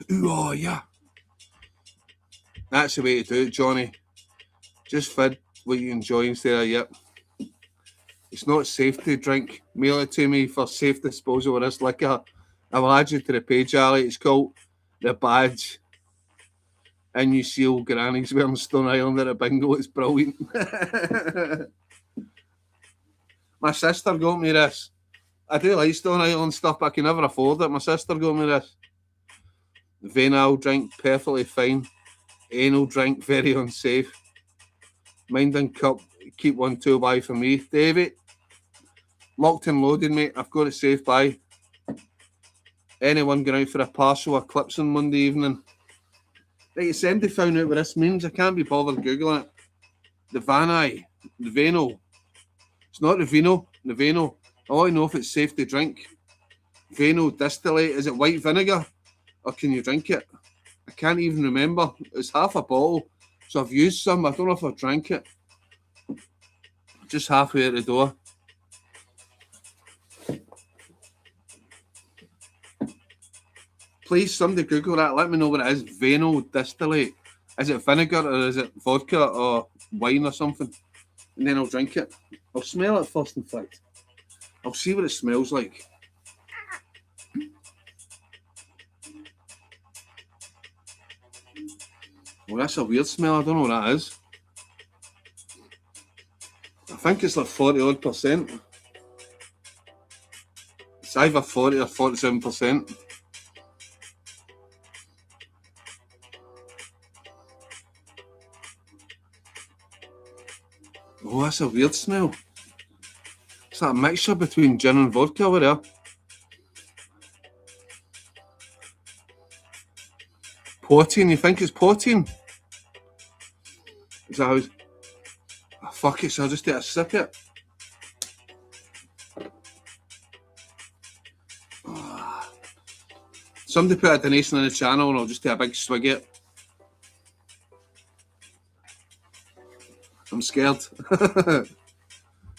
That's the way to do it, Johnny. Just fid what you enjoy instead of, yep. It's not safe to drink. Mail it to me for safe disposal of this liquor. I will add you to the page, Ali. It's called the badge, and you see old grannies wearing Stone Island at a bingo. It's brilliant. My sister got me this. I do like Stone Island stuff, but I can never afford it. My sister got me this. Venal drink, perfectly fine. Anal drink, very unsafe. Mind and cup, keep 1 2 by for me. David, locked and loaded, mate. I've got it safe by. Anyone going out for a partial eclipse on Monday evening? Right, Sandy found out what this means. I can't be bothered Googling it. The Vanai, the Vano. It's not the Vino, the Vano. I want to know if it's safe to drink. Vano distillate, is it white vinegar? Or can you drink it? I can't even remember. It's half a bottle. So I've used some. I don't know if I've drank it. Just halfway at the door. Please, somebody Google that. Let me know what it is. Vano distillate. Is it vinegar or is it vodka or wine or something? And then I'll drink it. I'll smell it first, in fact. I'll see what it smells like. Well, that's a weird smell. I don't know what that is. I think it's like 40-odd%. It's either 40 or 47%. Oh, that's a weird smell. It's that mixture between gin and vodka over there. Poteen, you think it's poteen? Is that how... Oh, fuck it, so I'll just take a sip of it. Oh. Somebody put a donation in the channel and I'll just take a big swig of it. I'm scared.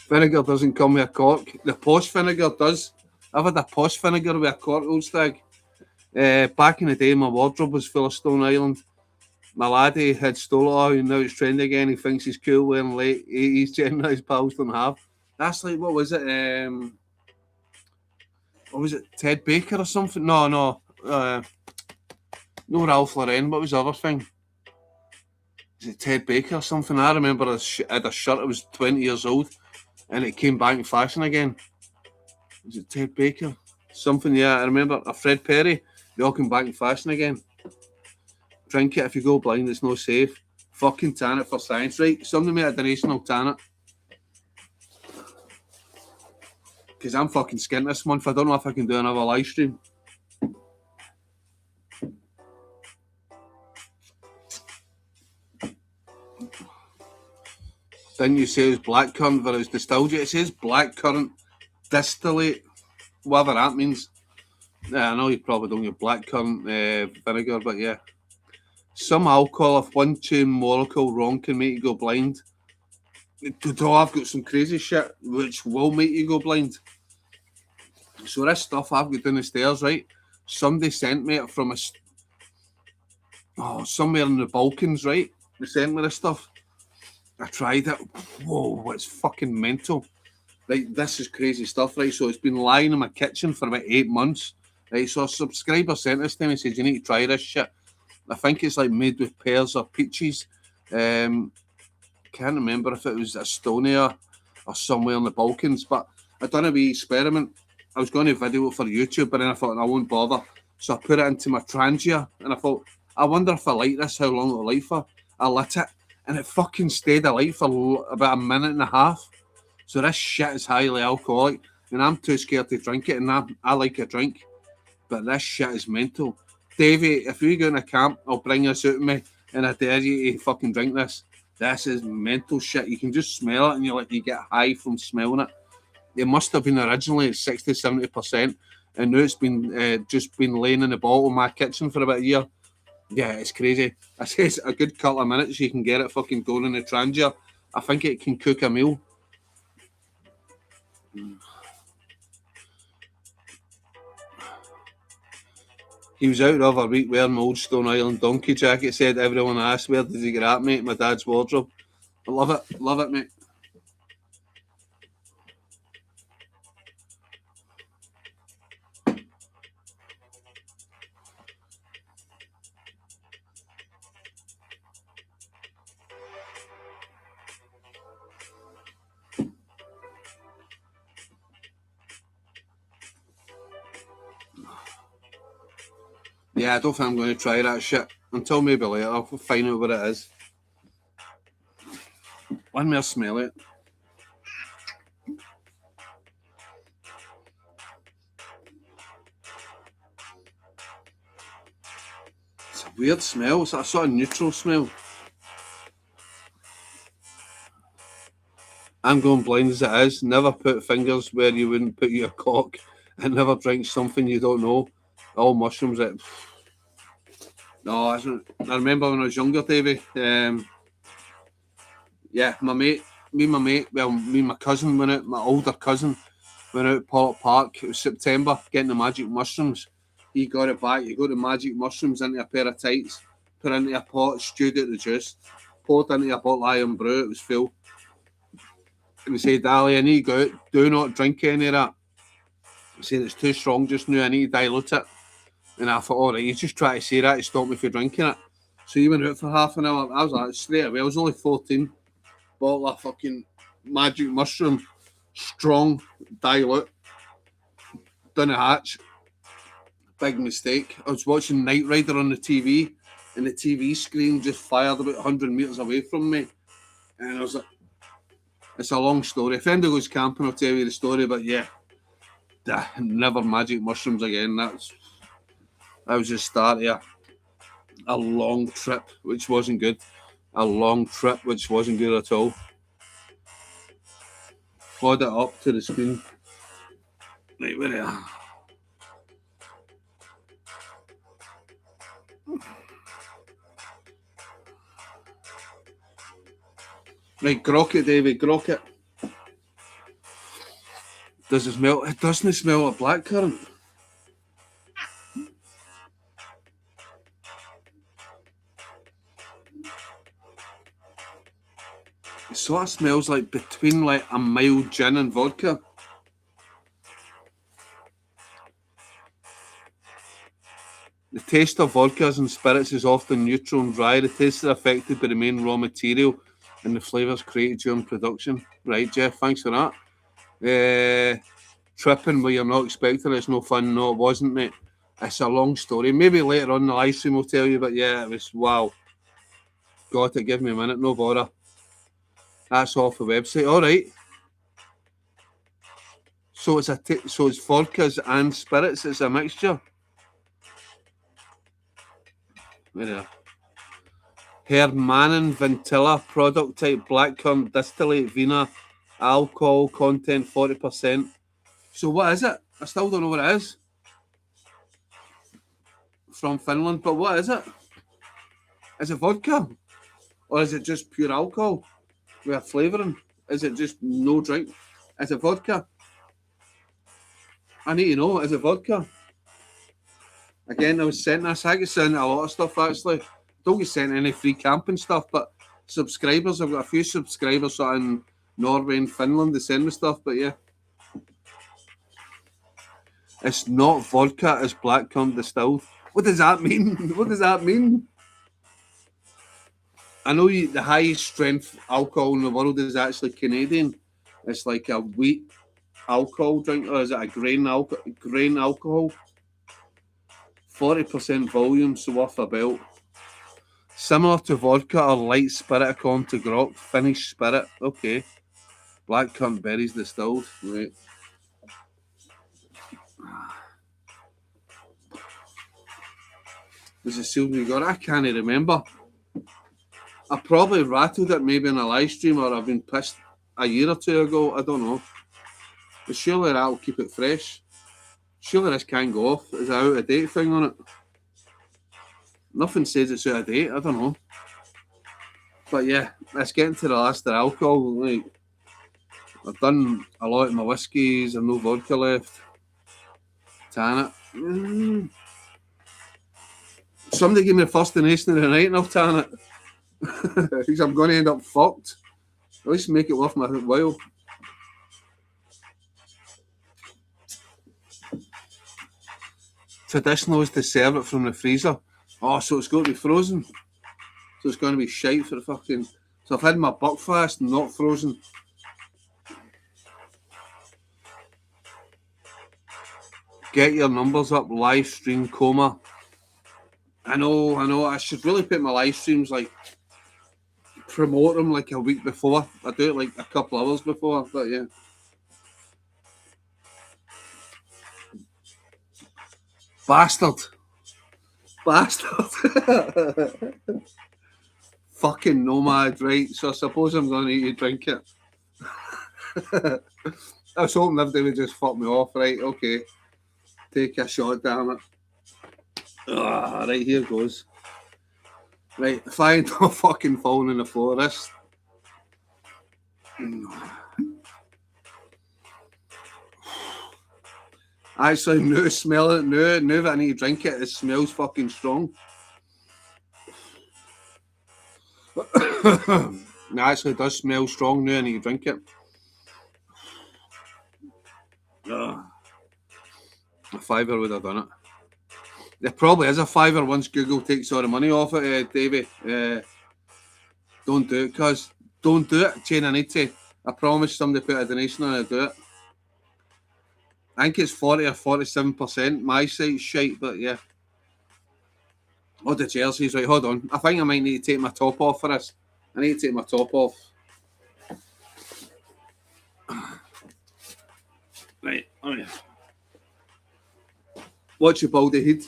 Vinegar doesn't come with a cork. The posh vinegar does. I've had a posh vinegar with a cork, old stag. Back in the day, my wardrobe was full of Stone Island. My laddie had stole it, and now it's trendy again. He thinks he's cool wearing late 80s gin that his pals don't have. That's like, what was it? What was it? Ted Baker or something? No. No Ralph Lauren. What was the other thing? Is it Ted Baker or something? I remember I had a shirt that was 20 years old and it came back in fashion again. Was it Ted Baker? Something, yeah. I remember a Fred Perry. They all came back in fashion again. Drink it if you go blind, it's no safe. Fucking tan it for science, right? Somebody made a donation, I'll tan it. Because I'm fucking skint this month. I don't know if I can do another live stream. Didn't you say it was blackcurrant but it was distilled? It says blackcurrant distillate, whatever that means. Yeah, I know you probably don't get blackcurrant vinegar, but yeah. Some alcohol, if 1 2 molecule wrong, can make you go blind. I've got some crazy shit which will make you go blind. So this stuff I've got down the stairs, right? Somebody sent me it from somewhere in the Balkans, right? They sent me this stuff. I tried it. Whoa, it's fucking mental. Right, this is crazy stuff, right? So it's been lying in my kitchen for about 8 months. Right, so a subscriber sent this to me and said, you need to try this shit. I think it's like made with pears or peaches. Can't remember if it was Estonia or somewhere in the Balkans, but I done a wee experiment. I was going to video it for YouTube, but then I thought I won't bother. So I put it into my Trangia and I thought, I wonder if I like this, how long it'll light for. I lit it and it fucking stayed alight for about a minute and a half. So this shit is highly alcoholic and I'm too scared to drink it, and I like a drink, but this shit is mental. Davey, if we go in a camp, I'll bring this out with me and I dare you to fucking drink this. This is mental shit. You can just smell it and you get high from smelling it. It must have been originally 60-70%, and now it's been just been laying in the bottle in my kitchen for about a year. Yeah, it's crazy. I say it's a good couple of minutes you can get it fucking going in the Trangia. I think it can cook a meal. He was out the other week wearing my old Stone Island donkey jacket. Said everyone asked, where did he get that, mate? My dad's wardrobe. I love it, mate. Yeah, I don't think I'm going to try that shit until maybe later. I'll find out what it is. Let me smell it. It's a weird smell. It's a sort of neutral smell. I'm going blind as it is. Never put fingers where you wouldn't put your cock, and never drink something you don't know. All mushrooms. No, I remember when I was younger, Davey. Yeah, me and my mate, well, me and my cousin went out, my older cousin went out Pollock Park. It was September, getting the magic mushrooms. He got it back. You got the magic mushrooms into a pair of tights, put into a pot, stewed out the juice, poured into a bottle of iron brew. It was full. And he said, Ali, I need to go out. Do not drink any of that. He said, it's too strong just now. I need to dilute it. And I thought, all right, you just try to say that to stop me from drinking it. So he went out for half an hour. I was like, straight away, I was only 14. Bottle of fucking magic mushroom, strong, dilute, down the hatch. Big mistake. I was watching Knight Rider on the TV, and the TV screen just fired about 100 metres away from me. And I was like, it's a long story. If anybody goes camping, I'll tell you the story, but yeah, never magic mushrooms again. That was the start of a long trip, which wasn't good. A long trip, which wasn't good at all. Flood it up to the screen. Right, where are you? Right, grok it, David, grok it. Does it smell? It doesn't smell like blackcurrant. It sort of smells like between like a mild gin and vodka. The taste of vodkas and spirits is often neutral and dry. The taste is affected by the main raw material and the flavours created during production. Right, Jeff, thanks for that. Tripping where you're not expecting it's no fun. No, it wasn't, mate. It's a long story. Maybe later on in the live stream will tell you, but yeah, it was wow. Got it, give me a minute, no bother. That's off the website. All right. So it's so it's vodkas and spirits. It's a mixture. Where Hermanen Ventilla product type blackcurrant distillate vina alcohol content 40%. So what is it? I still don't know what it is. From Finland, but what is it? Is it vodka? Or is it just pure alcohol with a flavouring? Is it just no drink? Is it vodka? I need to know, is it vodka? Again, I was sent this. I get sent a lot of stuff actually. Don't get sent any free camping stuff, but subscribers, I've got a few subscribers in Norway and Finland, they send me stuff, but yeah. It's not vodka, it's blackcurrant distilled. What does that mean? What does that mean? I know the highest strength alcohol in the world is actually Canadian. It's like a wheat alcohol drink, or is it a grain alcohol? 40% volume, so worth a belt. Similar to vodka or light spirit according to grok. Finnish spirit, okay. Blackcurrant berries distilled, right. Was it sealed when you got it? I can't remember. I probably rattled it maybe in a live stream, or I've been pissed a year or two ago. I don't know. But surely that'll keep it fresh. Surely this can't go off. Is it out of date thing on it? Nothing says it's out of date. I don't know. But yeah, let's get into the last of the alcohol. Like, I've done a lot of my whiskies. I've no vodka left. Tan it. Somebody give me the first donation of the night and I'll tan it. Because I'm going to end up fucked. At least make it worth my while. Traditional is to serve it from the freezer. Oh, so it's going to be frozen. So it's going to be shite for the fucking... So I've had my buckfast not frozen. Get your numbers up, live stream coma. I know. I should really put my live streams like promote them like a week before. I do it like a couple hours before, but yeah. Bastard. Fucking nomad, right? So I suppose I'm going to need to drink it. I was hoping everybody would just fuck me off, right? Okay. Take a shot, damn it. Right, here goes. Right, if I end up fucking falling in the floor, this. Actually, now smelling it, now that I need to drink it, it smells fucking strong. It actually does smell strong now I need to drink it. A fiver would have done it. There probably is a fiver once Google takes all the money off it, Davey. Don't do it, cuz. Don't do it, Jane. I need to. I promise somebody put a donation on it, do it. I think it's 40 or 47%. My site's shite, but yeah. Oh, the jerseys, right, hold on. I think I might need to take my top off for this. I need to take my top off. Right, oh yeah. Watch your baldy head.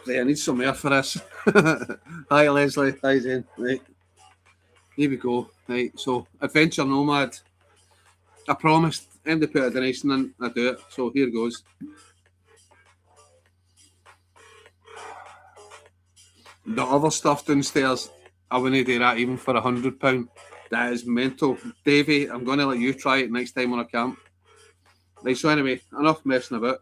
Right, I need some air for this. Hi Leslie, hi Zen. Right. Here we go. Right, so Adventure Nomad. I promised him to put a donation in, I do it. So here goes. The other stuff downstairs, I wouldn't do that even for £100. That is mental. Davey, I'm going to let you try it next time on a camp. Right, so anyway, enough messing about.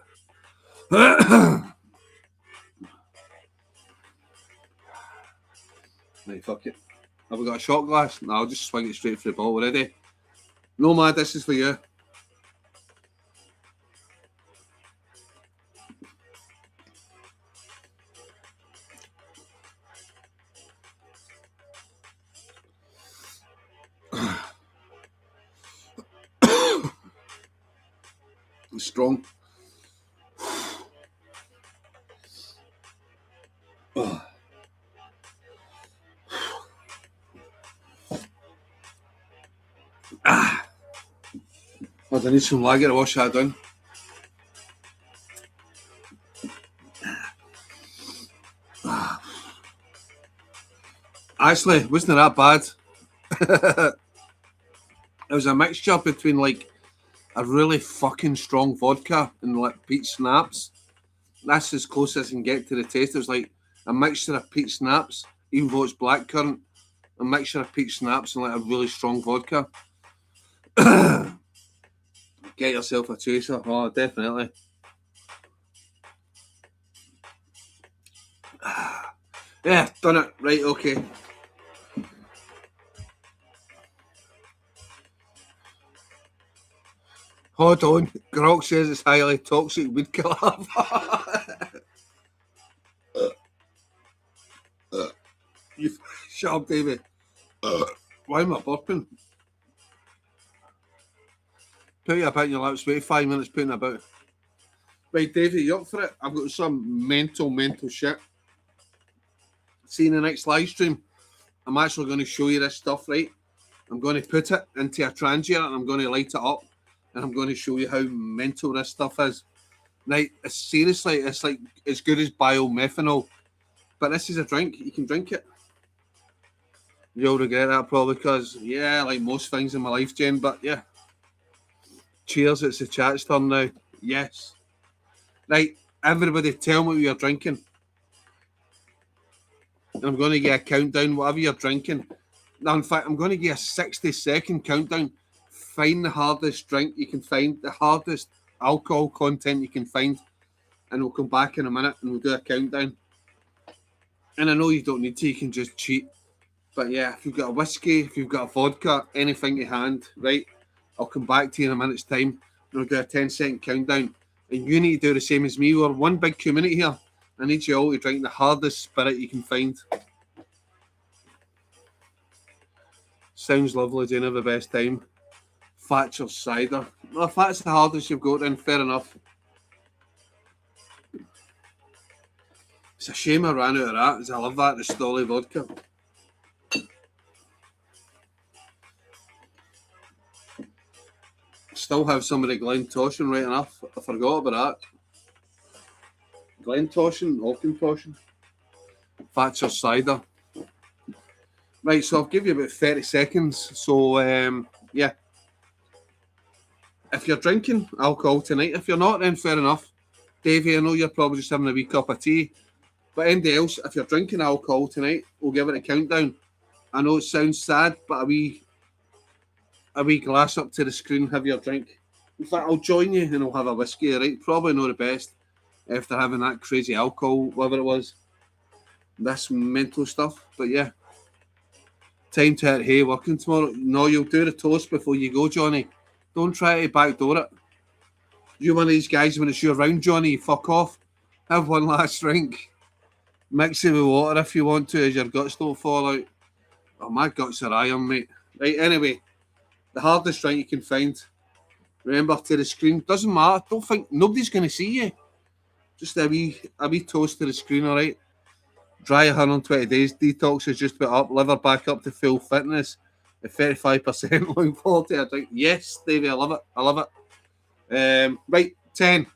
Right, fuck it. Have we got a shot glass? No, I'll just swing it straight for the ball already. Nomad, this is for you. It's strong. I need some lager to wash that down. Actually, wasn't that bad. It was a mixture between like a really fucking strong vodka and like peach schnapps. That's as close as I can get to the taste. It was like a mixture of peach schnapps, even though it's blackcurrant. A mixture of peach schnapps and like a really strong vodka. Get yourself a chaser. Oh, definitely. Yeah, done it. Right, okay. Hold on. Grok says it's highly toxic weed killer. You shut up, David. Why am I burping? Put your bit in your lips. Wait 5 minutes putting about. Right, Davey, you up for it? I've got some mental shit. See in the next live stream, I'm actually going to show you this stuff, right? I'm going to put it into a transient and I'm going to light it up and I'm going to show you how mental this stuff is. Right, seriously, it's like as good as biomethanol. But this is a drink. You can drink it. You'll regret that probably because, yeah, like most things in my life, Jen, but yeah. Cheers, it's the chat's turn now. Yes. Right, everybody tell me what you're drinking. I'm going to get a countdown, whatever you're drinking. Now, in fact, I'm going to get a 60-second countdown. Find the hardest drink you can find, the hardest alcohol content you can find, and we'll come back in a minute and we'll do a countdown. And I know you don't need to, you can just cheat. But yeah, if you've got a whiskey, if you've got a vodka, anything to hand, right, I'll come back to you in a minute's time and we'll do a 10-second countdown. And you need to do the same as me. We're one big community here. I need you all to drink the hardest spirit you can find. Sounds lovely, doing have the best time. Thatcher's cider. Well, if that's the hardest you've got, then fair enough. It's a shame I ran out of that, as I love that, the Stolly vodka. Still have some of the Glen-Toshan, right enough. I forgot about that. Glen-Toshan, Auchentoshan, Thatcher cider. Right, so I'll give you about 30 seconds. So, yeah. If you're drinking alcohol tonight, if you're not, then fair enough. Davey, I know you're probably just having a wee cup of tea. But anybody else, if you're drinking alcohol tonight, we'll give it a countdown. I know it sounds sad, but a wee glass up to the screen, have your drink. In fact, I'll join you and I'll have a whiskey, right? Probably not the best after having that crazy alcohol, whatever it was. This mental stuff. But yeah. Time to hit hay working tomorrow. No, you'll do the toast before you go, Johnny. Don't try to backdoor it. You one of these guys when it's your round, Johnny, fuck off. Have one last drink. Mix it with water if you want to, as your guts don't fall out. Oh, my guts are iron, mate. Right, anyway, the hardest drink you can find. Remember, to the screen. Doesn't matter. Don't think nobody's going to see you. Just a wee toast to the screen, all right? Dry 120 days. Detox is just about up. Liver back up to full fitness at 35%. Looking forward to a drink. Yes, Davey, I love it. I love it. Right, 10.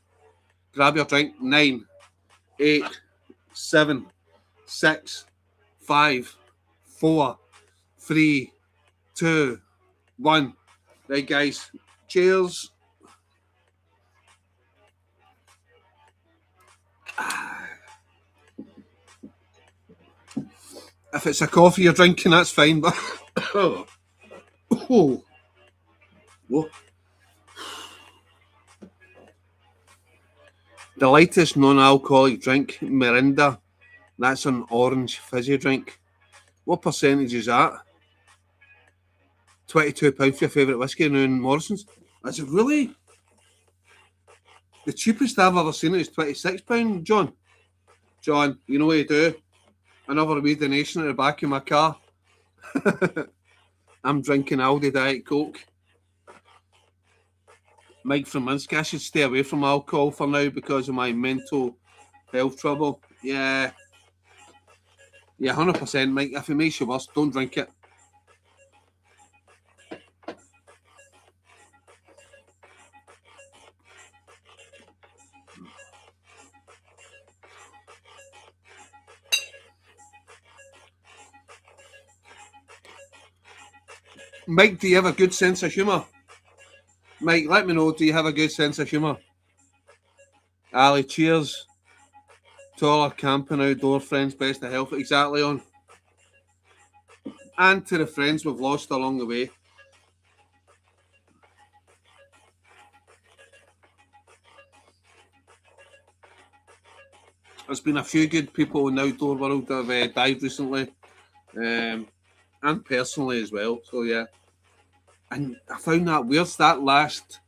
Grab your drink. 9, 8, 7, 6, 5, 4, 3, 2, 1. Right, guys. Cheers. If it's a coffee you're drinking, that's fine, but oh. Whoa. The lightest non-alcoholic drink, Mirinda. That's an orange fizzy drink. What percentage is that? £22 for your favourite whiskey now in Morrison's. Is it really? The cheapest I've ever seen it is £26, John. John, you know what you do? Another wee donation at the back of my car. I'm drinking Aldi Diet Coke. Mike from Minsk, I should stay away from alcohol for now because of my mental health trouble. Yeah, 100%, Mike. If it makes you worse, don't drink it. Mike, do you have a good sense of humour? Mike, let me know, do you have a good sense of humour? Ali, cheers to all our camping outdoor friends, best of health, exactly on. And to the friends we've lost along the way. There's been a few good people in the outdoor world that have died recently, and personally as well, so yeah. And I found that weird, that last,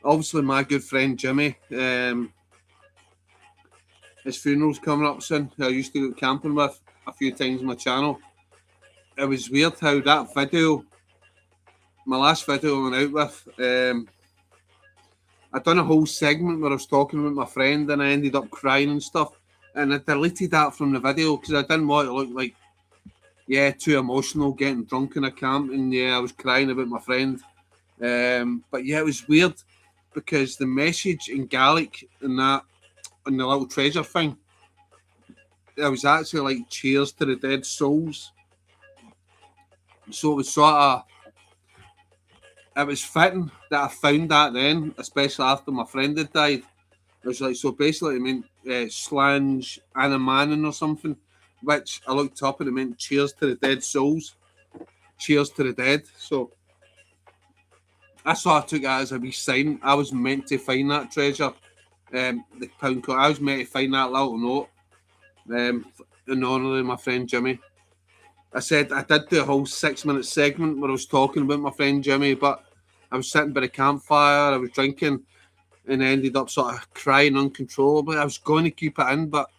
obviously my good friend Jimmy, his funeral's coming up soon, who I used to go camping with a few times on my channel. It was weird how that video, my last video I went out with, I done a whole segment where I was talking with my friend and I ended up crying and stuff. And I deleted that from the video because I didn't want it to look like, too emotional, getting drunk in a camp. And I was crying about my friend. But yeah, it was weird because the message in Gaelic and that, and the little treasure thing, it was actually like cheers to the dead souls. So it was sort of, it was fitting that I found that then, especially after my friend had died. It was like, so basically it meant Slange Anamanin or something, which I looked up and it meant cheers to the dead souls. Cheers to the dead. So I sort of took that as a wee sign. I was meant to find that treasure. The pound coin. I was meant to find that little note in honour of my friend Jimmy. I said I did do a whole 6-minute segment where I was talking about my friend Jimmy, but I was sitting by the campfire, I was drinking, and I ended up sort of crying uncontrollably. I was going to keep it in, but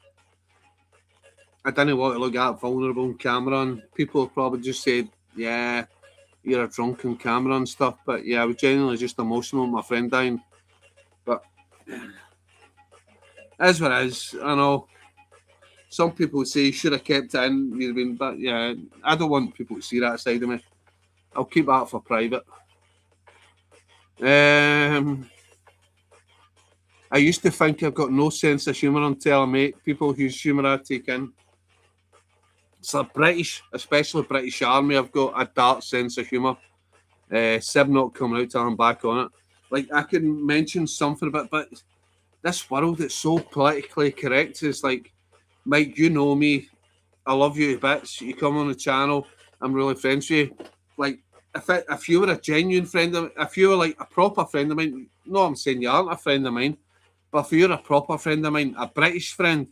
I didn't want to look that vulnerable on camera, and people probably just said, yeah, you're a drunk on camera and stuff. But yeah, I was genuinely just emotional with my friend dying. But as what it is, I know some people say you should have kept it in. You've been, but yeah, I don't want people to see that side of me. I'll keep that for private. I used to think I've got no sense of humour until I meet people whose humour I take in. So British, especially British Army, I've got a dark sense of humour. 7 not coming out till I'm back on it. Like I can mention something about, but this world it's so politically correct. It's like, Mike, you know me. I love you to bits. You come on the channel, I'm really friends with you. Like if you were a genuine friend of, if you were like a proper friend of mine, no, I'm saying you aren't a friend of mine, but if you're a proper friend of mine, a British friend,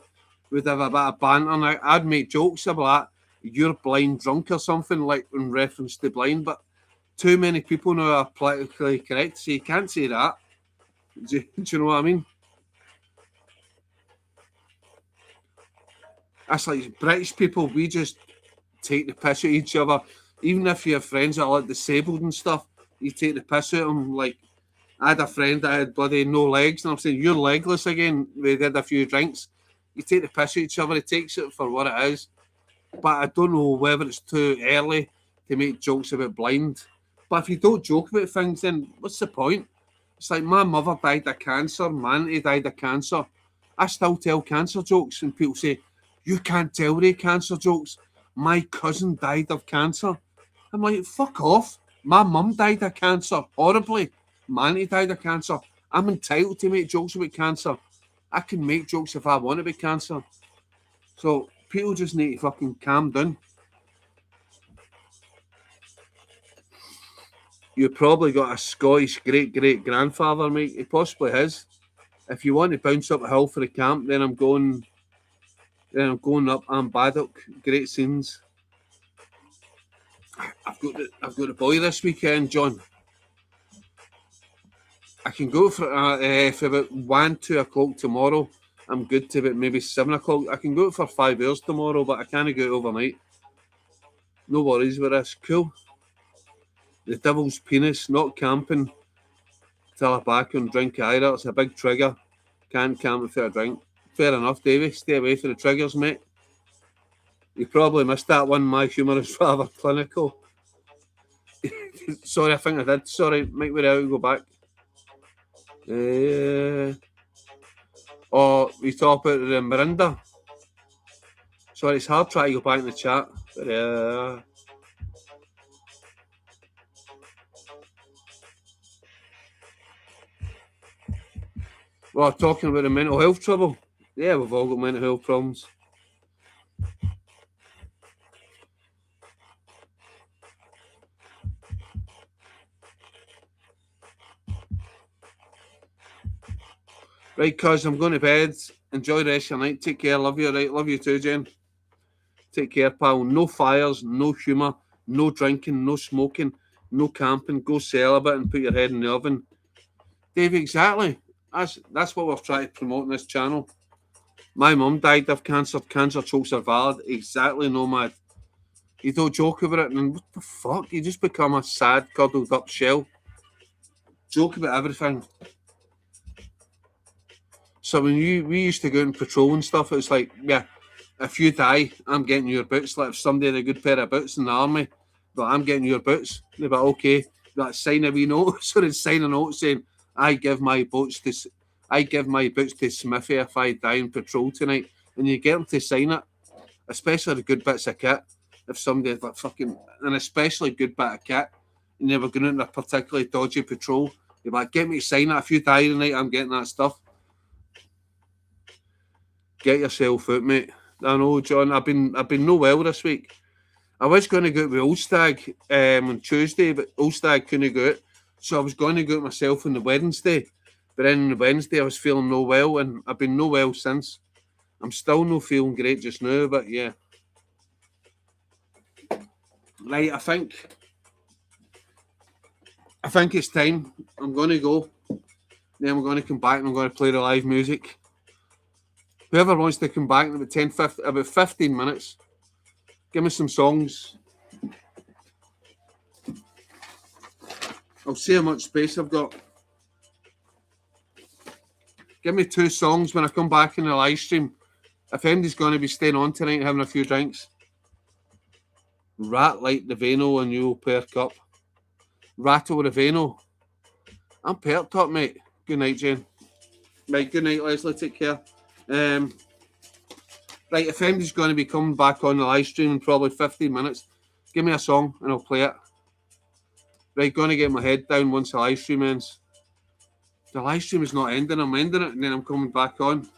we'd have a bit of banter and I'd make jokes about that. You're blind drunk or something, like in reference to blind, but too many people now are politically correct, so you can't say that. Do you know what I mean? That's like British people, we just take the piss at each other. Even if you have friends that are like disabled and stuff, you take the piss out of them. Like, I had a friend that had bloody no legs, and I'm saying, you're legless again. We did a few drinks. You take the piss at each other, he takes it for what it is. But I don't know whether it's too early to make jokes about blind. But if you don't joke about things, then what's the point? It's like my mother died of cancer, my auntie died of cancer. I still tell cancer jokes, and people say, you can't tell the cancer jokes. My cousin died of cancer. I'm like, fuck off. My mum died of cancer, horribly. My auntie died of cancer. I'm entitled to make jokes about cancer. I can make jokes if I want about cancer. So people just need to fucking calm down. You probably got a Scottish great grandfather, mate. He possibly has. If you want to bounce up a hill for a camp, then I'm going up Ambaddock. Great scenes. I've got a boy this weekend, John. I can go for about 1-2 o'clock tomorrow. I'm good to about maybe 7 o'clock. I can go for 5 hours tomorrow, but I can't go overnight. No worries with this. Cool. The devil's penis, not camping till I'm back on drink either. It's a big trigger. Can't camp without a drink. Fair enough, Davey. Stay away from the triggers, mate. You probably missed that one. My humour is rather clinical. Sorry, I think I did. Sorry, Mike, we're out. Go back. We talk about the Miranda. Sorry, it's hard trying to go back in the chat. But, well, talking about the mental health trouble. Yeah, we've all got mental health problems. Right, cuz I'm going to bed. Enjoy the rest of your night. Take care. Love you, right? Love you too, Jen. Take care, pal. No fires, no humour, no drinking, no smoking, no camping. Go celibate and put your head in the oven. Dave, exactly. That's what we're trying to promote on this channel. My mum died of cancer. Cancer jokes are valid. Exactly, Nomad. You don't joke about it, and what the fuck? You just become a sad, cuddled up shell. Joke about everything. So when we used to go and patrol and stuff, it was like, yeah, if you die, I'm getting your boots. Like if somebody had a good pair of boots in the army, but I'm getting your boots. They'd be like, okay, that sign a wee note. So they'd sign a note saying, I give my boots to Smithy if I die in patrol tonight. And you get them to sign it, especially the good bits of kit. If somebody had like fucking, an especially good bit of kit, and they were going on a particularly dodgy patrol, they'd be like, get me to sign it. If you die tonight, I'm getting that stuff. Get yourself out, mate. I know, John. I've been no well this week. I was going to go out with Old Stag on Tuesday, but Old Stag couldn't go out. So I was going to go out myself on the Wednesday. But then on the Wednesday I was feeling no well, and I've been no well since. I'm still no feeling great just now, but yeah. Right, I think it's time. I'm going to go. Then I'm going to come back and I'm going to play the live music. Whoever wants to come back in about 15 minutes, give me some songs. I'll see how much space I've got. Give me 2 songs when I come back in the live stream. If anybody's going to be staying on tonight and having a few drinks. Rat like the Vano and you'll perk up. Rattle the Vano. I'm perked up, mate. Good night, Jane. Right, good night, Leslie. Take care. Right, if anybody's going to be coming back on the live stream in probably 15 minutes, give me a song and I'll play it. Right, going to get my head down once the live stream ends. The live stream is not ending. I'm ending it and then I'm coming back on.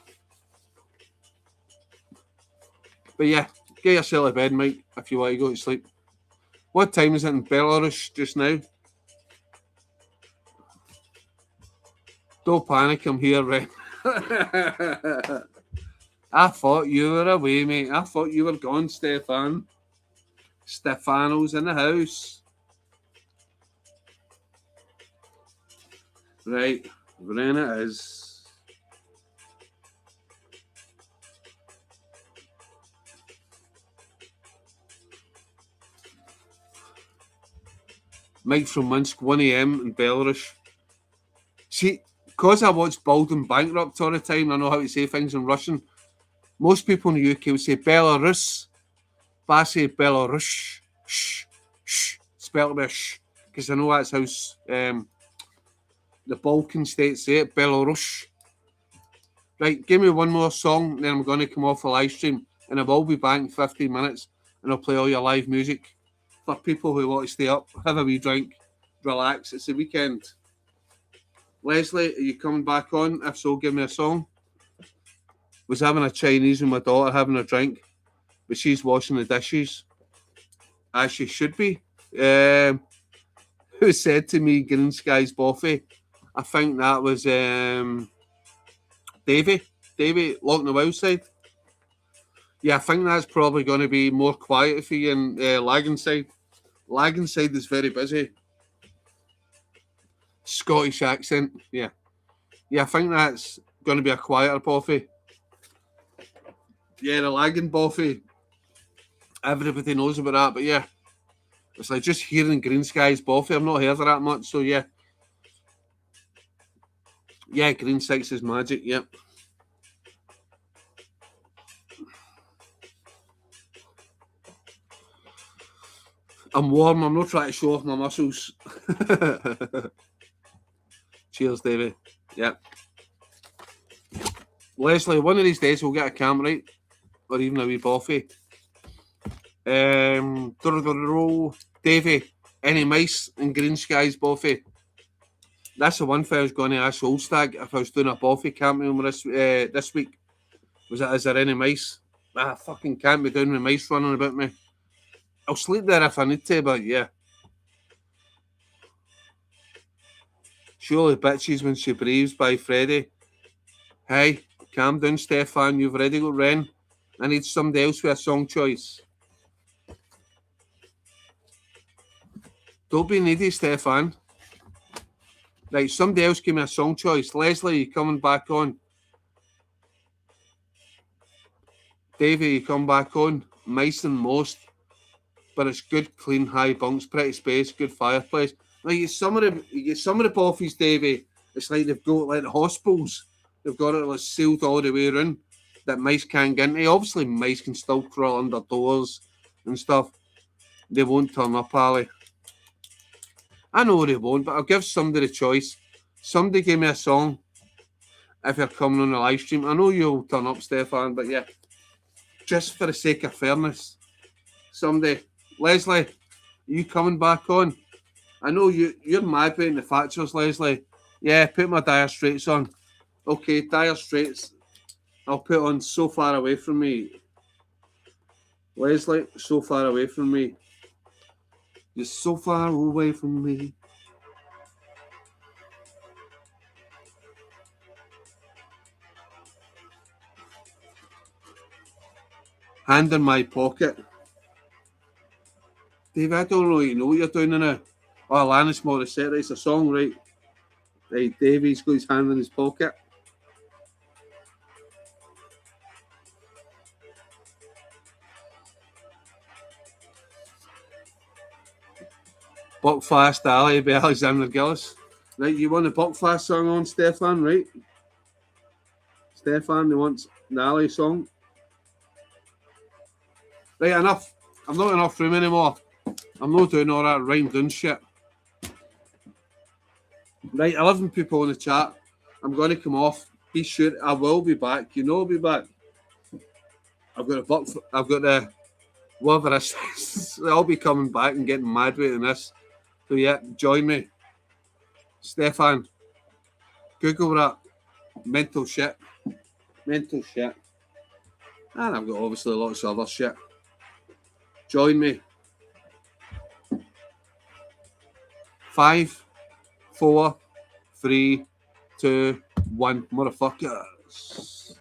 But yeah, get yourself to bed, mate, if you want to go to sleep. What time is it in Belarus just now? Don't panic, I'm here, right? I thought you were away, mate. I thought you were gone, Stefan. Stefano's in the house. Right, then it is. Mike from Minsk, 1 a.m. in Belarus. See, because I watch Bald and Bankrupt all the time, I know how to say things in Russian. Most people in the UK will say Belarus, but I say Belarus, spelled with sh, because I know that's how the Balkan states say it, Belarus. Right, give me one more song, then I'm going to come off the live stream, and I will be back in 15 minutes, and I'll play all your live music for people who want to stay up, have a wee drink, relax. It's the weekend. Leslie, are you coming back on? If so, give me a song. Was having a Chinese with my daughter having a drink, but she's washing the dishes, as she should be. Who said to me, Green Skies Boffy? I think that was Davey, Lock the Wild Side. Yeah, I think that's probably going to be more quiet for you in Lagan Side. Lagan Side is very busy. Scottish accent, yeah. Yeah, I think that's going to be a quieter Boffy. Yeah, the Lagan Boffy. Everybody knows about that, but yeah. It's like just hearing Green Skies Boffy. I've not heard of that much, so yeah. Yeah, Green Six is magic, yep. I'm warm, I'm not trying to show off my muscles. Cheers, Davey. Yep. Leslie, one of these days we'll get a cam right, or even a wee Boffy. Davey, any mice in Green Skies Boffy? That's the one thing I was going to ask Old Stag if I was doing a Boffy camping this week. Was it, is there any mice? I fucking can't be doing with mice running about me. I'll sleep there if I need to, but yeah. Surely bitches when she breathes by Freddie. Hey, calm down, Stefan. You've already got Ren. I need somebody else with a song choice. Don't be needy, Stefan. Right, somebody else give me a song choice. Leslie, you coming back on? Davey, you come back on? Mice and most. But it's good, clean, high bunks, pretty space, good fireplace. Like you get some of the Boffies, Davey. It's like they've got like the hospitals. They've got it like sealed all the way around that mice can't get into. Obviously, mice can still crawl under doors and stuff. They won't turn up, Ali. I know they won't, but I'll give somebody the choice. Somebody give me a song if you're coming on the live stream. I know you'll turn up, Stefan, but yeah, just for the sake of fairness, somebody. Leslie, are you coming back on? I know you're mad being the Thatchers, Leslie. Yeah, put my Dire Straits on. Okay, Dire Straits. I'll put on So Far Away From Me. Leslie, So Far Away From Me. You're so far away from me. Hand in my pocket. Dave, I don't really know what you're doing now. Oh, Alanis Morissette, it's a song, right? Right, Davey's got his hand in his pocket. Buckfast Alley by Alexander Gillis. Right, you want the Buckfast song on, Stefan, right? Stefan, you want the Alley song? Right, enough. I'm not in enough room anymore. I'm not doing all that rhyme done shit. Right, 11 people in the chat. I'm going to come off. Be sure I will be back. You know I'll be back. I've got the whatever this is. I'll be coming back and getting mad with this. So yeah, join me. Stefan, Google that. Mental shit. Mental shit. And I've got obviously lots of other shit. Join me. 5, 4, 3, 2, 1. Motherfuckers.